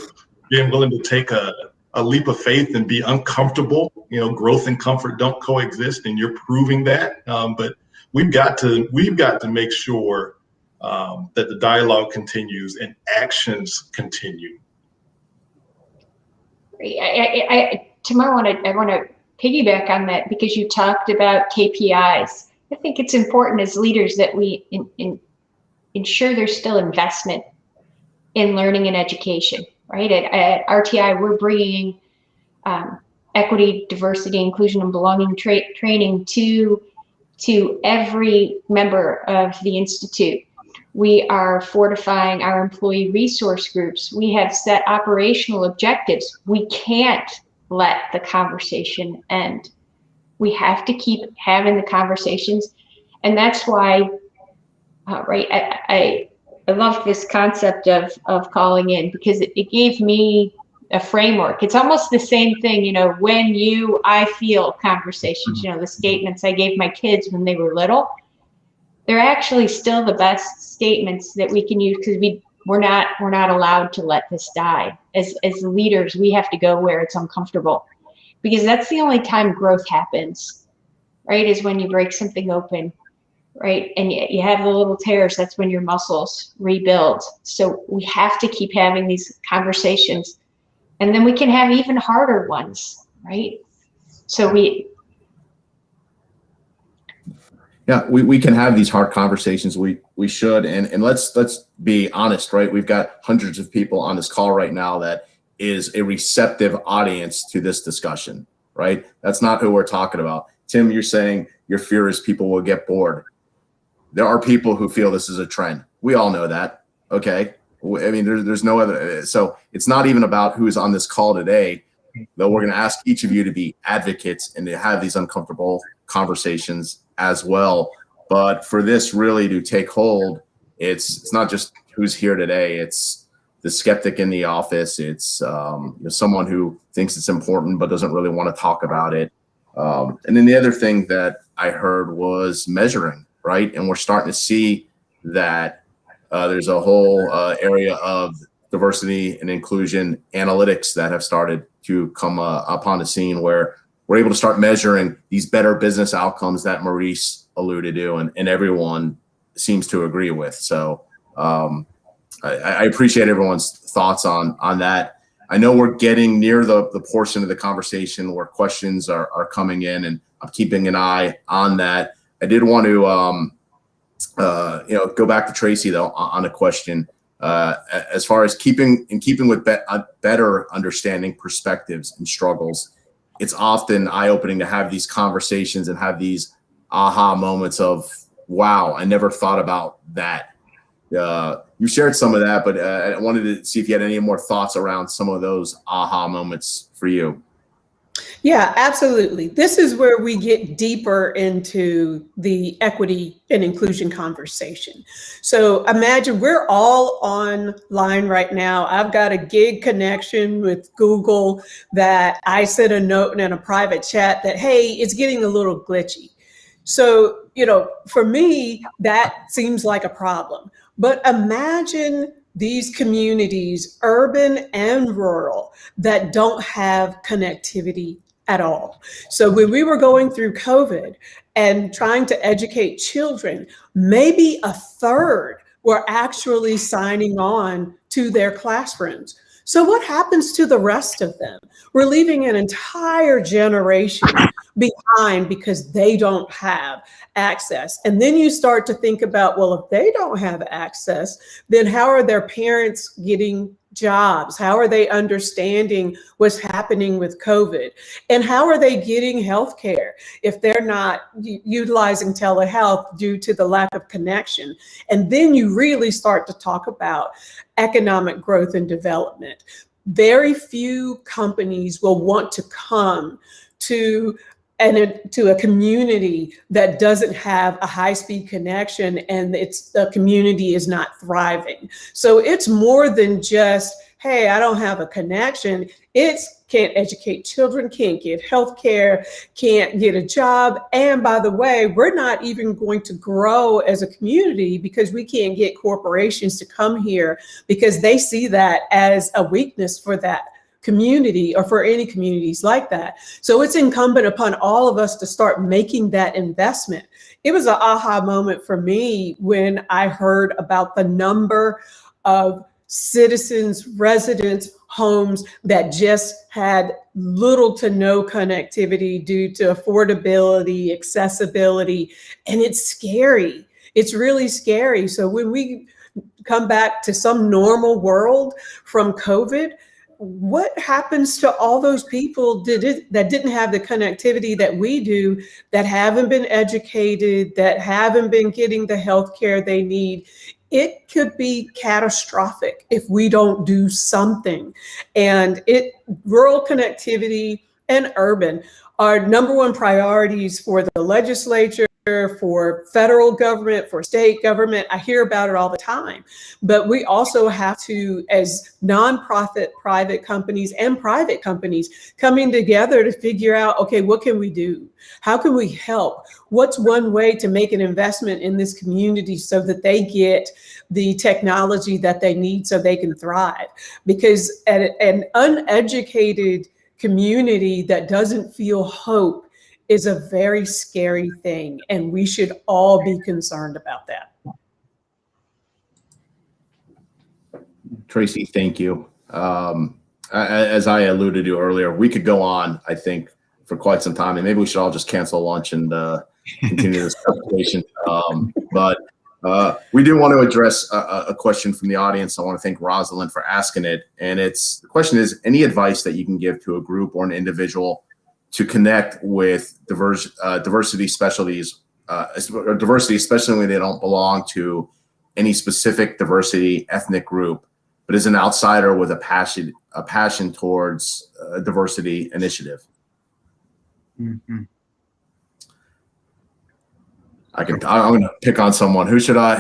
L: being willing to take a leap of faith and be uncomfortable. Growth and comfort don't coexist, and you're proving that. But we've got to make sure that the dialogue continues and actions continue.
J: Tim, I want to piggyback on that because you talked about KPIs I think it's important as leaders that we ensure there's still investment in learning and education, right? At RTI, we're bringing equity, diversity, inclusion, and belonging training to every member of the Institute. We are fortifying our employee resource groups. We have set operational objectives. We can't let the conversation end. We have to keep having the conversations. And that's why, right, I love this concept of calling in, because it gave me a framework. It's almost the same thing, you know, when I feel conversations, you know, the statements I gave my kids when they were little, they're actually still the best statements that we can use, because we're not allowed to let this die. As leaders, we have to go where it's uncomfortable, because that's the only time growth happens, right? Is when you break something open, right? And you have the little tears, that's when your muscles rebuild. So we have to keep having these conversations, and then we can have even harder ones, right? So
I: yeah, we can have these hard conversations. We should, and let's be honest, right? We've got hundreds of people on this call right now that is a receptive audience to this discussion, right? That's not who we're talking about. Tim, you're saying your fear is people will get bored. There are people who feel this is a trend. We all know that, okay? I mean, there's no other, so it's not even about who is on this call today, though we're gonna ask each of you to be advocates and to have these uncomfortable conversations as well. But for this really to take hold, it's not just who's here today, it's the skeptic in the office, it's someone who thinks it's important but doesn't really want to talk about it. And then the other thing that I heard was measuring, right? And we're starting to see that there's a whole area of diversity and inclusion analytics that have started to come upon the scene, where we're able to start measuring these better business outcomes that Maurice alluded to, and everyone seems to agree with. So I appreciate everyone's thoughts on that. I know we're getting near the portion of the conversation where questions are coming in, and I'm keeping an eye on that. I did want to go back to Tracy though on a question as far as keeping with better understanding perspectives and struggles. It's often eye-opening to have these conversations and have these aha moments of, wow, I never thought about that. You shared some of that, but I wanted to see if you had any more thoughts around some of those aha moments for you.
M: Yeah, absolutely. This is where we get deeper into the equity and inclusion conversation. So imagine we're all online right now. I've got a gig connection with Google that I sent a note in a private chat that, hey, it's getting a little glitchy. So, for me, that seems like a problem. But imagine these communities, urban and rural, that don't have connectivity at all. So when we were going through COVID and trying to educate children, maybe a third were actually signing on to their classrooms. So what happens to the rest of them? We're leaving an entire generation behind because they don't have access. And then you start to think about, well, if they don't have access, then how are their parents getting jobs? How are they understanding what's happening with COVID? And how are they getting healthcare if they're not utilizing telehealth due to the lack of connection? And then you really start to talk about economic growth and development. Very few companies will want to come to a community that doesn't have a high-speed connection and the community is not thriving. So it's more than just, hey, I don't have a connection. It's can't educate children, can't get healthcare, can't get a job. And by the way, we're not even going to grow as a community because we can't get corporations to come here because they see that as a weakness for that community or for any communities like that. So it's incumbent upon all of us to start making that investment. It was an aha moment for me when I heard about the number of citizens, residents homes that just had little to no connectivity due to affordability, accessibility, and it's scary. It's really scary. So when we come back to some normal world from COVID, what happens to all those people that didn't have the connectivity that we do, that haven't been educated, that haven't been getting the health care they need? It could be catastrophic if we don't do something. And rural connectivity and urban are number one priorities for the legislature, for federal government, for state government. I hear about it all the time. But we also have to, as nonprofit private companies and private companies, coming together to figure out, okay, what can we do? How can we help? What's one way to make an investment in this community so that they get the technology that they need so they can thrive? Because an uneducated community that doesn't feel hope is a very scary thing, and we should all be concerned about that.
I: Tracy, thank you. As I alluded to earlier, we could go on, I think, for quite some time, and maybe we should all just cancel lunch and continue this conversation. But we do want to address a question from the audience. I want to thank Rosalind for asking it. And the question is, any advice that you can give to a group or an individual to connect with diversity specialties, or diversity, especially when they don't belong to any specific diversity ethnic group, but is an outsider with a passion towards a diversity initiative?
K: Mm-hmm.
I: I'm going to pick on someone. Who should I?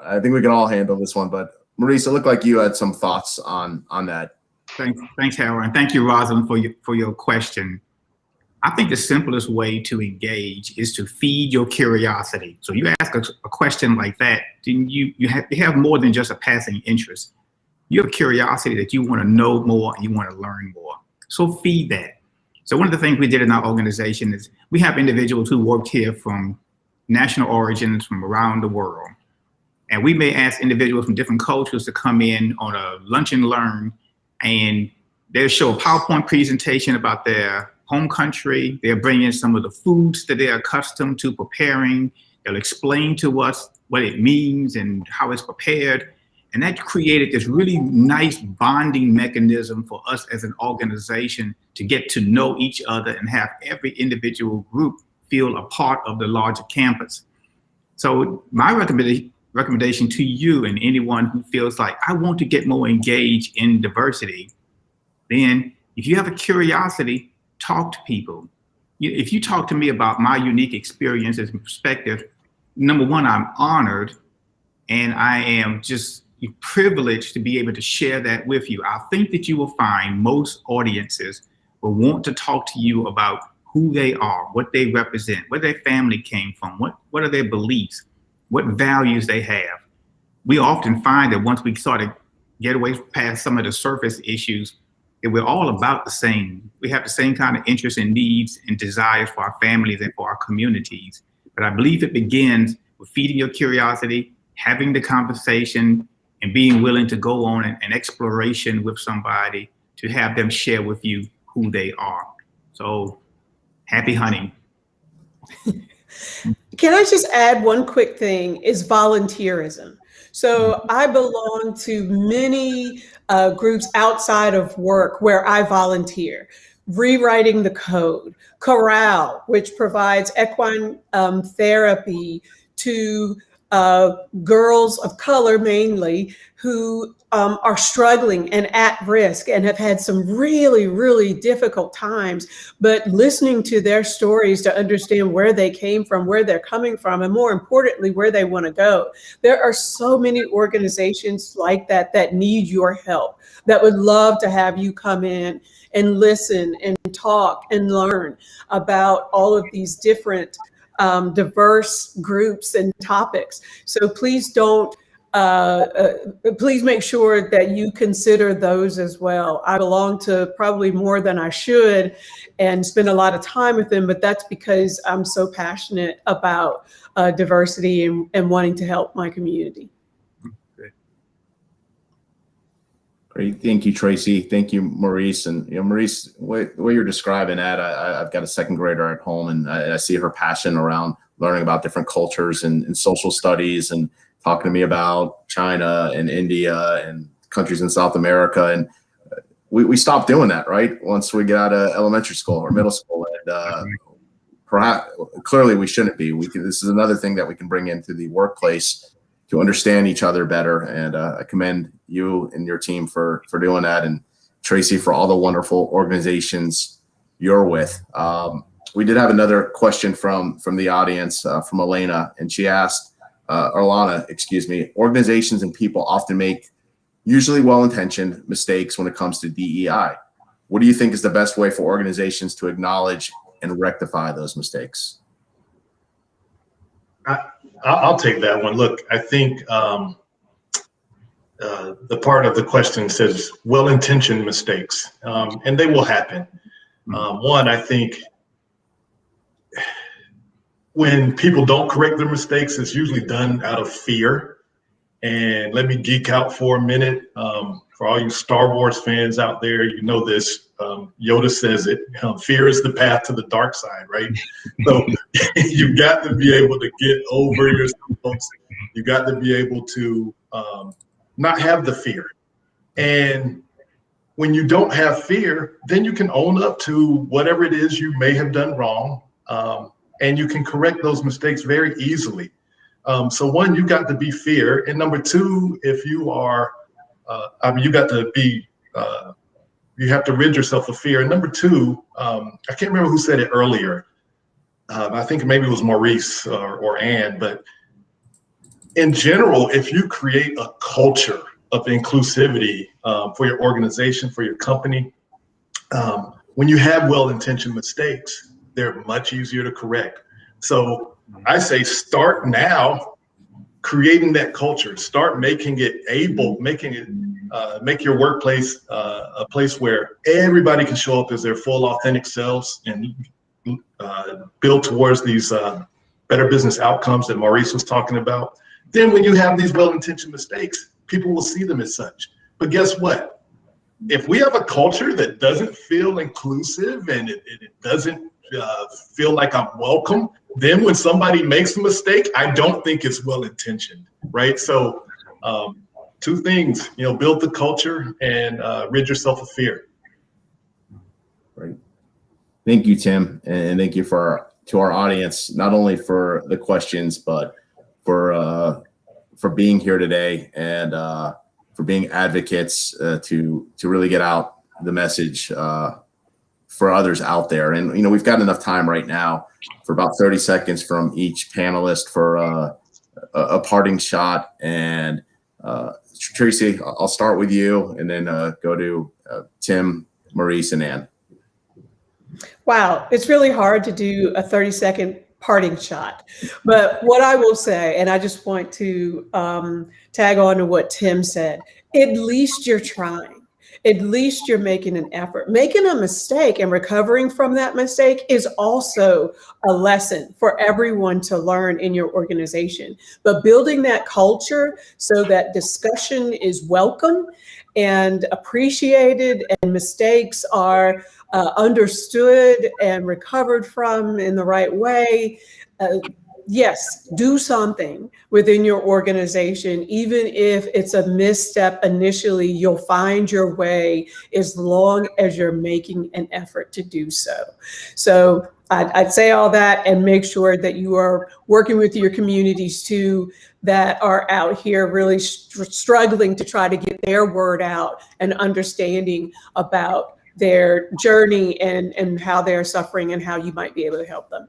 I: I think we can all handle this one. But Maurice, it looked like you had some thoughts on that.
K: Thanks, Harold, and thank you, Rosalind, for your question. I think the simplest way to engage is to feed your curiosity. So you ask a question like that, then you have more than just a passing interest. You have curiosity that you want to know more and you want to learn more. So feed that. So one of the things we did in our organization is we have individuals who work here from national origins from around the world. And we may ask individuals from different cultures to come in on a lunch and learn, and they'll show a PowerPoint presentation about their home country. They'll bring in some of the foods that they're accustomed to preparing. They'll explain to us what it means and how it's prepared. And that created this really nice bonding mechanism for us as an organization to get to know each other and have every individual group feel a part of the larger campus. So my recommendation to you and anyone who feels like, I want to get more engaged in diversity, then if you have a curiosity, talk to people. If you talk to me about my unique experiences and perspective, number one, I'm honored and I am just privileged to be able to share that with you. I think that you will find most audiences will want to talk to you about who they are, what they represent, where their family came from, what are their beliefs, what values they have. We often find that once we sort of get away past some of the surface issues, that we're all about the same. We have the same kind of interests and needs and desires for our families and for our communities. But I believe it begins with feeding your curiosity, having the conversation, and being willing to go on an exploration with somebody to have them share with you who they are. So happy hunting.
M: Can I just add one quick thing, is volunteerism. So I belong to many groups outside of work where I volunteer. Rewriting the Code, Corral, which provides equine therapy to girls of color mainly who are struggling and at risk and have had some really, really difficult times, but listening to their stories to understand where they came from, where they're coming from, and more importantly, where they want to go. There are so many organizations like that that need your help, that would love to have you come in and listen and talk and learn about all of these different diverse groups and topics. So please please make sure that you consider those as well. I belong to probably more than I should and spend a lot of time with them, but that's because I'm so passionate about diversity and wanting to help my community.
I: Great. Thank you, Tracy. Thank you, Maurice. And Maurice, the way you're describing that, I've got a second grader at home, and I see her passion around learning about different cultures and social studies, and talking to me about China and India and countries in South America. And we stopped doing that, right? Once we get out of elementary school or middle school, and perhaps clearly we shouldn't be. This is another thing that we can bring into the workplace to understand each other better. And I commend you and your team for doing that, and Tracy for all the wonderful organizations you're with. We did have another question from the audience, from Elena, and she asked, Orlana, excuse me, organizations and people often make usually well-intentioned mistakes when it comes to DEI. What do you think is the best way for organizations to acknowledge and rectify those mistakes?
L: I'll take that one. Look, I think the part of the question says well-intentioned mistakes, and they will happen. One, I think when people don't correct their mistakes, it's usually done out of fear. And let me geek out for a minute. For all you Star Wars fans out there, you know this. Yoda says it. Fear is the path to the dark side, right? So you've got to be able to get over yourself. You got to be able to not have the fear. And when you don't have fear, then you can own up to whatever it is you may have done wrong, and you can correct those mistakes very easily. So one, you've got to be fear, and number two, if you are, you got to be, you have to rid yourself of fear. And number two, I can't remember who said it earlier. I think maybe it was Maurice or Ann, but in general, if you create a culture of inclusivity for your organization, for your company, when you have well-intentioned mistakes, they're much easier to correct. So I say start now creating that culture. Start making it make your workplace a place where everybody can show up as their full authentic selves and build towards these better business outcomes that Maurice was talking about. Then when you have these well-intentioned mistakes, people will see them as such. But guess what? If we have a culture that doesn't feel inclusive and it doesn't feel like I'm welcome, then when somebody makes a mistake, I don't think it's well-intentioned, right? So two things, build the culture and rid yourself of fear.
I: Right. Thank you, Tim. And thank you to our audience, not only for the questions, but for being here today and for being advocates to really get out the message for others out there. And, we've got enough time right now for about 30 seconds from each panelist for a parting shot. And Tracy, I'll start with you and then go to Tim, Maurice, and Ann.
M: Wow, it's really hard to do a 30-second parting shot. But what I will say, and I just want to tag on to what Tim said, at least you're trying. At least you're making an effort. Making a mistake and recovering from that mistake is also a lesson for everyone to learn in your organization. But building that culture so that discussion is welcome and appreciated and mistakes are understood and recovered from in the right way. Yes, do something within your organization. Even if it's a misstep initially, you'll find your way as long as you're making an effort to do so. So I'd say all that and make sure that you are working with your communities too that are out here really struggling to try to get their word out and understanding about their journey and how they're suffering and how you might be able to help them.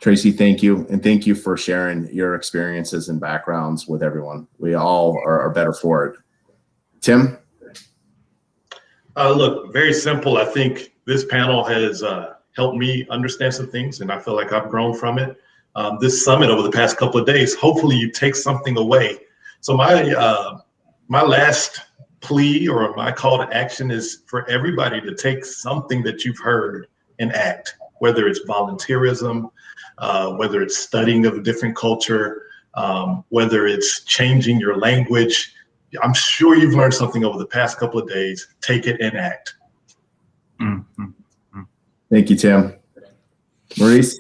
I: Tracy, thank you. And thank you for sharing your experiences and backgrounds with everyone. We all are better for it. Tim?
L: Look, very simple. I think this panel has helped me understand some things, and I feel like I've grown from it. This summit over the past couple of days, hopefully you take something away. So my last plea or my call to action is for everybody to take something that you've heard and act, whether it's volunteerism, whether it's studying of a different culture, whether it's changing your language, I'm sure you've learned something over the past couple of days. Take it and act.
I: Thank you, Tim. Maurice?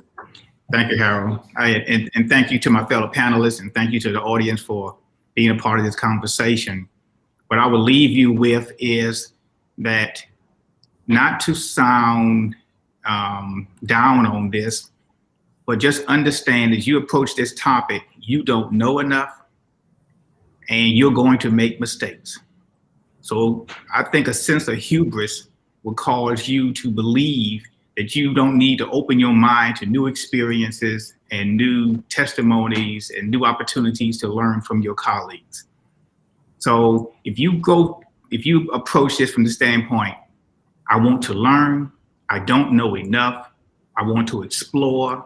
K: Thank you, Harold. And thank you to my fellow panelists, and thank you to the audience for being a part of this conversation. What I will leave you with is that not to sound down on this, but just understand as you approach this topic, you don't know enough and you're going to make mistakes. So I think a sense of hubris will cause you to believe that you don't need to open your mind to new experiences and new testimonies and new opportunities to learn from your colleagues. So if you approach this from the standpoint, I want to learn, I don't know enough, I want to explore,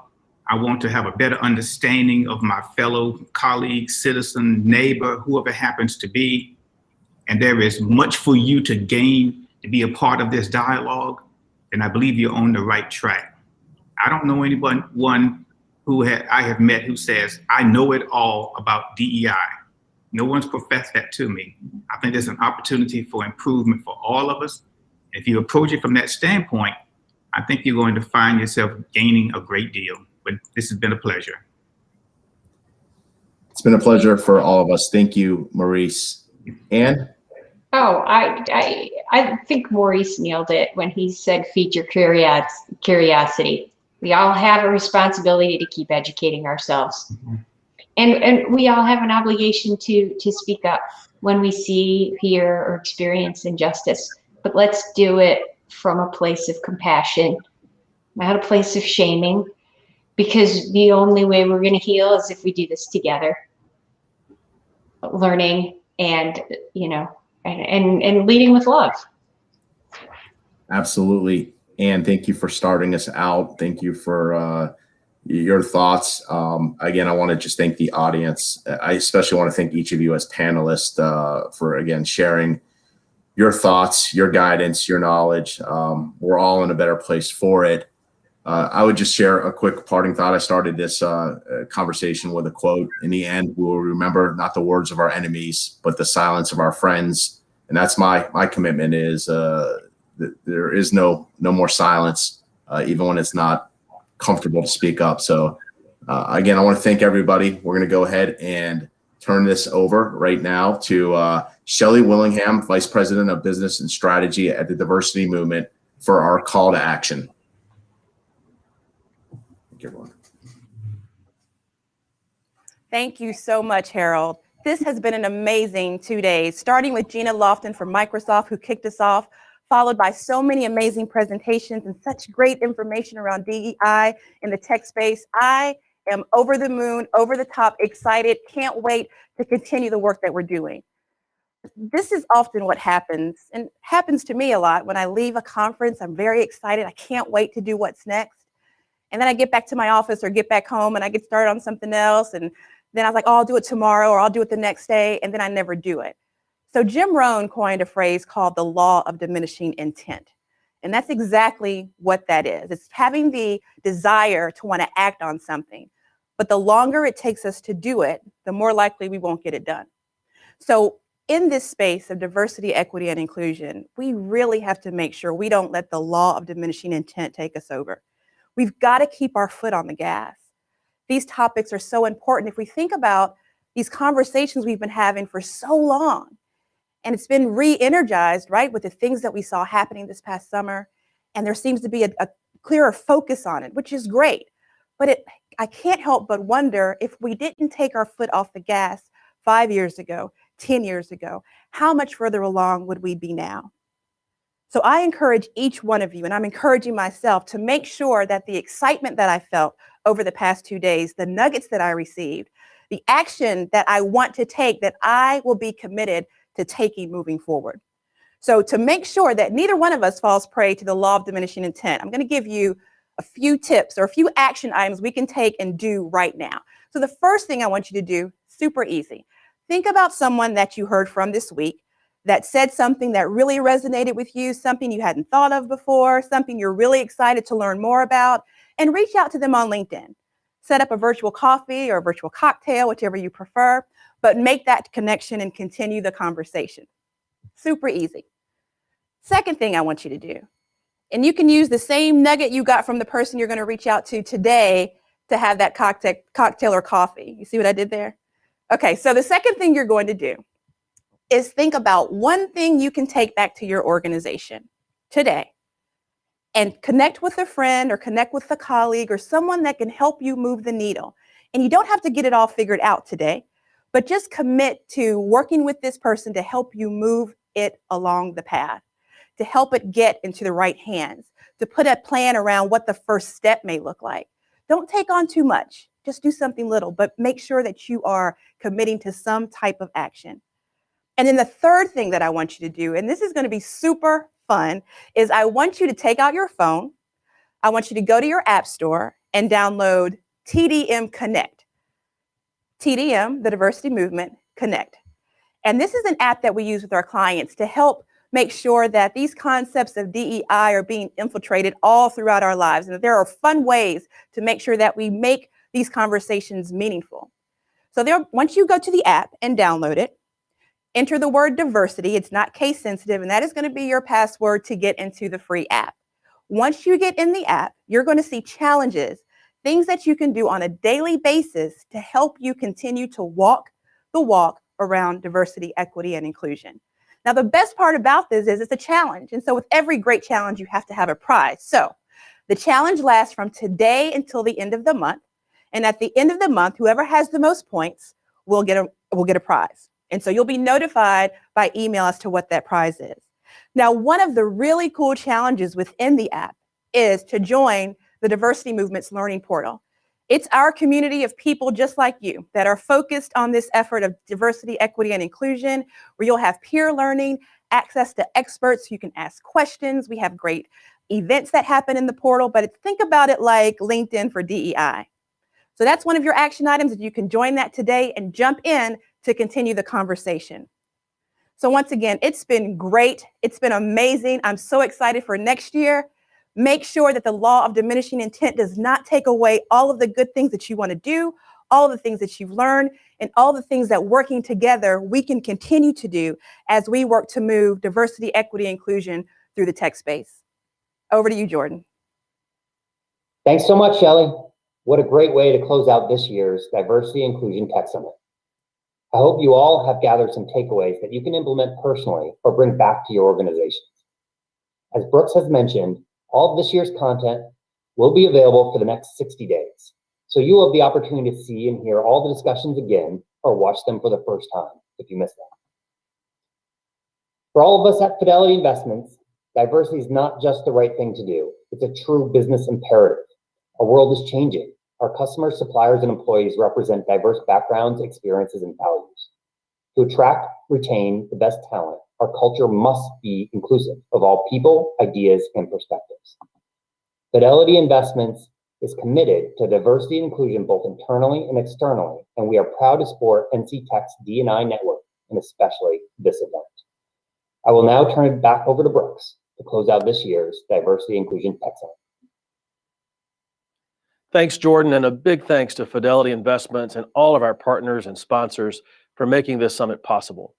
K: I want to have a better understanding of my fellow colleague, citizen, neighbor, whoever happens to be, and there is much for you to gain to be a part of this dialogue, then I believe you're on the right track. I don't know anyone who I have met who says, I know it all about DEI. No one's professed that to me. I think there's an opportunity for improvement for all of us. If you approach it from that standpoint, I think you're going to find yourself gaining a great deal. But this has been a pleasure.
I: It's been a pleasure for all of us. Thank you, Maurice. Ann?
J: Oh, I think Maurice nailed it when he said feed your curiosity. We all have a responsibility to keep educating ourselves. And we all have an obligation to speak up when we see, hear, or experience injustice. But let's do it from a place of compassion, not a place of shaming, because the only way we're going to heal is if we do this together, learning and, and leading with love.
I: Absolutely. Ann, thank you for starting us out. Thank you for your thoughts. Again, I want to just thank the audience. I especially want to thank each of you as panelists for, again, sharing your thoughts, your guidance, your knowledge. We're all in a better place for it. I would just share a quick parting thought. I started this conversation with a quote. In the end, we will remember not the words of our enemies, but the silence of our friends. And that's my commitment is that there is no more silence, even when it's not comfortable to speak up. So again, I want to thank everybody. We're going to go ahead and turn this over right now to Shelley Willingham, Vice President of Business and Strategy at the Diversity Movement, for our call to action. Thank you, everyone.
N: Thank you so much, Harold. This has been an amazing 2 days, starting with Gina Lofton from Microsoft, who kicked us off, followed by so many amazing presentations and such great information around DEI in the tech space. I am over the moon, over the top, excited, can't wait to continue the work that we're doing. This is often what happens, and happens to me a lot. When I leave a conference, I'm very excited. I can't wait to do what's next. And then I get back to my office or get back home and I get started on something else. And then I was like, oh, I'll do it tomorrow or I'll do it the next day. And then I never do it. So Jim Rohn coined a phrase called the law of diminishing intent. And that's exactly what that is. It's having the desire to want to act on something. But the longer it takes us to do it, the more likely we won't get it done. So in this space of diversity, equity, and inclusion, we really have to make sure we don't let the law of diminishing intent take us over. We've got to keep our foot on the gas. These topics are so important. If we think about these conversations we've been having for so long, and it's been re-energized, right, with the things that we saw happening this past summer, and there seems to be a clearer focus on it, which is great. But I can't help but wonder if we didn't take our foot off the gas 5 years ago, 10 years ago, how much further along would we be now? So I encourage each one of you, and I'm encouraging myself, to make sure that the excitement that I felt over the past 2 days, the nuggets that I received, the action that I want to take, that I will be committed to taking moving forward. So to make sure that neither one of us falls prey to the law of diminishing intent, I'm going to give you a few tips or a few action items we can take and do right now. So the first thing I want you to do, super easy. Think about someone that you heard from this week that said something that really resonated with you, something you hadn't thought of before, something you're really excited to learn more about, and reach out to them on LinkedIn. set up a virtual coffee or a virtual cocktail, whichever you prefer, but make that connection and continue the conversation. Super easy. Second thing I want you to do, and you can use the same nugget you got from the person you're going to reach out to today to have that cocktail or coffee. You see what I did there? Okay, so the second thing you're going to do is think about one thing you can take back to your organization today and connect with a friend or connect with a colleague or someone that can help you move the needle. And you don't have to get it all figured out today, but just commit to working with this person to help you move it along the path, to help it get into the right hands, to put a plan around what the first step may look like. Don't take on too much. Just do something little, but make sure that you are committing to some type of action. And then the third thing that I want you to do, and this is going to be super fun, is I want you to take out your phone. I want you to go to your app store and download TDM Connect. TDM, the Diversity Movement Connect. And this is an app that we use with our clients to help make sure that these concepts of DEI are being infiltrated all throughout our lives, and that there are fun ways to make sure that we make these conversations meaningful. So once you go to the app and download it, enter the word diversity. It's not case sensitive, and that is going to be your password to get into the free app. Once you get in the app, you're going to see challenges, things that you can do on a daily basis to help you continue to walk the walk around diversity, equity, and inclusion. Now, the best part about this is it's a challenge. And so with every great challenge, you have to have a prize. So the challenge lasts from today until the end of the month. And at the end of the month, whoever has the most points will get a prize. And so you'll be notified by email as to what that prize is. Now, one of the really cool challenges within the app is to join the Diversity Movement's Learning Portal. It's our community of people just like you that are focused on this effort of diversity, equity, and inclusion, where you'll have peer learning, access to experts, you can ask questions. We have great events that happen in the portal, but think about it like LinkedIn for DEI. So that's one of your action items, that you can join that today and jump in to continue the conversation. So once again, it's been great. It's been amazing. I'm so excited for next year. Make sure that the law of diminishing intent does not take away all of the good things that you want to do, all of the things that you've learned, and all the things that working together we can continue to do as we work to move diversity, equity, inclusion through the tech space. Over to you, Jordan.
C: Thanks so much, Shelley. What a great way to close out this year's Diversity Inclusion Tech Summit. I hope you all have gathered some takeaways that you can implement personally or bring back to your organizations. As Brooks has mentioned, all of this year's content will be available for the next 60 days. So you will have the opportunity to see and hear all the discussions again or watch them for the first time if you missed them. For all of us at Fidelity Investments, diversity is not just the right thing to do. It's a true business imperative. Our world is changing. Our customers, suppliers, and employees represent diverse backgrounds, experiences, and values. To attract, retain the best talent, our culture must be inclusive of all people, ideas, and perspectives. Fidelity Investments is committed to diversity and inclusion both internally and externally, and we are proud to support NC Tech's D&I network, and especially this event. I will now turn it back over to Brooks to close out this year's Diversity Inclusion Tech Summit.
A: Thanks, Jordan, and a big thanks to Fidelity Investments and all of our partners and sponsors for making this summit possible.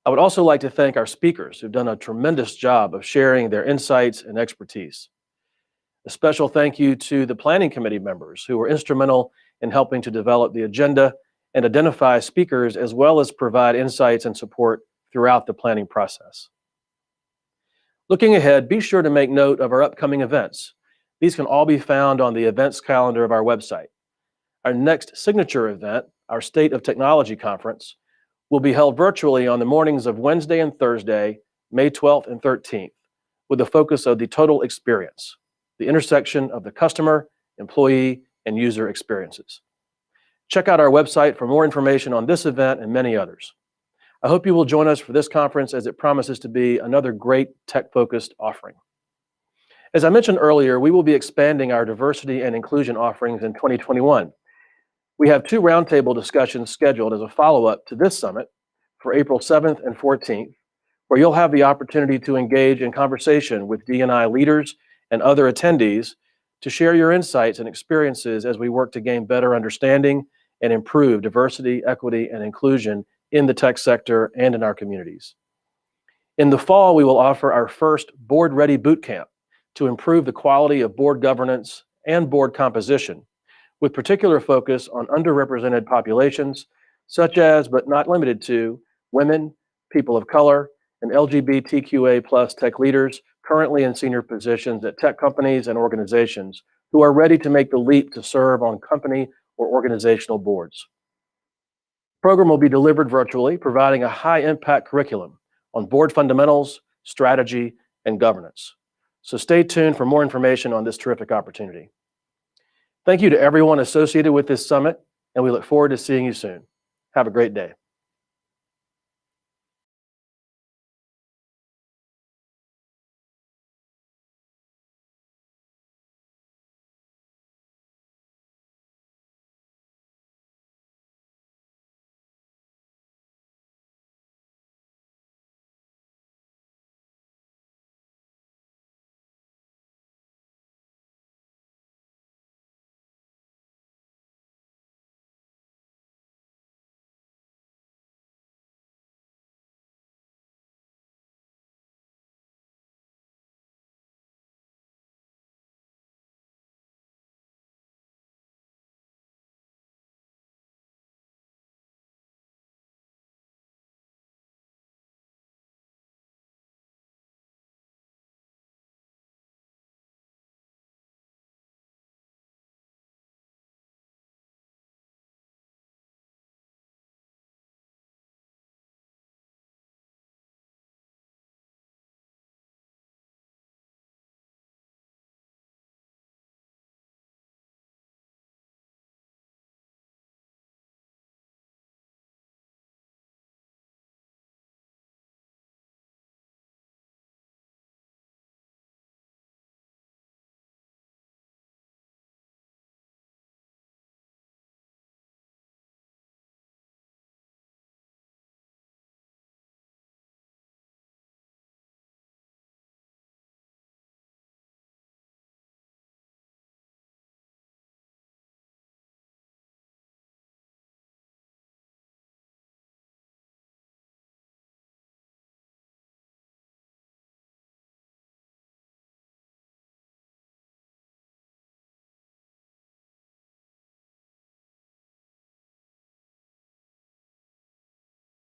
A: I would also like to thank our speakers who've done a tremendous job of sharing their insights and expertise. A special thank you to the planning committee members who were instrumental in helping to develop the agenda and identify speakers, as well as provide insights and support throughout the planning process. Looking ahead, be sure to make note of our upcoming events. These can all be found on the events calendar of our website. Our next signature event, our State of Technology Conference, will be held virtually on the mornings of Wednesday and Thursday, May 12th and 13th, with a focus of the total experience, the intersection of the customer, employee, and user experiences. Check out our website for more information on this event and many others. I hope you will join us for this conference, as it promises to be another great tech-focused offering. As I mentioned earlier, we will be expanding our diversity and inclusion offerings in 2021. We have 2 roundtable discussions scheduled as a follow-up to this summit for April 7th and 14th, where you'll have the opportunity to engage in conversation with D&I leaders and other attendees to share your insights and experiences as we work to gain better understanding and improve diversity, equity, and inclusion in the tech sector and in our communities. In the fall, we will offer our first Board Ready Boot Camp to improve the quality of board governance and board composition, with particular focus on underrepresented populations, such as, but not limited to, women, people of color, and LGBTQA+ tech leaders currently in senior positions at tech companies and organizations who are ready to make the leap to serve on company or organizational boards. The program will be delivered virtually, providing a high-impact curriculum on board fundamentals, strategy, and governance. So stay tuned for more information on this terrific opportunity. Thank you to everyone associated with this summit, and we look forward to seeing you soon. Have a great day.